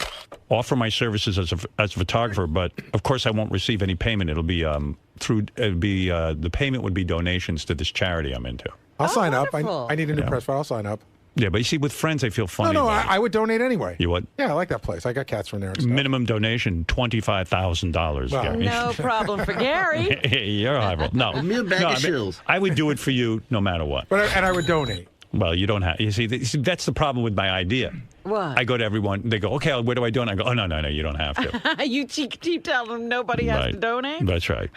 offer my services as a photographer, but of course I won't receive any payment. It'll be the payment would be donations to this charity I'm into. I'll sign up. I need a new press file. I'll sign up. Yeah, but you see, with friends, I feel funny. No, I would donate anyway. You would? Yeah, I like that place. I got cats from there. And stuff. Minimum donation $25,000. Wow. Gary. No problem for Gary. You're highball. No, I would do it for you no matter what. And I would donate. Well, you don't have. You see, that's the problem with my idea. What? I go to everyone. They go, okay, where do I donate? I go, oh, no, you don't have to. You keep telling them nobody has to donate? That's right.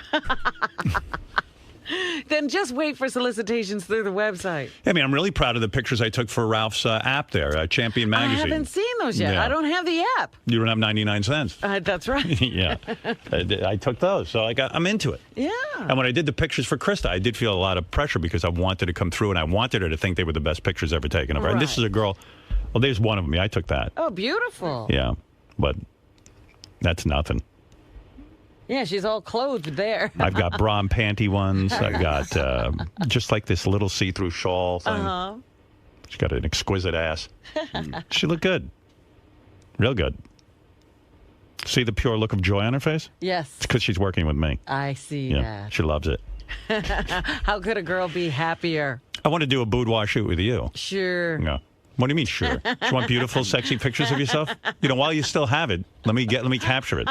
Then just wait for solicitations through the website. I mean, I'm really proud of the pictures I took for Ralph's app there, Champion Magazine. I haven't seen those yet. Yeah. I don't have the app. You don't have 99 cents. That's right. Yeah. I took those, so I'm into it. Yeah. And when I did the pictures for Krista, I did feel a lot of pressure because I wanted to come through and I wanted her to think they were the best pictures ever taken of her. Right. And this is a girl. Well, there's one of them. Yeah, I took that. Oh, beautiful. Yeah, but that's nothing. Yeah, she's all clothed there. I've got bra and panty ones. I've got just like this little see-through shawl thing. Uh-huh. She's got an exquisite ass. She looked good. Real good. See the pure look of joy on her face? Yes. It's because she's working with me. I see that. She loves it. How could a girl be happier? I want to do a boudoir shoot with you. Sure. Yeah. What do you mean, sure? Do you want beautiful, sexy pictures of yourself? While you still have it, let me capture it.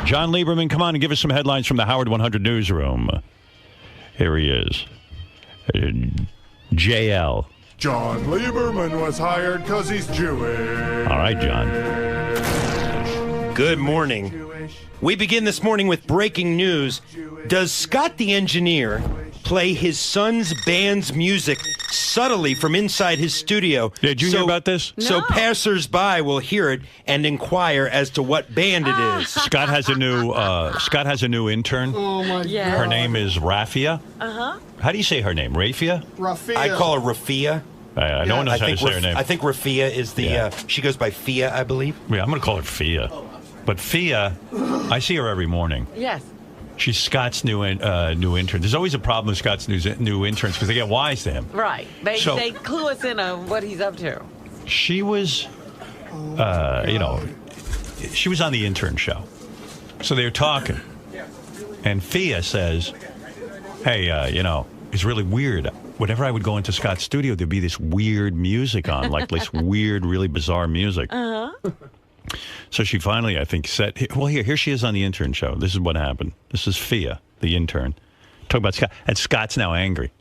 John Lieberman, come on and give us some headlines from the Howard 100 newsroom. Here he is. JL. John Lieberman was hired because he's Jewish. All right, John. Good morning. We begin this morning with breaking news. Does Scott the engineer play his son's band's music subtly from inside his studio? Did you hear about this? So passers-by will hear it and inquire as to what band it is. Scott has a new intern. Oh my God. Her name is Rafia. Uh-huh. How do you say her name? Rafia? Rafia. I call her Rafia. No one knows how to say her name. I think Rafia is the, she goes by Fia, I believe. Yeah, I'm going to call her Fia. But Fia, I see her every morning. Yes. She's Scott's new intern. There's always a problem with Scott's new interns because they get wise to him. Right. They clue us in on what he's up to. She was, she was on the intern show. So they were talking. And Fia says, hey, it's really weird. Whenever I would go into Scott's studio, there'd be this weird music on, like this weird, really bizarre music. Uh-huh. So she finally, I think, said, well, here she is on the intern show. This is what happened. This is Fia, the intern. Talk about Scott. And Scott's now angry.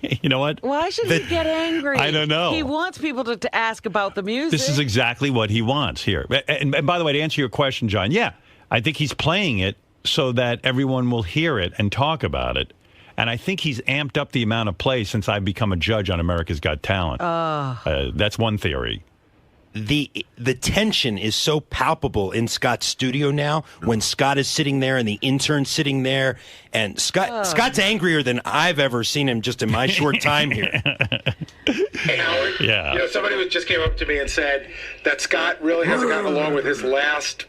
You know what? Why should he get angry? I don't know. He wants people to ask about the music. This is exactly what he wants here. And by the way, to answer your question, John, yeah, I think he's playing it so that everyone will hear it and talk about it. And I think he's amped up the amount of play since I've become a judge on America's Got Talent. That's one theory. The tension is so palpable in Scott's studio now when Scott is sitting there and the intern's sitting there. And Scott's angrier than I've ever seen him just in my short time here. Hey, Howard. Yeah. Somebody just came up to me and said that Scott really hasn't gotten along with his last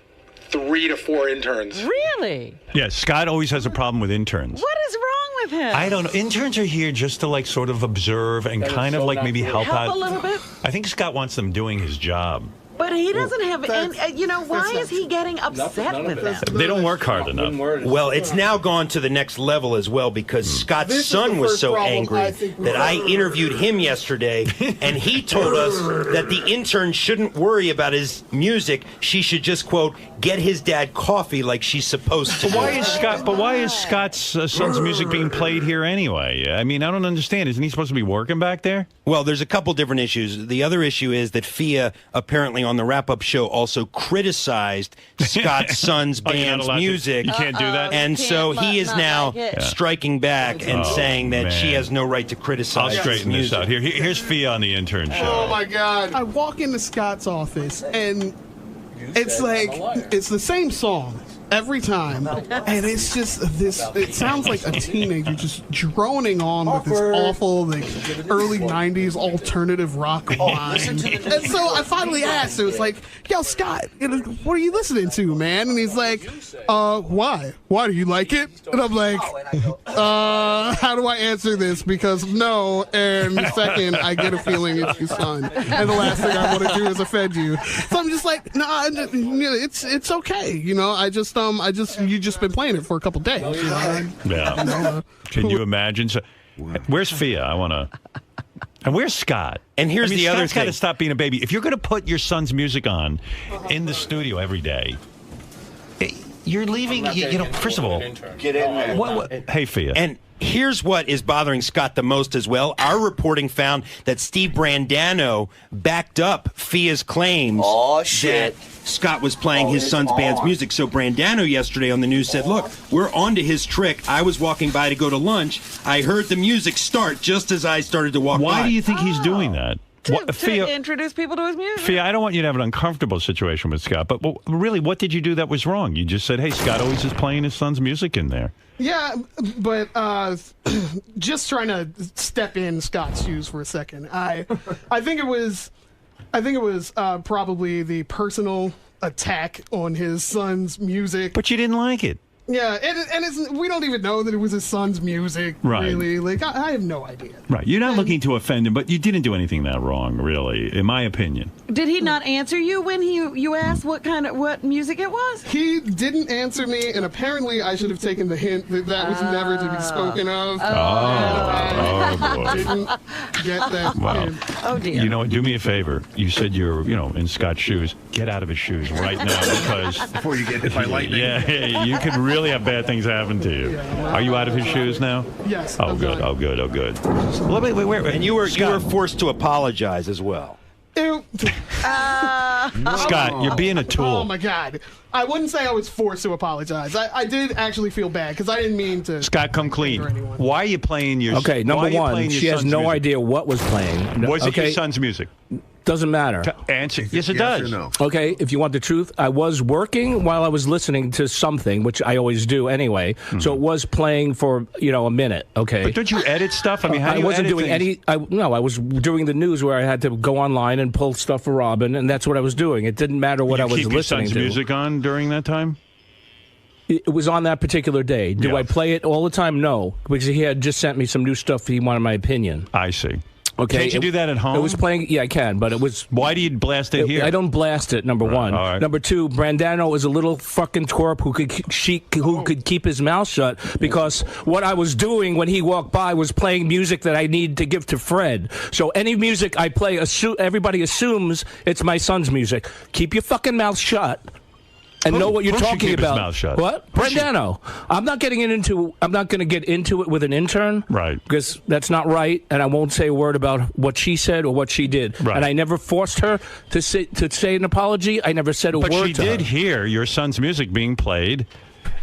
3 to 4 interns. Really? Yeah, Scott always has a problem with interns. What is wrong with him? I don't know. Interns are here just to sort of observe and kind of maybe help out. A little bit? I think Scott wants them doing his job. But he doesn't have any, why is he getting upset with them? They don't work hard enough. Well, it's now gone to the next level as well because Scott's son was so angry that I interviewed him yesterday, and he told us that the intern shouldn't worry about his music. She should just, quote, get his dad coffee like she's supposed to. But why is Scott's son's music being played here anyway? I mean, I don't understand. Isn't he supposed to be working back there? Well, there's a couple different issues. The other issue is that Fia apparently on the wrap-up show also criticized Scott's son's band's music. You can't do that? And so he is now striking back and saying that she has no right to criticize I'll straighten this out. Here's Fia on the intern show. Oh, my God. I walk into Scott's office, and it's like, it's the same song every time, and it's just this, it sounds like a teenager just droning on with this awful early 90s alternative rock line. And so I finally asked, it was like, yo, Scott, what are you listening to, man? And he's like, why do you like it? And I'm like, how do I answer this? Because no, and second, I get a feeling it's your son, and the last thing I want to do is offend you. So I'm just like, nah, it's okay, you've just been playing it for a couple days. Yeah. Can you imagine? So, where's Fia? I want to. And where's Scott? And here's the other thing. Scott's got to stop being a baby. If you're going to put your son's music on in the studio every day, you're leaving. First of all, get in there. Hey, Fia. And here's what is bothering Scott the most as well. Our reporting found that Steve Brandano backed up Fia's claims that Scott was playing his son's band's music. So Brandano yesterday on the news said, look, we're onto his trick. I was walking by to go to lunch. I heard the music start just as I started to walk by. Why do you think he's doing that? To introduce people to his music. Fia, I don't want you to have an uncomfortable situation with Scott, but really, what did you do that was wrong? You just said, hey, Scott always is playing his son's music in there. Yeah, but just trying to step in Scott's shoes for a second. I think it was probably the personal attack on his son's music. But you didn't like it. Yeah, and we don't even know that it was his son's music, really. Like, I have no idea. Right. You're not looking to offend him, but you didn't do anything that wrong, really, in my opinion. Did he not answer you when you asked what music it was? He didn't answer me, and apparently I should have taken the hint that was never to be spoken of. Boy. Didn't get that hint. Oh, dear. You know what? Do me a favor. You said you're, in Scott's shoes. Get out of his shoes right now, because... Before you get hit by lightning. Yeah, you could really really have bad things happen to you. Are you out of his shoes now? Yes. Oh, good. Oh, good. Oh, good. Wait. And you were forced to apologize as well. Scott, you're being a tool. Oh my God! I wouldn't say I was forced to apologize. I did actually feel bad because I didn't mean to. Scott, come clean. Why are you playing your? Okay, number one, she has no idea what was playing. Was it your son's music? Doesn't matter. Answer. Yes, it does. No? Okay, if you want the truth, I was working while I was listening to something, which I always do anyway. So it was playing for a minute. Okay. But don't you edit stuff? I mean, how do I you wasn't edit doing things? I was doing the news where I had to go online and pull stuff for Robin, and that's what I was doing. It didn't matter what I was keep listening your son's to. music on during that time? It was on that particular day. Do I play it all the time? No, because he had just sent me some new stuff. He wanted my opinion. I see. Okay, Can't you do that at home? It was playing. Yeah, I can, but it was. Why do you blast it here? I don't blast it. Number one. All right. Number two, Brandano is a little fucking twerp who could keep his mouth shut because what I was doing when he walked by was playing music that I need to give to Fred. So any music I play, everybody assumes it's my son's music. Keep your fucking mouth shut. And know what you're talking about. His mouth shut. What? Brandano. I'm not going to get into it with an intern. Right. Because that's not right, and I won't say a word about what she said or what she did. Right. And I never forced her to say an apology. I never said a word to her. But she did hear your son's music being played.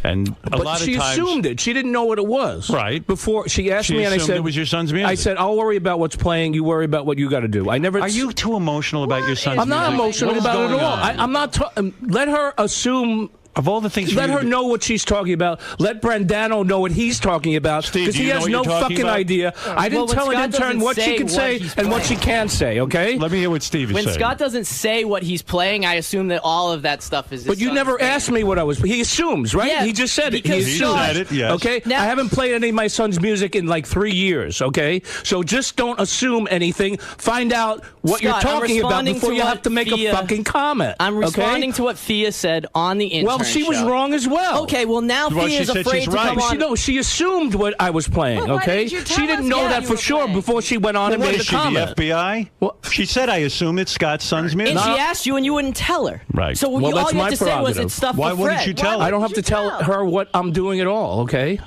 And a lot of she times, assumed it. She didn't know what it was. Right. Before she asked me, and I said it was your son's music. I said, "I'll worry about what's playing. You worry about what you got to do." I never. Are you too emotional about your son's music? I'm not emotional about it at all. I'm not. Let her assume. Of all the things, let her know what she's talking about. Let Brandano know what he's talking about because he has no fucking idea. I didn't tell an intern what she can say and what she can't say. Okay. Let me hear what Steve is saying. When Scott doesn't say what he's playing, I assume that all of that stuff is. But you never asked me what I was. He assumes, right? Yeah, he just said it. he said it. Yes. Okay. Now, I haven't played any of my son's music in like 3 years. Okay. So just don't assume anything. Find out what you're talking about before you have to make a fucking comment. I'm responding to what Fia said on the intern. Well, she was wrong as well. Okay, well now Fia's afraid to come on. She assumed what I was playing. Well, okay, she didn't know that for sure before she went on and made a comment. The FBI? Well, she said, "I assume it's Scott's son's music." And she asked you, and you wouldn't tell her. Right. So all you had to say was it's stuff. Why for wouldn't Fred. you tell her? I don't have to tell her what I'm doing at all. Okay.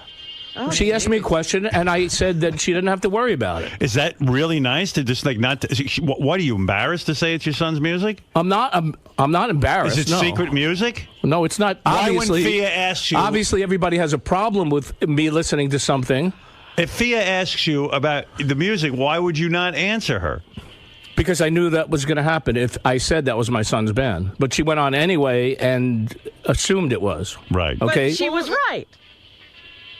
Oh, she asked me a question, and I said that she didn't have to worry about it. Is that really nice to just like not? What are you embarrassed to say it's your son's music? I'm not embarrassed. Is it secret music? No, it's not. Why Obviously, when Fia asks you? Obviously, everybody has a problem with me listening to something. If Fia asks you about the music, why would you not answer her? Because I knew that was going to happen if I said that was my son's band. But she went on anyway and assumed it was. Right. Okay. But she was right.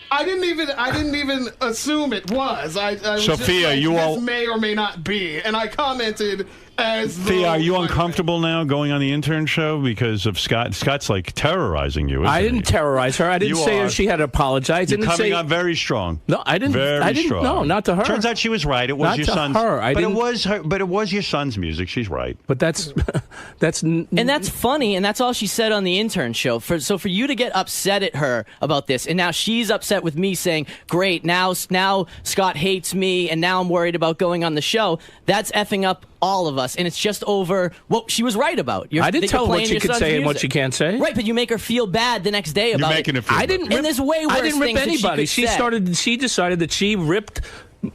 I didn't even assume it was. I was Sophia, just like, you all this may or may not be, and I commented as. Thea, are you uncomfortable now going on the intern show because of Scott? Scott's like terrorizing you. I didn't terrorize her. I didn't say she had to apologize. You're coming on very strong. No, I didn't. Very strong. No, not to her. Turns out she was right. It was not your to son's. Her. It was her. But it was your son's music. She's right. But that's and that's funny, and that's all she said on the intern show. So for you to get upset at her about this, and now she's upset with me saying, "Great, now Scott hates me, and now I'm worried about going on the show." That's effing up all of us, and it's just over what she was right about. I didn't tell her what she could say and what she can't say. Right, but you make her feel bad the next day about it. I didn't. And there's way worse I didn't rip things anybody. That She decided that she ripped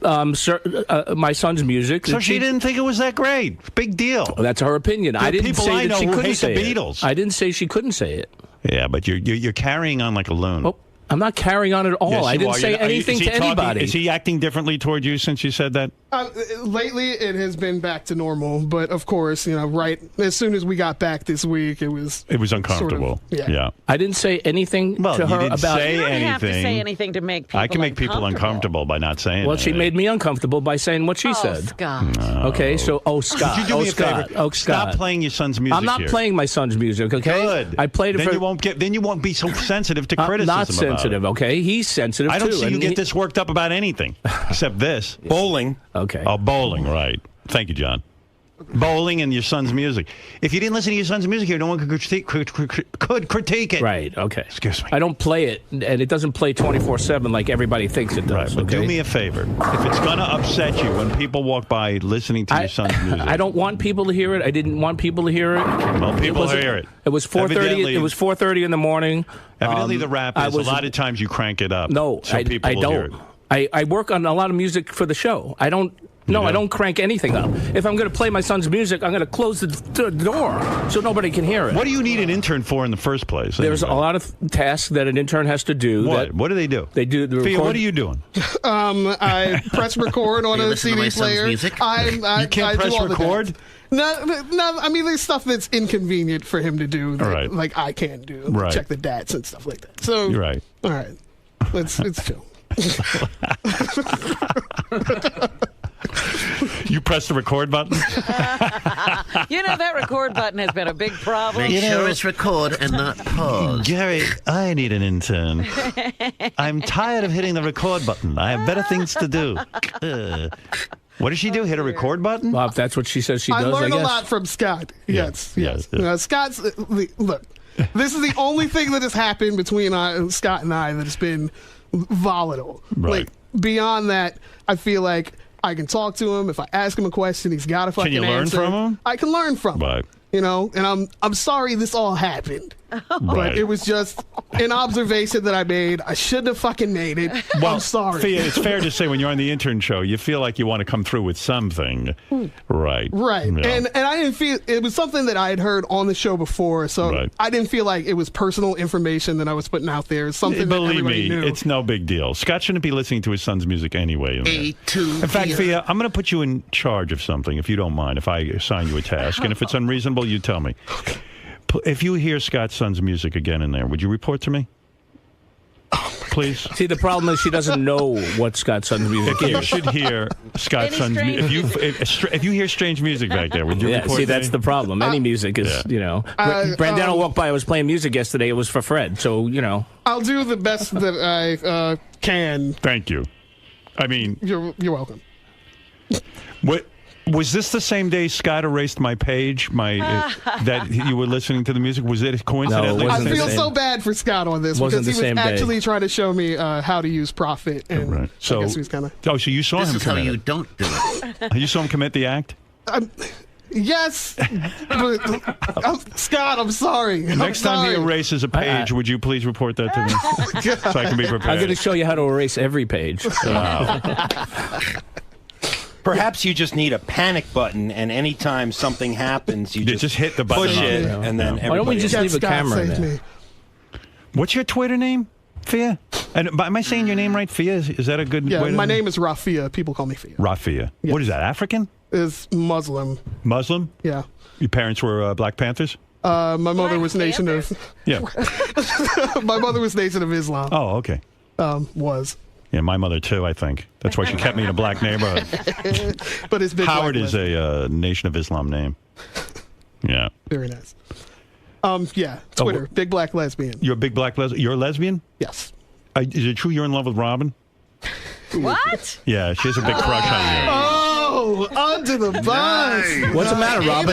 my son's music. So she didn't think it was that great. Big deal. That's her opinion. I didn't say that she couldn't say the Beatles. I didn't say she couldn't say it. Yeah, but you're carrying on like a loon. Oh, I'm not carrying on at all. Yes, I didn't say anything to anybody. Is he acting differently toward you since you said that? Lately, it has been back to normal. But of course, right as soon as we got back this week, it was uncomfortable. Sort of, yeah. I didn't say anything to her about. You don't have to say anything to make people. I can make people uncomfortable by not saying. Well, she made me uncomfortable by saying what she said. Scott. No. Okay, so Scott. Could you do me a favor? Scott. Stop playing your son's music. I'm not playing my son's music. Okay. Good. I played it. Then you won't be so sensitive to criticism. Not sensitive. Okay. He's sensitive too. I don't see you get this worked up about anything except this. Bowling. Okay. Oh, bowling. Right. Thank you, John. bowling and your son's music. If you didn't listen to your son's music here, no one could critique it. Right, okay. Excuse me. I don't play it, and it doesn't play 24/7 like everybody thinks it does. Right, but okay? do me a favor. If it's going to upset you when people walk by listening to your son's music. I don't want people to hear it. I didn't want people to hear it. Well, people hear it. It was 4:30. It was 4:30 in the morning. Evidently, the rap is a lot of times you crank it up. No, so I people will don't. hear it. I work on a lot of music for the show. I don't. No, I don't crank anything up. If I'm going to play my son's music, I'm going to close the door so nobody can hear it. What do you need an intern for in the first place? There's a lot of tasks that an intern has to do. What do they do? They do the Fia, what are you doing? I press record on a CD player. You can't press record? No, I mean, there's stuff that's inconvenient for him to do that, like I can't do. Right. Check the DATs and stuff like that. So, you're right. All right. Let's chill. You press the record button? You know, that record button has been a big problem. Make sure it's record and not pause. Gary, I need an intern. I'm tired of hitting the record button. I have better things to do. What does she do? Hit a record button? Well, if that's what she says she does, I learned guess. a lot from Scott. Yes. Yeah. Scott's look. This is the only thing that has happened between Scott and I that has been volatile. Right. Like beyond that, I feel like I can talk to him. If I ask him a question, he's got a fucking answer. Can you learn from him? I can learn from him. Right. You know, and I'm sorry this all happened. But it was just an observation that I made. I shouldn't have fucking made it. Well, I'm sorry. Fia, it's fair to say when you're on the intern show, you feel like you want to come through with something. Right. Right. Yeah. And I didn't feel it was something that I had heard on the show before, so I didn't feel like it was personal information that I was putting out there. It's something that Believe everybody me, knew. it's no big deal. Scott shouldn't be listening to his son's music anyway. In fact, Fia, I'm going to put you in charge of something, if you don't mind, if I assign you a task. And if it's unreasonable, you tell me. If you hear Scott's son's music again in there, would you report to me? Please. See, the problem is she doesn't know what Scott's son's music is. You should hear Scott's son's music. If you hear strange music back there, would you report see, to that's me? the problem. Any music is, you know. Brandano walked by. I was playing music yesterday. It was for Fred. So, you know. I'll do the best that I can. Thank you. I mean, you're welcome. What was this the same day Scott erased my page? That you were listening to the music? Was it coincidentally? I feel so bad for Scott on this because he was actually trying to show me how to use Profit, and So, I guess he was kind of. oh, so you saw him This is how commit you it. don't do it. You saw him commit the act? Yes, but Scott, I'm sorry. Next time he erases a page, would you please report that to me so I can be prepared? I'm going to show you how to erase every page. Wow. Perhaps you just need a panic button, and anytime something happens, you just hit the button, push it, and then Why don't we just leave a camera in there? What's your Twitter name, Fia? And am I saying your name right, Fia? Is that a good Yeah, way to... my name is Rafia. People call me Fia. Rafia. Yes. What is that, African? It's Muslim. Muslim? Yeah. Your parents were Black Panthers? My mother was Nation of. Yeah. My mother was Nation of Islam. Oh, okay. Was. Yeah, my mother too, I think. That's why she kept me in a black neighborhood. But it's big Howard black is a Nation of Islam name. Yeah. Very nice. Yeah, Twitter, big black lesbian. You're a big black lesbian? You're a lesbian? Yes. Is it true you're in love with Robin? What? Yeah, she has a big crush on you. Oh, under the bus. What's the matter, Robin?